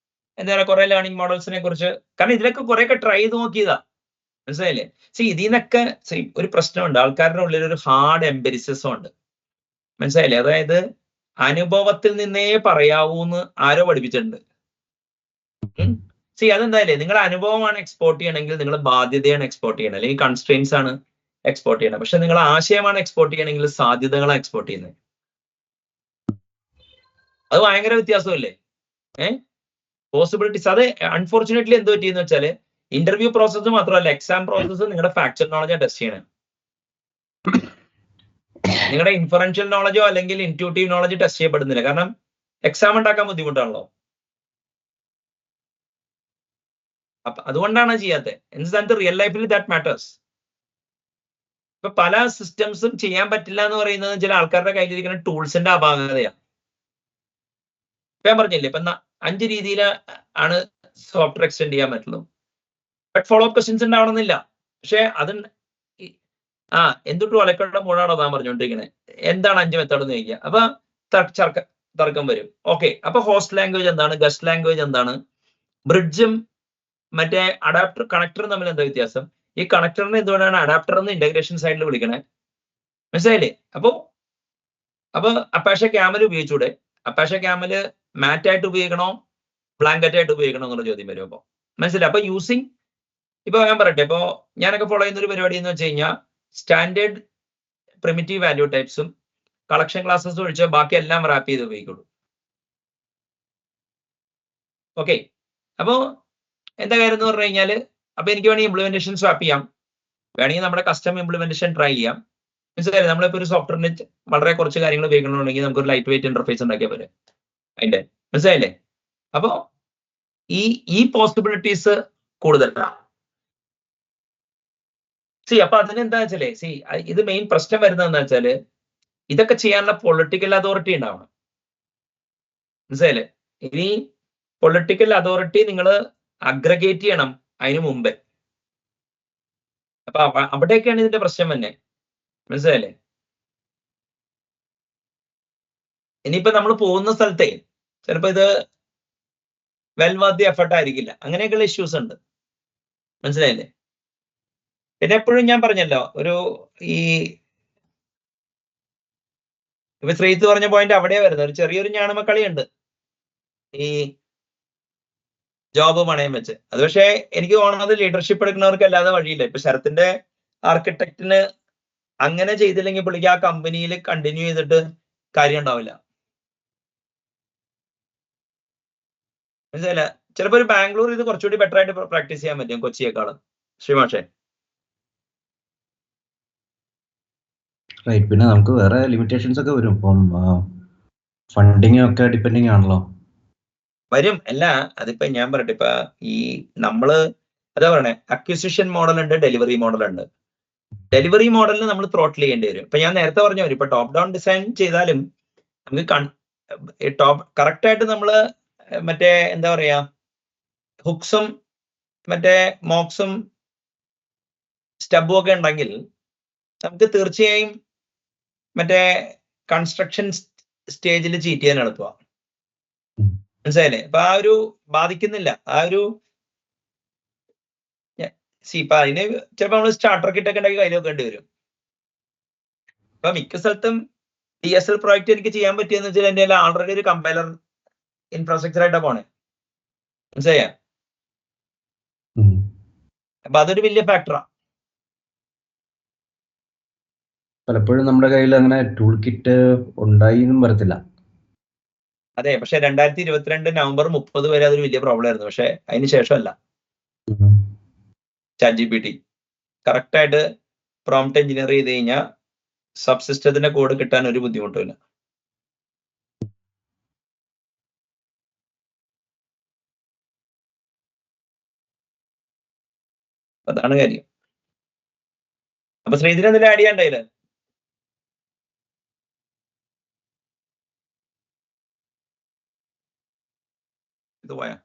എന്താ പറയുക കുറെ ലേണിംഗ് മോഡൽസിനെ കുറിച്ച്, കാരണം ഇതിലൊക്കെ കുറെയൊക്കെ ട്രൈ ചെയ്ത് നോക്കിയതാ. മനസ്സിലായില്ലേ? ഇതിൽ നിന്നൊക്കെ ഒരു പ്രശ്നമുണ്ട്, ആൾക്കാരുടെ ഉള്ളിൽ ഒരു ഹാർഡ് എംപെരിസിസം ഉണ്ട്. മനസ്സിലായില്ലേ? അതായത് അനുഭവത്തിൽ നിന്നേ പറയാവൂന്ന് ആരോ പഠിപ്പിച്ചിട്ടുണ്ട്. അതെന്തായാലേ നിങ്ങളുടെ അനുഭവമാണ് എക്സ്പോർട്ട് ചെയ്യണമെങ്കിൽ നിങ്ങൾ ബാധ്യതയാണ് എക്സ്പോർട്ട് ചെയ്യണം, അല്ലെങ്കിൽ കൺസ്ട്രെയിൻസ് ആണ് എക്സ്പോർട്ട് ചെയ്യണം. പക്ഷെ നിങ്ങൾ ആശയമാണ് എക്സ്പോർട്ട് ചെയ്യണമെങ്കിൽ സാധ്യതകളാണ് എക്സ്പോർട്ട് ചെയ്യുന്നത്. അത് ഭയങ്കര വ്യത്യാസമല്ലേ? പോസിബിലിറ്റീസ്. അത് അൺഫോർച്ചുനേറ്റ്ലി എന്ത് പറ്റിയെന്ന് വെച്ചാൽ ഇന്റർവ്യൂ പ്രോസസ്സ് മാത്രമല്ല, എക്സാം പ്രോസസ്സ് നിങ്ങളുടെ ഫാക്ച്വൽ നോളജാണ് ടെസ്റ്റ് ചെയ്യണം. നിങ്ങളുടെ ഇൻഫറൻഷ്യൽ നോളജോ അല്ലെങ്കിൽ ഇൻറ്റ്യൂട്ടീവ് നോളജ് ടെസ്റ്റ് ചെയ്യപ്പെടുന്നില്ല. കാരണം എക്സാം ഉണ്ടാക്കാൻ ബുദ്ധിമുട്ടാണല്ലോ. അപ്പൊ അതുകൊണ്ടാണ് ചെയ്യാത്തത്. എന്ന സ്ഥാനത്ത് റിയൽ ലൈഫിൽ ദാറ്റ് മാറ്റേഴ്സ്. ഇപ്പൊ പല സിസ്റ്റംസും ചെയ്യാൻ പറ്റില്ല എന്ന് പറയുന്നത് ചില ആൾക്കാരുടെ കയ്യിലിരിക്കുന്ന ടൂൾസിന്റെ അപാകതയാണ്. ഇപ്പൊ ഞാൻ പറഞ്ഞില്ലേ, ഇപ്പൊ 5 രീതിയിൽ ആണ് സോഫ്റ്റ്വെയർ എക്സ്റ്റെൻഡ് ചെയ്യാൻ പറ്റുള്ളൂ. ബട്ട് ഫോളോ അപ്പ് ക്വസ്റ്റ്യൻസ് ഉണ്ടാവണമെന്നില്ല. പക്ഷെ അത് എന്തുട്ടും ഒലക്കയുടെ മൂടാണോ താൻ പറഞ്ഞുകൊണ്ടിരിക്കുന്നത്, എന്താണ് 5 മെത്തേഡ് എന്ന് ചോദിക്കുക. അപ്പൊ തർക്കം വരും. ഓക്കെ, അപ്പൊ ഹോസ്റ്റ് ലാംഗ്വേജ് എന്താണ്, ഗസ്റ്റ് ലാംഗ്വേജ് എന്താണ്, ബ്രിഡ്ജും മറ്റേ അഡാപ്റ്റർ കണക്ടറും തമ്മിൽ എന്താ വ്യത്യാസം, ഈ കണക്ടറിനെ എന്തുകൊണ്ടാണ് അഡാപ്റ്റർ എന്ന് ഇന്റഗ്രേഷൻ സൈഡിൽ വിളിക്കണേ? മനസ്സിലായില്ലേ? അപ്പൊ അപ്പാഷെ ക്യാമൽ ഉപയോഗിച്ചൂടെ? അപ്പാഷെ ക്യാമൽ മാറ്റ് ആയിട്ട് ഉപയോഗിക്കണോ ബ്ലാങ്കറ്റ് ആയിട്ട് ഉപയോഗിക്കണോ എന്നുള്ള ചോദ്യം വരും. അപ്പൊ മനസ്സിലായി? അപ്പൊ യൂസിങ്, ഇപ്പൊ ഞാൻ പറയട്ടെ, ഇപ്പൊ ഞാനൊക്കെ ഫോളോ ചെയ്യുന്ന ഒരു പരിപാടി എന്ന് വെച്ച് കഴിഞ്ഞാൽ സ്റ്റാൻഡേർഡ് പ്രിമിറ്റീവ് വാല്യൂ ടൈപ്സും കളക്ഷൻ ക്ലാസ്സസും ഒഴിച്ച് ബാക്കി എല്ലാം റാപ്പ് ചെയ്ത് ഉപയോഗിക്കുള്ളൂ. ഓക്കെ, അപ്പോ എന്താ കാര്യം എന്ന് പറഞ്ഞു കഴിഞ്ഞാൽ, അപ്പൊ എനിക്ക് വേണമെങ്കിൽ ഇംപ്ലിമെന്റേഷൻ സ്വാപ്പ് ചെയ്യാം, വേണമെങ്കിൽ നമ്മുടെ കസ്റ്റം ഇംപ്ലിമെന്റേഷൻ ട്രൈ ചെയ്യാം. മനസ്സിലായില്ലേ? നമ്മളിപ്പോ ഒരു സോഫ്റ്റ്വെയറിന് വളരെ കുറച്ച് കാര്യങ്ങൾ ഉപയോഗിക്കണമെന്നുണ്ടെങ്കിൽ നമുക്കൊരു ലൈറ്റ് വെയിറ്റ് ഇന്റർഫേസ് ഉണ്ടാക്കിയാൽ പോരെ അതിന്റെ. മനസ്സിലായില്ലേ? അപ്പോ ഈ പോസിബിലിറ്റീസ് കൂടുതലാണ്. അപ്പൊ അതിനെന്താ വെച്ചാലേ, ഇത് മെയിൻ പ്രശ്നം വരുന്നത് എന്താ വെച്ചാല് ഇതൊക്കെ ചെയ്യാനുള്ള പൊളിറ്റിക്കൽ അതോറിറ്റി ഉണ്ടാവണം. മനസ്സിലായില്ലേ? ഇനി പൊളിറ്റിക്കൽ അതോറിറ്റി നിങ്ങൾ അഗ്രഗേറ്റ് ചെയ്യണം അതിനു മുമ്പേ. അപ്പൊ അവിടെയൊക്കെയാണ് ഇതിന്റെ പ്രശ്നം തന്നെ. മനസ്സിലായില്ലേ? ഇനിയിപ്പോ നമ്മൾ പോകുന്ന സ്ഥലത്തെ ചിലപ്പോ ഇത് വെൽ വർത്ത് ദി എഫർട്ട് ആയിരിക്കില്ല, അങ്ങനെയൊക്കെയുള്ള ഇഷ്യൂസ് ഉണ്ട്. മനസ്സിലായില്ലേ? പിന്നെ എപ്പോഴും ഞാൻ പറഞ്ഞല്ലോ, ഇപ്പൊ ശ്രീത്ത് പറഞ്ഞ പോയിന്റ് അവിടെയാ വരുന്നത്. ഒരു ചെറിയൊരു ഞാണമക്കളിയുണ്ട് ഈ ജോബ് പണയം വെച്ച്. അത് പക്ഷേ എനിക്ക് തോന്നുന്നത് ലീഡർഷിപ്പ് എടുക്കുന്നവർക്ക് അല്ലാതെ വഴിയില്ല. ഇപ്പൊ ശരത്തിന്റെ ആർക്കിടെക്റ്റിന് അങ്ങനെ ചെയ്തില്ലെങ്കിൽ പുള്ളിക്ക് ആ കമ്പനിയിൽ കണ്ടിന്യൂ ചെയ്തിട്ട് കാര്യം ഉണ്ടാവില്ല. മനസ്സിലായില്ല? ചിലപ്പോ ഒരു ബാംഗ്ലൂർ ഇത് കുറച്ചുകൂടി ബെറ്റർ ആയിട്ട് പ്രാക്ടീസ് ചെയ്യാൻ പറ്റും കൊച്ചിയേക്കാളും. ശ്രീമാഷേ, റൈറ്റ്. പിന്നെ നമുക്ക് വേറെ ലിമിറ്റേഷൻസ് ഒക്കെ വരും. ഇപ്പം ഫണ്ടിങ് ഒക്കെ ഡിപ്പെൻഡിങ് ആണല്ലോ. വരും. അല്ല, അതിപ്പോ ഞാൻ പറയട്ടെ, ഇപ്പൊ ഈ നമ്മള് അതാ പറയണേ, അക്വിസിഷൻ മോഡൽ ഉണ്ട്, ഡെലിവറി മോഡൽ ഉണ്ട്. ഡെലിവറി മോഡലിന് നമ്മൾ ത്രോട്ടിൽ ചെയ്യേണ്ടി വരും. ഇപ്പൊ ഞാൻ നേരത്തെ പറഞ്ഞു, ഇപ്പൊ ടോപ്പ് ഡൗൺ ഡിസൈൻ ചെയ്താലും നമുക്ക് കറക്റ്റ് ആയിട്ട് നമ്മള് മറ്റേ എന്താ പറയാ ഹുക്സും മറ്റേ മോക്സും സ്റ്റബും ഒക്കെ ഉണ്ടെങ്കിൽ നമുക്ക് തീർച്ചയായും മറ്റേ കൺസ്ട്രക്ഷൻ സ്റ്റേജിൽ ചീറ്റ് ചെയ്യാൻ എളുപ്പമാണ്. മനസ്സിലായില്ലേ? അപ്പൊ ആ ഒരു ബാധിക്കുന്നില്ല. ആ ഒരു ഇപ്പൊ അതിന് ചിലപ്പോ നമ്മള് സ്റ്റാർട്ടർ കിറ്റ് ഒക്കെ ഉണ്ടാക്കി കയ്യിൽ വെക്കേണ്ടി വരും. ഇപ്പൊ മിക്ക സ്ഥലത്തും DSL പ്രോജക്റ്റ് എനിക്ക് ചെയ്യാൻ പറ്റിയെന്ന് വെച്ചാൽ എന്റെ ആൾറെഡി ഒരു കമ്പൈലർ ഇൻഫ്രാസ്ട്രക്ചർ ആയിട്ടാ പോണേ. മനസ്സിലായ? അപ്പൊ അതൊരു വലിയ ഫാക്ടറാണ്. പലപ്പോഴും നമ്മുടെ കയ്യിൽ അങ്ങനെ ടൂൾ കിറ്റ് ഉണ്ടായി എന്നും വരത്തില്ല. അതെ, പക്ഷെ 2022 നവംബർ 30 വരെ അതൊരു വലിയ പ്രോബ്ലം ആയിരുന്നു. പക്ഷെ അതിന് ശേഷമല്ല. ChatGPT കറക്റ്റ് ആയിട്ട് പ്രോംപ്റ്റ് എഞ്ചിനീയർ ചെയ്ത് കഴിഞ്ഞാൽ സബ് സിസ്റ്റത്തിന്റെ കോഡ് കിട്ടാൻ ഒരു ബുദ്ധിമുട്ടുമില്ല. അതാണ് കാര്യം. അപ്പൊ ശ്രീധരൻ എന്തെങ്കിലും ആഡ് ചെയ്യാണ്ടായില്ലേ? ഇത് പോയാ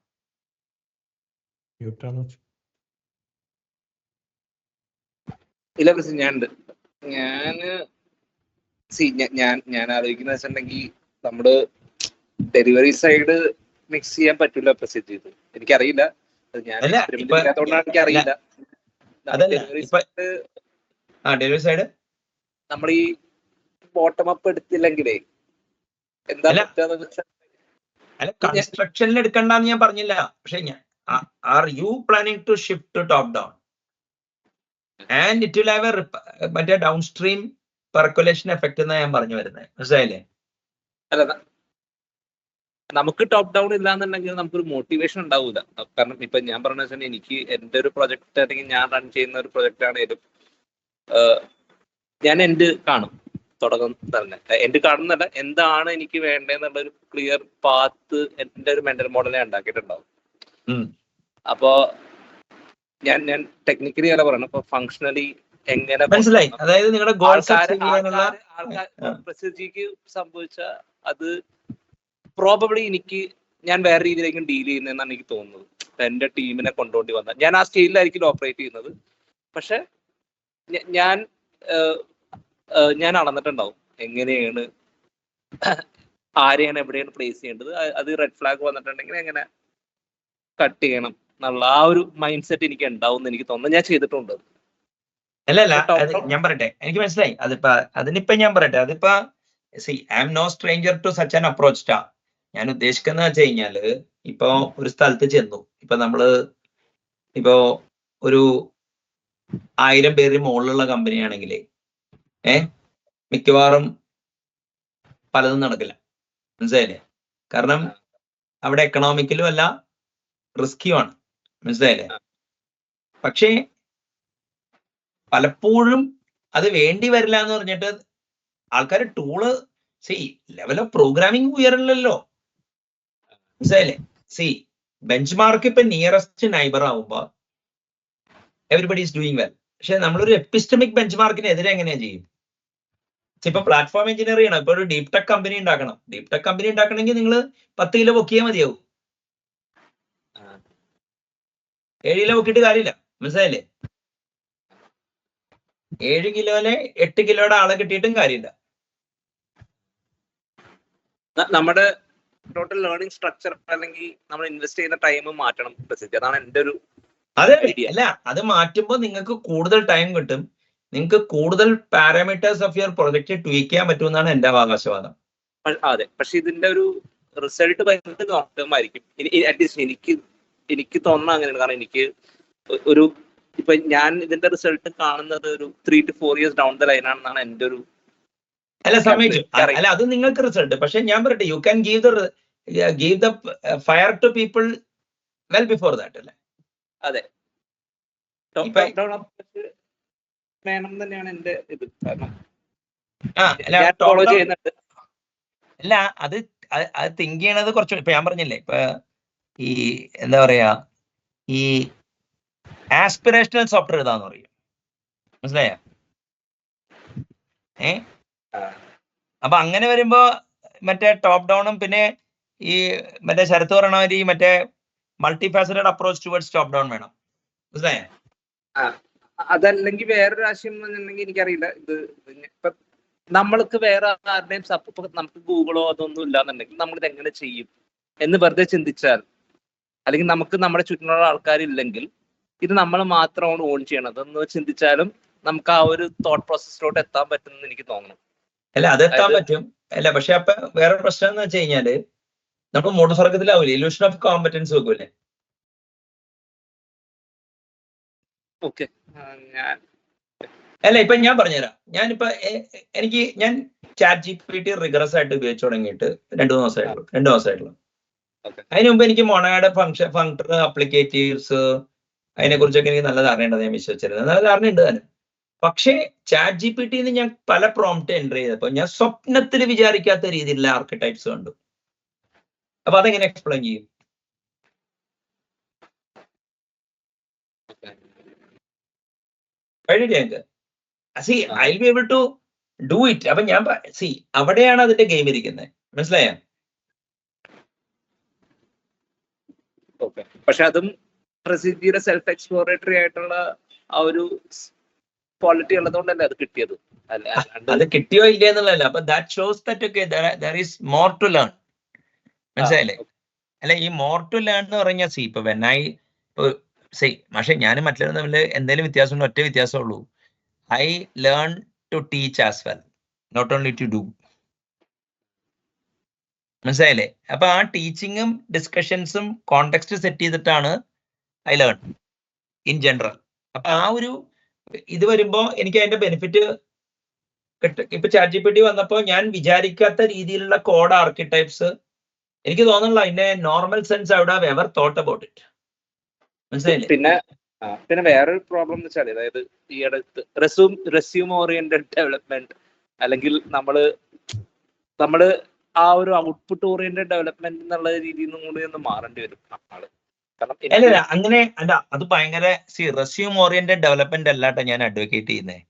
ഇല്ല പ്രശ്നം ഞാനുണ്ട്. ഞാൻ ആലോചിക്കുന്ന വെച്ചിട്ടുണ്ടെങ്കിൽ നമ്മുടെ ഡെലിവറി സൈഡ് മിക്സ് ചെയ്യാൻ പറ്റൂല പ്രസിദ്ധ ഇത്. എനിക്കറിയില്ല, ഞാൻ ഇല്ലാത്തതുകൊണ്ടാണ് എനിക്കറിയില്ല. ഡെലിവറി സൈഡ് നമ്മൾ ഈ ബോട്ടം അപ്പ് എടുത്തില്ലെങ്കിലേ എന്താ അല്ല, കൺസ്ട്രക്ഷനിൽ എടുക്കണ്ടെന്ന് ഞാൻ പറഞ്ഞില്ല. പക്ഷെ are you planning to shift to top down and it will have a മറ്റേ ഡൗൺ സ്ട്രീം പെർക്കുലേഷൻ എഫക്ട് എന്നാ ഞാൻ പറഞ്ഞു വരുന്നത്. മനസ്സിലായില്ലേ? അല്ല, നമുക്ക് ടോപ്പ് ഡൗൺ ഇല്ലാന്നുണ്ടെങ്കിൽ നമുക്കൊരു മോട്ടിവേഷൻ ഉണ്ടാവൂല. കാരണം ഇപ്പൊ ഞാൻ പറഞ്ഞ വെച്ചാൽ എനിക്ക് എന്റെ ഒരു പ്രൊജക്ട് അല്ലെങ്കിൽ ഞാൻ റൺ ചെയ്യുന്ന ഒരു പ്രൊജക്ട് ആണെങ്കിലും ഞാൻ എൻഡ് കാണും. തുടക്കം തന്നെ എൻഡ് കാണുന്നല്ല, എന്താണ് എനിക്ക് വേണ്ടതെന്നുള്ള ഒരു ക്ലിയർ പാത്ത് എന്റെ ഒരു മെന്റൽ മോഡലെ ഉണ്ടാക്കിയിട്ടുണ്ടാവും. അപ്പോ ഞാൻ ടെക്നിക്കലി അല്ല പറയണം, ഇപ്പൊ ഫങ്ഷണലി എങ്ങനെ മനസ്സിലായി. അതായത് നിങ്ങളുടെ പ്രസിദ്ധിക്ക് സംഭവിച്ച അത് പ്രോബബ്ലി ഞാൻ വേറെ രീതിയിലേക്കും ഡീൽ ചെയ്യുന്നതെന്നാണ് എനിക്ക് തോന്നുന്നത്. എന്റെ ടീമിനെ കൊണ്ടുപോണ്ടി വന്ന ഞാൻ ആ സ്റ്റേജിലായിരിക്കും ഓപ്പറേറ്റ് ചെയ്യുന്നത്. പക്ഷെ ഞാൻ അളന്നിട്ടുണ്ടാവും എങ്ങനെയാണ്, ആരെയാണ് എവിടെയാണ് പ്ലേസ് ചെയ്യേണ്ടത്. അത് റെഡ് ഫ്ലാഗ് വന്നിട്ടുണ്ടെങ്കിൽ എങ്ങനെ കട്ട് ചെയ്യണം എന്നുള്ള ആ ഒരു മൈൻഡ് സെറ്റ് എനിക്ക് ഉണ്ടാവും എന്ന് എനിക്ക് തോന്നുന്നു. ഞാൻ ചെയ്തിട്ടുണ്ട്. അല്ല, ഞാൻ പറയട്ടെ, എനിക്ക് മനസ്സിലായി. അതിനിപ്പോ ഞാൻ പറയട്ടെ, അതിപ്പോ I'm no stranger to such an approach. ഞാൻ ഉദ്ദേശിക്കുന്ന വെച്ച് കഴിഞ്ഞാല് ഇപ്പൊ ഒരു സ്ഥലത്ത് ചെന്നു, ഇപ്പൊ നമ്മള് ഇപ്പോ ഒരു 1000 പേര് മുകളിലുള്ള കമ്പനിയാണെങ്കിലേ മിക്കവാറും പലതും നടക്കില്ല. മനസ്സിലായില്ലേ? കാരണം അവിടെ എക്കണോമിക്കലും അല്ല, റിസ്കിയുമാണ്. മനസ്സിലായില്ലേ? പക്ഷേ പലപ്പോഴും അത് വേണ്ടി വരില്ല എന്ന് പറഞ്ഞിട്ട് ആൾക്കാർ ടൂള് ലെവൽ ഓഫ് പ്രോഗ്രാമിംഗ് ഉയരില്ലല്ലോ. മനസ്സിലായില്ലേ? ബെഞ്ച് മാർക്ക് ഇപ്പൊ നിയറസ്റ്റ് നൈബർ ആവുമ്പോ എവരിബഡി ഈസ് ഡൂയിങ് വെൽ. പക്ഷെ നമ്മളൊരു എപ്പിസ്റ്റമിക് ബെഞ്ച് മാർക്കിനെതിരെ എങ്ങനെയാ ചെയ്യും? ഇപ്പൊ പ്ലാറ്റ്ഫോം എഞ്ചിനീയർ ചെയ്യണം, ഇപ്പൊ ഒരു ഡീപ് ടെക് കമ്പനി ഉണ്ടാക്കണം. ഡീപ് ടെക് കമ്പനി ഉണ്ടാക്കണമെങ്കിൽ നിങ്ങൾ 10 കിലോ പൊക്കിയാൽ മതിയാവും. 7 കിലോ പൊക്കിയിട്ട് കാര്യമില്ല. മനസ്സിലായില്ലേ? 7 കിലോയിലെ 8 കിലോയുടെ ആളെ കിട്ടിയിട്ടും കാര്യമില്ല. നമ്മുടെ ടോട്ടൽ ലേണിംഗ് സ്ട്രക്ചർ അല്ലെങ്കിൽ നമ്മൾ ഇൻവെസ്റ്റ് ചെയ്യുന്ന ടൈം മാറ്റണം. അതാണ് എന്റെ ഒരു അല്ല, അത് മാറ്റുമ്പോൾ നിങ്ങൾക്ക് കൂടുതൽ ടൈം കിട്ടും, നിങ്ങൾക്ക് കൂടുതൽ parameters of your project tweak ചെയ്യാൻ പറ്റുമെന്നാണ് എന്റെ അവകാശവാദം. അതെ, പക്ഷെ ഇതിന്റെ ഒരു റിസൾട്ട് വരുന്നത് ലോങ് ടേം ആയിരിക്കും. അറ്റ്ലീസ്റ്റ് എനിക്ക് തോന്നുന്നത് അങ്ങനെയാണ്. കാരണം എനിക്ക് ഒരു ഇപ്പൊ ഞാൻ ഇതിന്റെ റിസൾട്ട് കാണുന്നത് ഒരു 3 to 4 years down the line ആണെന്നാണ് എന്റെ ഒരു. അല്ല, സമ്മതിച്ചു. അല്ല, അത് നിങ്ങൾക്ക് റിസൾട്ട്. പക്ഷെ ഞാൻ പറയട്ടെ, you can give the fire to people well before that. അല്ലേ? അതെ, വേണം തന്നെയാണ് എന്റെ ഇത്. കാരണം ഫോളോ ചെയ്യുന്നുണ്ട്. അല്ല, അത് തിങ്ക് ചെയ്യണത് കുറച്ച്. ഇപ്പൊ ഞാൻ പറഞ്ഞില്ലേ, ഇപ്പൊ ഈ എന്താ പറയാ, ഈ ആസ്പിറേഷണൽ സോഫ്റ്റ്വെയർ ഇതാന്ന് പറയും. മനസ്സിലായ? അപ്പൊ അങ്ങനെ വരുമ്പോ മറ്റേ ടോപ്പ് ഡൗണും പിന്നെ ഈ മറ്റേ ശരത്ത് പറയണ ഈ മറ്റേ multi faceted approach towards top down വേണം. മനസ്സിലായോ? അതല്ലെങ്കിൽ വേറൊരു ആശയം എന്ന് പറഞ്ഞിട്ടുണ്ടെങ്കിൽ എനിക്കറിയില്ല, ഇത് ഇപ്പൊ നമ്മൾക്ക് വേറെ ആരുടെയും സപ്പോർട്ട്, നമുക്ക് ഗൂഗിളോ അതൊന്നും ഇല്ലാന്നുണ്ടെങ്കിൽ നമ്മളിത് എങ്ങനെ ചെയ്യും എന്ന് വെറുതെ ചിന്തിച്ചാൽ, അല്ലെങ്കിൽ നമുക്ക് നമ്മുടെ ചുറ്റിനുള്ള ആൾക്കാരില്ലെങ്കിൽ ഇത് നമ്മൾ മാത്രമാണ് ഓൺ ചെയ്യണത് എന്ന് ചിന്തിച്ചാലും നമുക്ക് ആ ഒരു തോട്ട് പ്രോസസ്സിലോട്ട് എത്താൻ പറ്റുമെന്ന് എനിക്ക് തോന്നുന്നു. അല്ല, അതെത്താൻ പറ്റും. അല്ല, പക്ഷെ അപ്പൊ വേറെ പ്രശ്നം എന്ന് വെച്ച് കഴിഞ്ഞാല് നമ്മൾ മോട്ടോർസർക്കത്തിലാവൂലേ, ഇല്യൂഷൻ ഓഫ് കോമ്പറ്റൻസ് വെക്കൂലേ? ഓക്കെ, ഞാൻ അല്ല, ഇപ്പൊ ഞാൻ പറഞ്ഞുതരാം. ഞാൻ ചാറ്റ് GPT റിഗറസ് ആയിട്ട് ഉപയോഗിച്ചു തുടങ്ങിയിട്ട് 2 മാസമായിട്ടുള്ളൂ. അതിന് മുമ്പ് എനിക്ക് മൊണയുടെ ഫങ്ക്ടർ, അപ്ലിക്കേറ്റീവ്സ്, അതിനെ കുറിച്ചൊക്കെ എനിക്ക് നല്ല ധാരണയുണ്ടെന്ന് ഞാൻ വിശ്വസിച്ചിരുന്നത്. നല്ല ധാരണയുണ്ട് തന്നെ. പക്ഷേ ചാറ്റ് GPTന്ന് ഞാൻ പല പ്രോംപ്റ്റ് എൻ്റർ ചെയ്തപ്പോൾ ഞാൻ സ്വപ്നത്തിൽ വിചാരിക്കാത്ത രീതിയിലുള്ള ആർക്കിടൈപ്സ് കണ്ടു. അപ്പൊ അതെങ്ങനെ എക്സ്പ്ലെയിൻ ചെയ്യും? ഞങ്ങൾക്ക് I will be able to do it. അപ്പൊ ഞാൻ അവിടെയാണ് അതിന്റെ ഗെയിം ഇരിക്കുന്നത്. മനസ്സിലായോ? പക്ഷെ അതും പ്രസിദ്ധിയുടെ സെൽഫ് എക്സ്പ്ലോറേറ്ററി ആയിട്ടുള്ള ആ ഒരു ക്വാളിറ്റി ഉള്ളതുകൊണ്ടല്ലേ അത് കിട്ടിയത്. അത് കിട്ടിയോ ഇല്ല എന്നുള്ളതല്ല. അപ്പൊ that shows that okay there is more to learn. മനസ്സിലായില്ലേ? അല്ല, ഈ മോർ ടു ലേൺ എന്ന് പറഞ്ഞാൽ ഇപ്പൊ വെന്നായി പക്ഷെ ഞാനും മറ്റുള്ളവരും തമ്മിൽ എന്തെങ്കിലും വ്യത്യാസമുണ്ടോ? ഒറ്റ വ്യത്യാസമുള്ളൂ. I learn to teach as well, not only to do. മനസ്സിലായില്ലേ? അപ്പൊ ആ ടീച്ചിങ്ങും ഡിസ്കഷൻസും കോണ്ടെക്സ്റ്റ് സെറ്റ് ചെയ്തിട്ടാണ് ഐ ലേൺ ഇൻ ജനറൽ. അപ്പൊ ആ ഒരു ഇത് വരുമ്പോ എനിക്ക് അതിന്റെ ബെനിഫിറ്റ് കിട്ടും. ഇപ്പൊ ചാറ്റ് GPT വന്നപ്പോ ഞാൻ വിചാരിക്കാത്ത രീതിയിലുള്ള കോഡ് ആർക്കിടൈപ്സ് എനിക്ക് തോന്നുന്നില്ല അതിന്റെ normal sense I would have ever thought about it. മനസ്സിലായില്ലേ? പിന്നെ വേറൊരു പ്രോബ്ലം എന്ന് വെച്ചാൽ, അതായത് ഈ അടുത്ത് റെസ്യൂം ഓറിയന്റഡ് ഡെവലപ്മെന്റ്, അല്ലെങ്കിൽ നമ്മള് ആ ഒരു ഔട്ട്പുട്ട് ഓറിയന്റഡ് ഡെവലപ്മെന്റ് എന്നുള്ള രീതിയിൽ നിന്നും കൂടി ഒന്ന് മാറേണ്ടി വരും ആള്. അല്ല, അങ്ങനെ അല്ല, അത് ഭയങ്കര റെസ്യൂം ഓറിയന്റഡ് ഡെവലപ്മെന്റ് അല്ലാട്ടോ ഞാൻ അഡ്വക്കേറ്റ് ചെയ്യുന്നത്.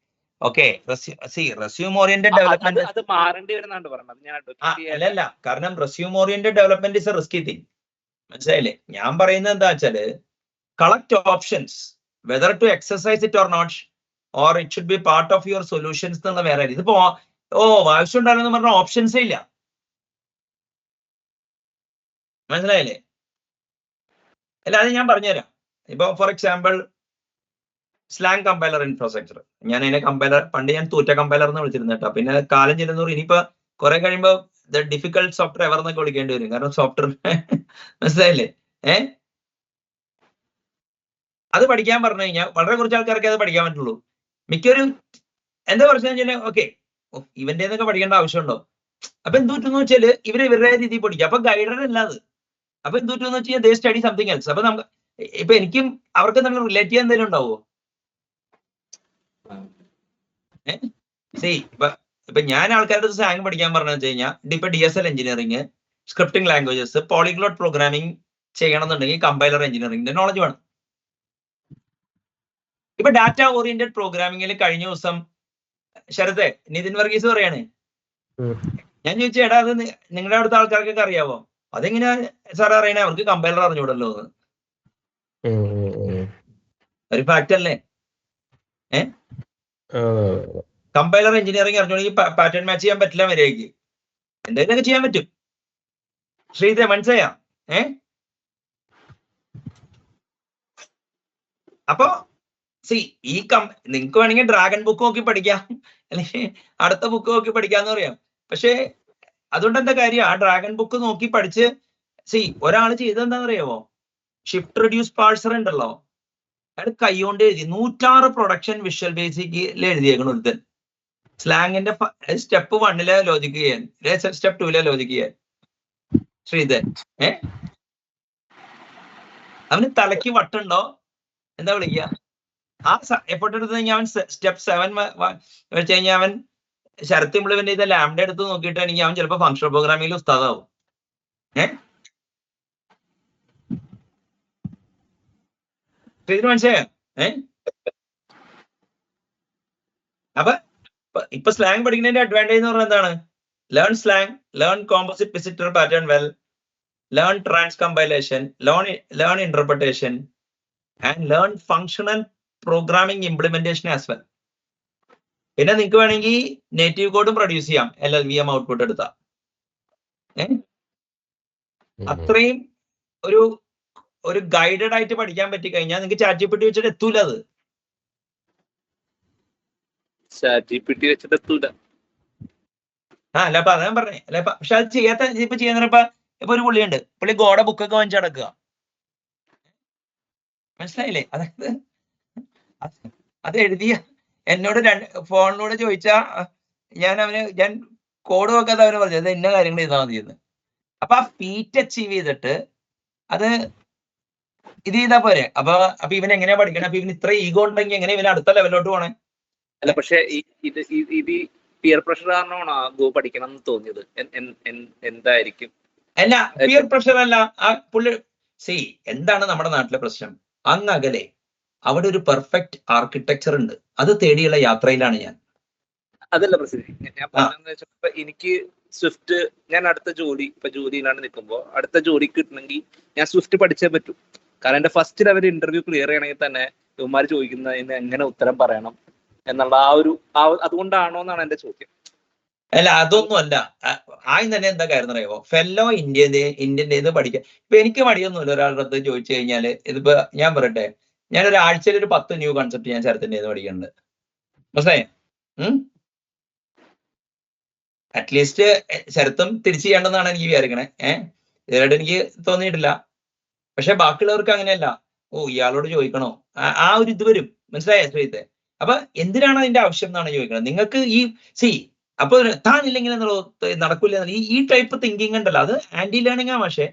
ഓക്കെ, റെസ്യൂം ഓറിയന്റഡ് ഡെവലപ്മെന്റ് അത് മാറേണ്ടി വരുന്നുണ്ട് പറഞ്ഞത്. ഞാൻ അല്ലല്ല, കാരണം resume oriented development is a risky thing. മനസ്സിലായില്ലേ? ഞാൻ പറയുന്നത് എന്താ വെച്ചാല്, collect options whether to exercise it or not, or it should be part of your solutions എന്നുള്ള വേറെ. ഇതിപ്പോ ആവശ്യം ഉണ്ടാകുന്ന പറഞ്ഞ ഓപ്ഷൻസേ ഇല്ല. മനസ്സിലായില്ലേ? അല്ല, അത് ഞാൻ പറഞ്ഞുതരാം. ഇപ്പൊ for example slang compiler infrastructure, ഞാൻ അതിനെ പണ്ട് ഞാൻ തൂറ്റ കമ്പൈലർ എന്ന് വിളിച്ചിരുന്നു കേട്ടോ. പിന്നെ കാലം ചെല്ലുന്നവർ ഇനിയിപ്പോ കുറെ കഴിയുമ്പോ ദ ഡിഫിക്കൽട്ട് സോഫ്റ്റ്വെയർ എവർ എന്നൊക്കെ വിളിക്കേണ്ടി വരും. കാരണം സോഫ്റ്റ്വെയർ മനസ്സിലായില്ലേ? അത് പഠിക്കാൻ പറഞ്ഞു കഴിഞ്ഞാൽ വളരെ കുറച്ച് ആൾക്കാർക്ക് അത് പഠിക്കാൻ പറ്റുള്ളൂ. മിക്കവരും എന്താ പറഞ്ഞു ഓക്കെ, ഇവന്റെ എന്നൊക്കെ പഠിക്കേണ്ട ആവശ്യമുണ്ടോ? അപ്പൊ എന്ത് പറ്റുമെന്ന് വെച്ചാല് ഇവരുടെ രീതിയിൽ പഠിക്കുക. അപ്പൊ ഗൈഡർ അല്ലാതെ അപ്പൊ എന്ത് പറ്റുമെന്ന് വെച്ചാൽ ദേ സ്റ്റഡി സംതിങ് എൽസ്. അപ്പൊ നമുക്ക് ഇപ്പൊ എനിക്കും അവർക്ക് നമ്മൾ റിലേറ്റ് ചെയ്യാൻ എന്തെങ്കിലും ഉണ്ടാവോ? ഇപ്പൊ ഞാൻ ആൾക്കാരുടെ സ്ലാങ് പഠിക്കാൻ പറഞ്ഞു വെച്ച് കഴിഞ്ഞാൽ ഇപ്പൊ DSL engineering, scripting languages, polyglot programming ചെയ്യണമെന്നുണ്ടെങ്കിൽ കമ്പൈലർ എഞ്ചിനീയറിംഗിന്റെ നോളജ് വേണം. ഇപ്പൊ ഡാറ്റ ഓറിയന്റഡ് പ്രോഗ്രാമിംഗിൽ കഴിഞ്ഞ ദിവസം ശരത്തെ നിതിൻ വർഗീസ് പറയാണ്, ഞാൻ ചോദിച്ചു, എടാ അത് നിങ്ങളുടെ അവിടുത്തെ ആൾക്കാർക്കൊക്കെ അറിയാവോ? അതെങ്ങനെയാ സാർ അറിയണേ? അവർക്ക് കമ്പൈലർ അറിഞ്ഞൂടല്ലോ എന്ന്. ഒരു ഫാക്ട് അല്ലേ? കമ്പൈലർ എഞ്ചിനീയറിംഗ് അറിഞ്ഞോണെങ്കിൽ പാറ്റേൺ മാച്ച് ചെയ്യാൻ പറ്റില്ല മര്യാദയ്ക്ക്. എന്തെങ്കിലുമൊക്കെ ചെയ്യാൻ പറ്റും. ശ്രീധ മനസ്സിലായ? അപ്പൊ നിങ്ങൾക്ക് വേണമെങ്കിൽ ഡ്രാഗൺ ബുക്ക് നോക്കി പഠിക്കാം, അല്ലെങ്കിൽ അടുത്ത ബുക്ക് നോക്കി പഠിക്കാന്ന് പറയാം. പക്ഷെ അതുകൊണ്ട് എന്താ കാര്യം? ആ ഡ്രാഗൺ ബുക്ക് നോക്കി പഠിച്ച് ഒരാൾ ചെയ്തെന്താണെന്നറിയാമോ? ഷിഫ്റ്റ് റെഡ്യൂസ് പാഴ്സർ ഉണ്ടല്ലോ, അയാൾ കൈകൊണ്ട് എഴുതി 106 പ്രൊഡക്ഷൻ വിഷ്വൽ ബേസിക്കിൽ എഴുതിയേക്കണം ഒരുത്തൻ. സ്ലാങ്ങിന്റെ സ്റ്റെപ്പ് 1 ലോജിക്ക് ചെയ്യാൻ, സ്റ്റെപ്പ് 2 ലോജിക്ക് ചെയ്യാൻ. ശ്രീധൻ അവന് തലയ്ക്ക് വട്ടുണ്ടോ? എന്താ വിളിക്കുക? ആ എഫോർട്ട് എടുത്ത് കഴിഞ്ഞാൽ അവൻ സ്റ്റെപ്പ് 7 വെച്ച് കഴിഞ്ഞാൽ അവൻ ശരത്ത് ഇംപ്ലിമെന്റ് ചെയ്ത ലാംഡ എടുത്ത് നോക്കിയിട്ടാണെങ്കിൽ അവൻ ചിലപ്പോൾ ഫങ്ഷണൽ പ്രോഗ്രാമിംഗിൽ ഉസ്താദാവും. ഇതിന് മനസ്സിലായോ? അപ്പൊ ഇപ്പൊ സ്ലാങ് പഠിക്കുന്നതിന്റെ അഡ്വാൻറ്റേജ് എന്ന് പറഞ്ഞാൽ എന്താണ്? Learn slang, learn composite visitor pattern well, learn transcompilation, learn interpretation, and learn functional programming implementation as well. പിന്നെ നിങ്ങൾക്ക് വേണമെങ്കിൽ നേറ്റീവ് കോഡും പ്രൊഡ്യൂസ് ചെയ്യാം LLVM ഔട്ട്പുട്ട് എടുത്താൽ. അത്രയും ഒരു ഗൈഡഡ് ആയിട്ട് പഠിക്കാൻ പറ്റി കഴിഞ്ഞാൽ നിങ്ങൾക്ക് ChatGPT വെച്ചിട്ട് എത്തൂല. അത് ChatGPT വെച്ചിട്ട് എത്തൂല. അല്ല അപ്പൊ അതാ പറഞ്ഞേ. അല്ല പക്ഷെ അത് ചെയ്യാത്ത ഇപ്പൊ ചെയ്യുന്ന ഇപ്പൊ ഒരു പുള്ളിയുണ്ട്, പുള്ളി ഗോഡ ബുക്കൊക്കെ വാങ്ങിച്ച് നടക്കുക. മനസ്സിലായില്ലേ? അതായത് അത് എഴുതിയ എന്നോട് ഫോണിലൂടെ ചോദിച്ചാ ഞാൻ കോഡ് നോക്കാതെ അവന് പറഞ്ഞത് അത് ഇന്ന കാര്യങ്ങൾ ചെയ്താൽ മതിയെന്ന്. അപ്പൊ ആ ഫീറ്റ് അച്ചീവ് ചെയ്തിട്ട് അത് ഇത് ചെയ്താ പോരെ. അപ്പൊ ഇവൻ എങ്ങനെയാ പഠിക്കണം? അപ്പൊ ഇവന് ഇത്ര ഈഗോ ഉണ്ടെങ്കിൽ എങ്ങനെ ഇവന് അടുത്ത ലെവലിലോട്ട് പോണേ? അല്ല പക്ഷെ ഇത് പിയർ പ്രഷർ കാരണമാണോ ഗോ പഠിക്കണം എന്ന് തോന്നിയത്? എന്തായിരിക്കും? അല്ല, പിയർ പ്രഷർ അല്ല. ആ പുള്ളി എന്താണ് നമ്മുടെ നാട്ടിലെ പ്രശ്നം? അങ്ങകലെ അവിടെ ഒരു പെർഫെക്റ്റ് ആർക്കിടെക്ചർ ഉണ്ട്, അത് തേടിയുള്ള യാത്രയിലാണ് ഞാൻ. അതല്ല പ്രശ്നം. ഞാൻ പറഞ്ഞതെന്ന് വെച്ചാൽ എനിക്ക് സ്വിഫ്റ്റ്, ഞാൻ അടുത്ത ജോലിയിലാണ് നിൽക്കുമ്പോൾ അടുത്ത ജോലി കിട്ടണമെങ്കിൽ ഞാൻ സ്വിഫ്റ്റ് പഠിച്ചേ പറ്റൂ. കാരണം എന്റെ ഫസ്റ്റ് ലെവൽ ഇന്റർവ്യൂ ക്ലിയർ ചെയ്യണമെങ്കിൽ തന്നെ ഇവന്മാർ ചോദിക്കുന്നതിന് എങ്ങനെ ഉത്തരം പറയണം എന്നുള്ള അതുകൊണ്ടാണോ എന്നാണ് എന്റെ ചോദ്യം. അല്ല, അതൊന്നും അല്ല. ആദ്യം തന്നെ എന്താ കാര്യം അറിയാമോ? ഫെല്ലോ ഇന്ത്യൻ്റെ പഠിക്കാം. ഇപ്പൊ എനിക്ക് മടിയൊന്നുമില്ല ഒരാളുടെ അടുത്ത് ചോദിച്ചു കഴിഞ്ഞാല്. ഇതിപ്പോ ഞാൻ പറയട്ടെ, ഞാൻ ഒരാഴ്ചയിൽ ഒരു 10 ന്യൂ കൺസെപ്റ്റ് ഞാൻ ശരത്തിന്റെ പഠിക്കുന്നുണ്ട്. മനസ്സിലായേ? അറ്റ്ലീസ്റ്റ് ശരത്തും തിരിച്ചു ചെയ്യേണ്ടെന്നാണ് എനിക്ക് വിചാരിക്കണേ. ഇതായിട്ട് എനിക്ക് തോന്നിയിട്ടില്ല. പക്ഷെ ബാക്കിയുള്ളവർക്ക് അങ്ങനെയല്ല. ഇയാളോട് ചോദിക്കണോ? ആ ഒരു ഇത് വരും. മനസ്സിലായ ശ്രീത്തെ? അപ്പൊ എന്തിനാണ് അതിന്റെ ആവശ്യം എന്നാണ് ചോദിക്കുന്നത്. നിങ്ങൾക്ക് അപ്പൊ താനില്ലെങ്കിൽ നടക്കില്ല. ഈ ടൈപ്പ് തിങ്കിങ് ഉണ്ടല്ലോ, അത് ആന്റി ലേണിംഗ് ആ. പക്ഷേ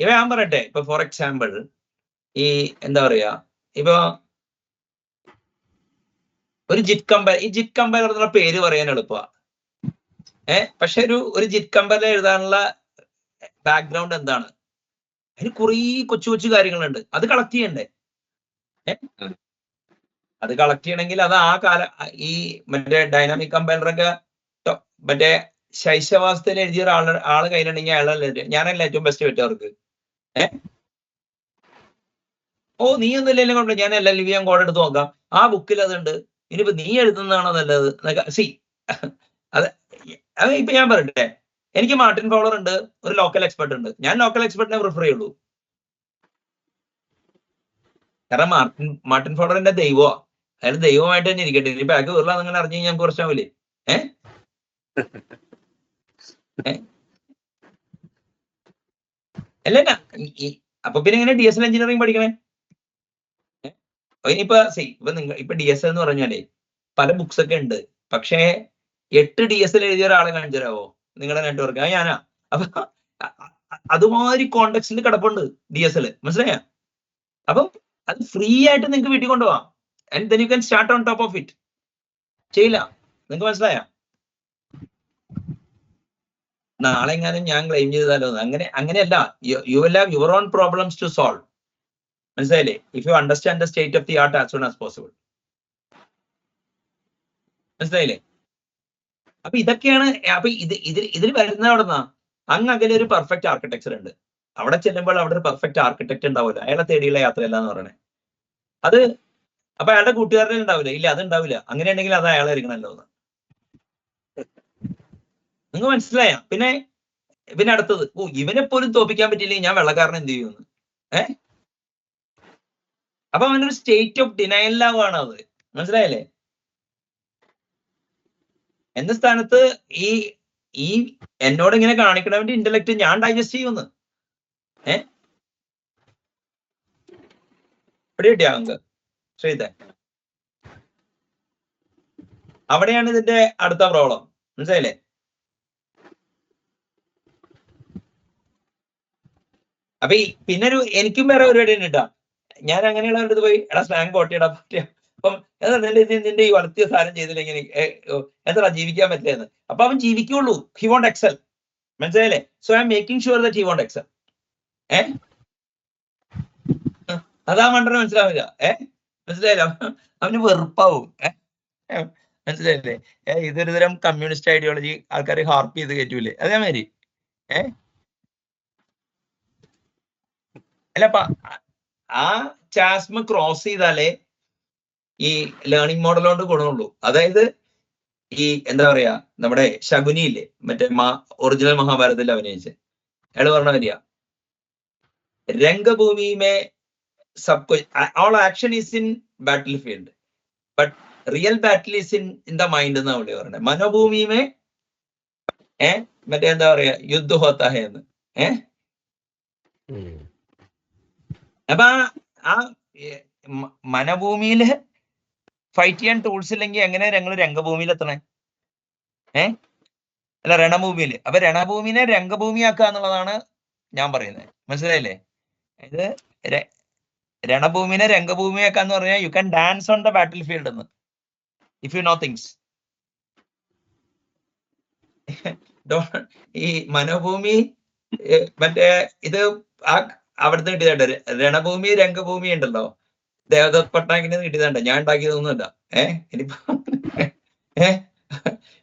ഇവ ഞാൻ പറയട്ടെ, ഇപ്പൊ ഫോർ എക്സാമ്പിൾ എന്താ പറയാ, ഇപ്പൊ ഒരു ജിറ്റ് കമ്പയർ എന്നുള്ള പേര് പറയാൻ എളുപ്പമാണ്. പക്ഷെ ഒരു ജിറ്റ് കമ്പയർ എഴുതാനുള്ള ബാക്ക്ഗ്രൗണ്ട് എന്താണ്? അതിന് കുറേ കൊച്ചു കാര്യങ്ങളുണ്ട്. അത് കളക്ട് ചെയ്യണ്ടേ? അത് കളക്ട് ചെയ്യണമെങ്കിൽ അത് ഈ മറ്റേ ഡൈനാമിക് കമ്പൈലറൊക്കെ മറ്റേ ശൈശവാസ്ഥയിൽ എഴുതിയ ആള് കയ്യിലുണ്ടെങ്കിൽ അയാളല്ലേ, ഞാനല്ല ഏറ്റവും ബെസ്റ്റ് പറ്റവർക്ക്. നീ ഒന്നുമില്ലെങ്കിലും കൊണ്ട് ഞാൻ LLVM കോഡ് എടുത്ത് നോക്കാം, ആ ബുക്കിൽ അതുണ്ട്. ഇനിയിപ്പോ നീ എഴുതുന്നതാണോ നല്ലത്? അത് ഇപ്പൊ ഞാൻ പറയട്ടെ, എനിക്ക് മാർട്ടിൻ ഫൗളർ ഉണ്ട്, ഒരു ലോക്കൽ എക്സ്പെർട്ട് ഉണ്ട്. ഞാൻ ലോക്കൽ എക്സ്പെർട്ടിനെ പ്രിഫർ ചെയ്യുള്ളൂ. കാരണം മാർട്ടിൻ ഫൗളർ എന്റെ ദൈവമാ. അയാൾ ദൈവമായിട്ട് തന്നെ ഇരിക്കട്ടെ. ഇനി ബാക്ക് കയറില്ല അങ്ങനെ അറിഞ്ഞു കഴിഞ്ഞാൽ കുറച്ചാവില്ലേ? അല്ല അപ്പൊ പിന്നെ ഇങ്ങനെ DSL എഞ്ചിനീയറിംഗ് പഠിക്കണേ? ഇനിയിപ്പോ ഇപ്പൊ DSL എന്ന് പറഞ്ഞാലേ പല ബുക്സ് ഒക്കെ ഉണ്ട്. പക്ഷേ 8 DSL എഴുതിയ ഒരാളെ കാണിച്ചു തരാമോ നിങ്ങളുടെ നെറ്റ്വർക്ക്? ഞാനാ. അപ്പൊ അതുമാതിരി കോണ്ടെക്സ്റ്റിൽ കിടപ്പുണ്ട് DSL. മനസ്സിലായ? അപ്പം അത് ഫ്രീ ആയിട്ട് നിങ്ങൾക്ക് വീട്ടിൽ കൊണ്ടുപോവാം. And then you can start on top of it. ചെയ്യില്ല. നിങ്ങൾക്ക് മനസ്സിലായ? നാളെ എങ്ങാനും ഞാൻ ക്ലെയിം ചെയ്താലോ? അങ്ങനെയല്ല. You will have your own problems to solve. മനസ്സിലായില്ലേ? If you understand the state of the art as soon as possible. മനസ്സിലായില്ലേ? അപ്പൊ ഇതൊക്കെയാണ്. അപ്പൊ ഇതിൽ വരുന്ന എവിടെന്നാ? അങ്ങകലെ ഒരു പെർഫെക്റ്റ് ആർക്കിടെക്ചർ ഉണ്ട്. അവിടെ ചെല്ലുമ്പോൾ അവിടെ ഒരു പെർഫെക്റ്റ് ആർക്കിടെക്ട് ഉണ്ടാവില്ല. അയാളെ തേടിയുള്ള യാത്രയല്ല എന്ന് പറയണേ. അത് അപ്പൊ അയാളുടെ കൂട്ടുകാരുടെ ഉണ്ടാവില്ല. ഇല്ല, അത് ഉണ്ടാവില്ല. അങ്ങനെയുണ്ടെങ്കിൽ അത് അയാളെ ഇരിക്കണല്ലോ എന്ന്. നിങ്ങൾ മനസ്സിലായ? പിന്നെ അടുത്തത്, ഇവനെ പോലും തോപ്പിക്കാൻ പറ്റില്ലെങ്കിൽ ഞാൻ വെള്ളക്കാരനെ എന്ത് ചെയ്യുമെന്ന്. അപ്പൊ അവനൊരു സ്റ്റേറ്റ് ഓഫ് ഡിനയലിലാവാണ് അത്. മനസ്സിലായല്ലേ? എന്ന സ്ഥാനത്ത് ഈ എന്നോട് ഇങ്ങനെ കാണിക്കണവന്റെ ഇന്റലക്ട് ഞാൻ ഡൈജസ്റ്റ് ചെയ്യുമെന്ന്. ഇവിടെ കിട്ടിയാ ശ്രീധ? അവിടെയാണ് ഇതിന്റെ അടുത്ത പ്രോബ്ലം. മനസ്സിലായില്ലേ? അപ്പൊ പിന്നെ എനിക്കും വേറെ പരിപാടി ഉണ്ട് കേട്ടാ. ഞാൻ അങ്ങനെയുള്ള അടുത്ത് പോയി സ്ലാങ് കോട്ടിയിടാൻ പറ്റിയ അപ്പം നിന്റെ ഈ വളർത്തിയ സാധനം ചെയ്തില്ലെങ്കിൽ എത്ര ജീവിക്കാൻ പറ്റില്ലെന്ന്. അപ്പൊ അവൻ ജീവിക്കുള്ളൂ. He won't excel. മനസ്സിലായില്ലേ? So I'm making sure that he won't excel. അതാ മണ്ടന് മനസ്സിലാവില്ല. മനസ്സിലായില്ല? അവന് വെറുപ്പാവും. മനസ്സിലായില്ലേ? ഇതൊരു തരം കമ്മ്യൂണിസ്റ്റ് ഐഡിയോളജി ആൾക്കാർ ഹാർപ്പ് ചെയ്ത് കയറ്റൂലേ? അതേമാതിരി അല്ല ആ ചാസ്മ ക്രോസ് ചെയ്താലേ ഈ ലേണിംഗ് മോഡൽ കൊണ്ട് ഗുണമുള്ളൂ. അതായത് ഈ എന്താ പറയാ, നമ്മുടെ ശകുനി ഇല്ലേ, മറ്റേ ഒറിജിനൽ മഹാഭാരതത്തിൽ അഭിനയിച്ച്, അയാൾ പറഞ്ഞ വരിക, രംഗഭൂമിമേ സബ് all action is in battlefield but real battle is in the mind എന്നാ പുള്ളി പറഞ്ഞത്. മനോഭൂമിമേ മറ്റേ എന്താ പറയാ, യുദ്ധ ഹോത്താ ഹേ എന്ന്. അപ്പൊ ആ മനഭൂമിയില് ഫൈറ്റ് ചെയ്യാൻ ടൂൾസ് ഇല്ലെങ്കിൽ എങ്ങനെ ഞങ്ങൾ രംഗഭൂമിയിൽ എത്തണേ? അല്ല, രണഭൂമിയില്. അപ്പൊ രണഭൂമിനെ രംഗഭൂമിയാക്കുക എന്നുള്ളതാണ് ഞാൻ പറയുന്നത്. മനസ്സിലായില്ലേ? ഇത് രണഭൂമിനെ രംഗഭൂമിയാക്കാന്ന് പറഞ്ഞാൽ you can dance on the battle field എന്ന്, ഇഫ് യു നോ തിങ്സ്. ഈ മനോഭൂമി മറ്റേ ഇത് അവിടുത്തെ കിട്ടിയതുണ്ട്. രണഭൂമി രംഗഭൂമി ഉണ്ടല്ലോ, ദേവദത്ത് പട്നായിക്കിന് കിട്ടിയതുണ്ട്. ഞാൻ ഉണ്ടാക്കിയതൊന്നുമല്ല. ഇനിയിപ്പോ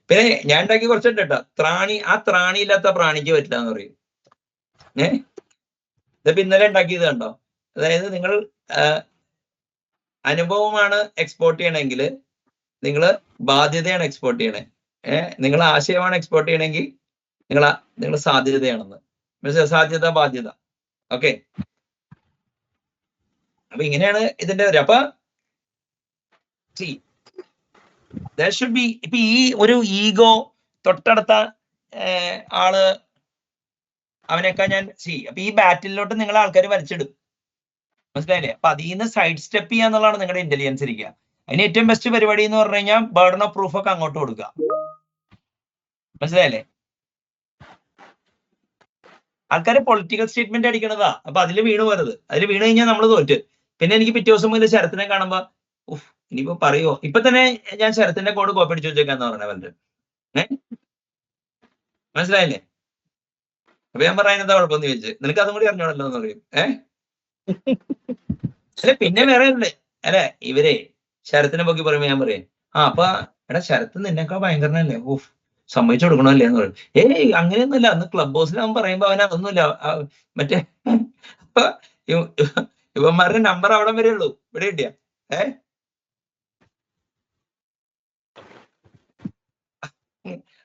പിന്നെ ഞാൻ ഉണ്ടാക്കി കുറച്ചുണ്ട് കേട്ടോ. ത്രാണി, ആ ത്രാണി ഇല്ലാത്ത പ്രാണിക്ക് പറ്റില്ല എന്ന് പറയും. ഇതിപ്പോ ഇന്നലെ ഉണ്ടാക്കിയത് കണ്ടോ? അതായത് നിങ്ങൾ അനുഭവമാണ് എക്സ്പോർട്ട് ചെയ്യണമെങ്കിൽ നിങ്ങൾ ബാധ്യതയാണ് എക്സ്പോർട്ട് ചെയ്യണേ. നിങ്ങൾ ആശയമാണ് എക്സ്പോർട്ട് ചെയ്യണമെങ്കിൽ നിങ്ങൾ സാധ്യതയാണെന്ന്. മനസ്സിലായോ? സാധ്യത, ബാധ്യത. ഓക്കെ, അപ്പൊ ഇങ്ങനെയാണ് ഇതിന്റെ ഒരു. അപ്പൊ ഷുഡ് ബി, ഇപ്പൊ ഈ ഒരു ഈഗോ തൊട്ടടുത്ത ആള് അവനൊക്കെ ഞാൻ അപ്പൊ ഈ ബാറ്റിലോട്ട് നിങ്ങൾ ആൾക്കാർ വലിച്ചിടും. മനസ്സിലായില്ലേ? അപ്പൊ അതിൽ നിന്ന് സൈഡ് സ്റ്റെപ്പ് ചെയ്യാന്നുള്ളതാണ് നിങ്ങളുടെ ഇന്റലിജൻസ് ഇരിക്കുക. അതിന് ഏറ്റവും ബെസ്റ്റ് പരിപാടി എന്ന് പറഞ്ഞു കഴിഞ്ഞാൽ ബർഡൻ ഓഫ് പ്രൂഫ് ഒക്കെ അങ്ങോട്ട് കൊടുക്കുക. മനസ്സിലായില്ലേ? ആൾക്കാർ പൊളിറ്റിക്കൽ സ്റ്റേറ്റ്മെന്റ് അടിക്കണതാ. അപ്പൊ അതിൽ വീണ് പോരുത്. അതിൽ വീണ് കഴിഞ്ഞാൽ നമ്മൾ തോറ്റ്. പിന്നെ എനിക്ക് പിറ്റേ ദിവസം മുതൽ ശരത്തിനെ കാണുമ്പോ ഇനിയിപ്പോ പറയുമോ, ഇപ്പൊ തന്നെ ഞാൻ ശരത്തിന്റെ കോഡ് കോപ്പി അടിച്ചു വെച്ചേക്കാന്ന് പറഞ്ഞ വല്ലതും. മനസ്സിലായില്ലേ? അപ്പൊ ഞാൻ പറയുന്നത് കുഴപ്പമെന്ന് ചോദിച്ചു, നിനക്ക് അതും കൂടി അറിഞ്ഞോളല്ലോ എന്ന് പറയും. അല്ലെ, പിന്നെ വേറെ ഉണ്ട്. അല്ലെ, ഇവരെ ശരത്തിനെ പൊക്കി പറയുമ്പോ ഞാൻ പറയും, അപ്പൊ എടാ ശരത്ത് നിന്നെക്കാ ഭയങ്കരനല്ലേ, സമ്മതിച്ചു കൊടുക്കണമല്ലേ എന്ന് പറയും. അങ്ങനെയൊന്നുമില്ല, അന്ന് ക്ലബ് ഹൗസിൽ അവൻ പറയുമ്പോ അവൻ അതൊന്നുമില്ല, മറ്റേ അപ്പൊ ഇവന്മാരുടെ നമ്പർ അവിടെ വരെ ഉള്ളൂ. ഇവിടെ കിട്ടിയ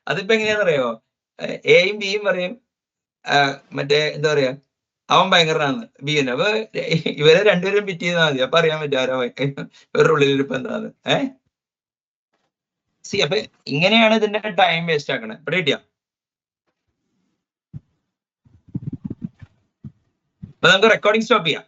അതിപ്പോ എങ്ങനെയാണെന്നറിയോ? എയും ബിയും പറയും മറ്റേ എന്താ പറയാ, അവൻ ഭയങ്കരനാണ് ബിന്. അപ്പൊ ഇവരെ രണ്ടുപേരും പിറ്റ് ചെയ്താൽ മതി. അപ്പൊ അറിയാൻ പറ്റും ആരോ ഇവരുടെ ഉള്ളിലിരിപ്പ് എന്താന്ന്. അപ്പൊ ഇങ്ങനെയാണ് ഇതിന്റെ ടൈം വേസ്റ്റ് ആക്കണേ. ഇവിടെ കിട്ടിയ അപ്പൊ നമുക്ക് റെക്കോർഡിംഗ് സ്റ്റോപ്പ് ചെയ്യാം.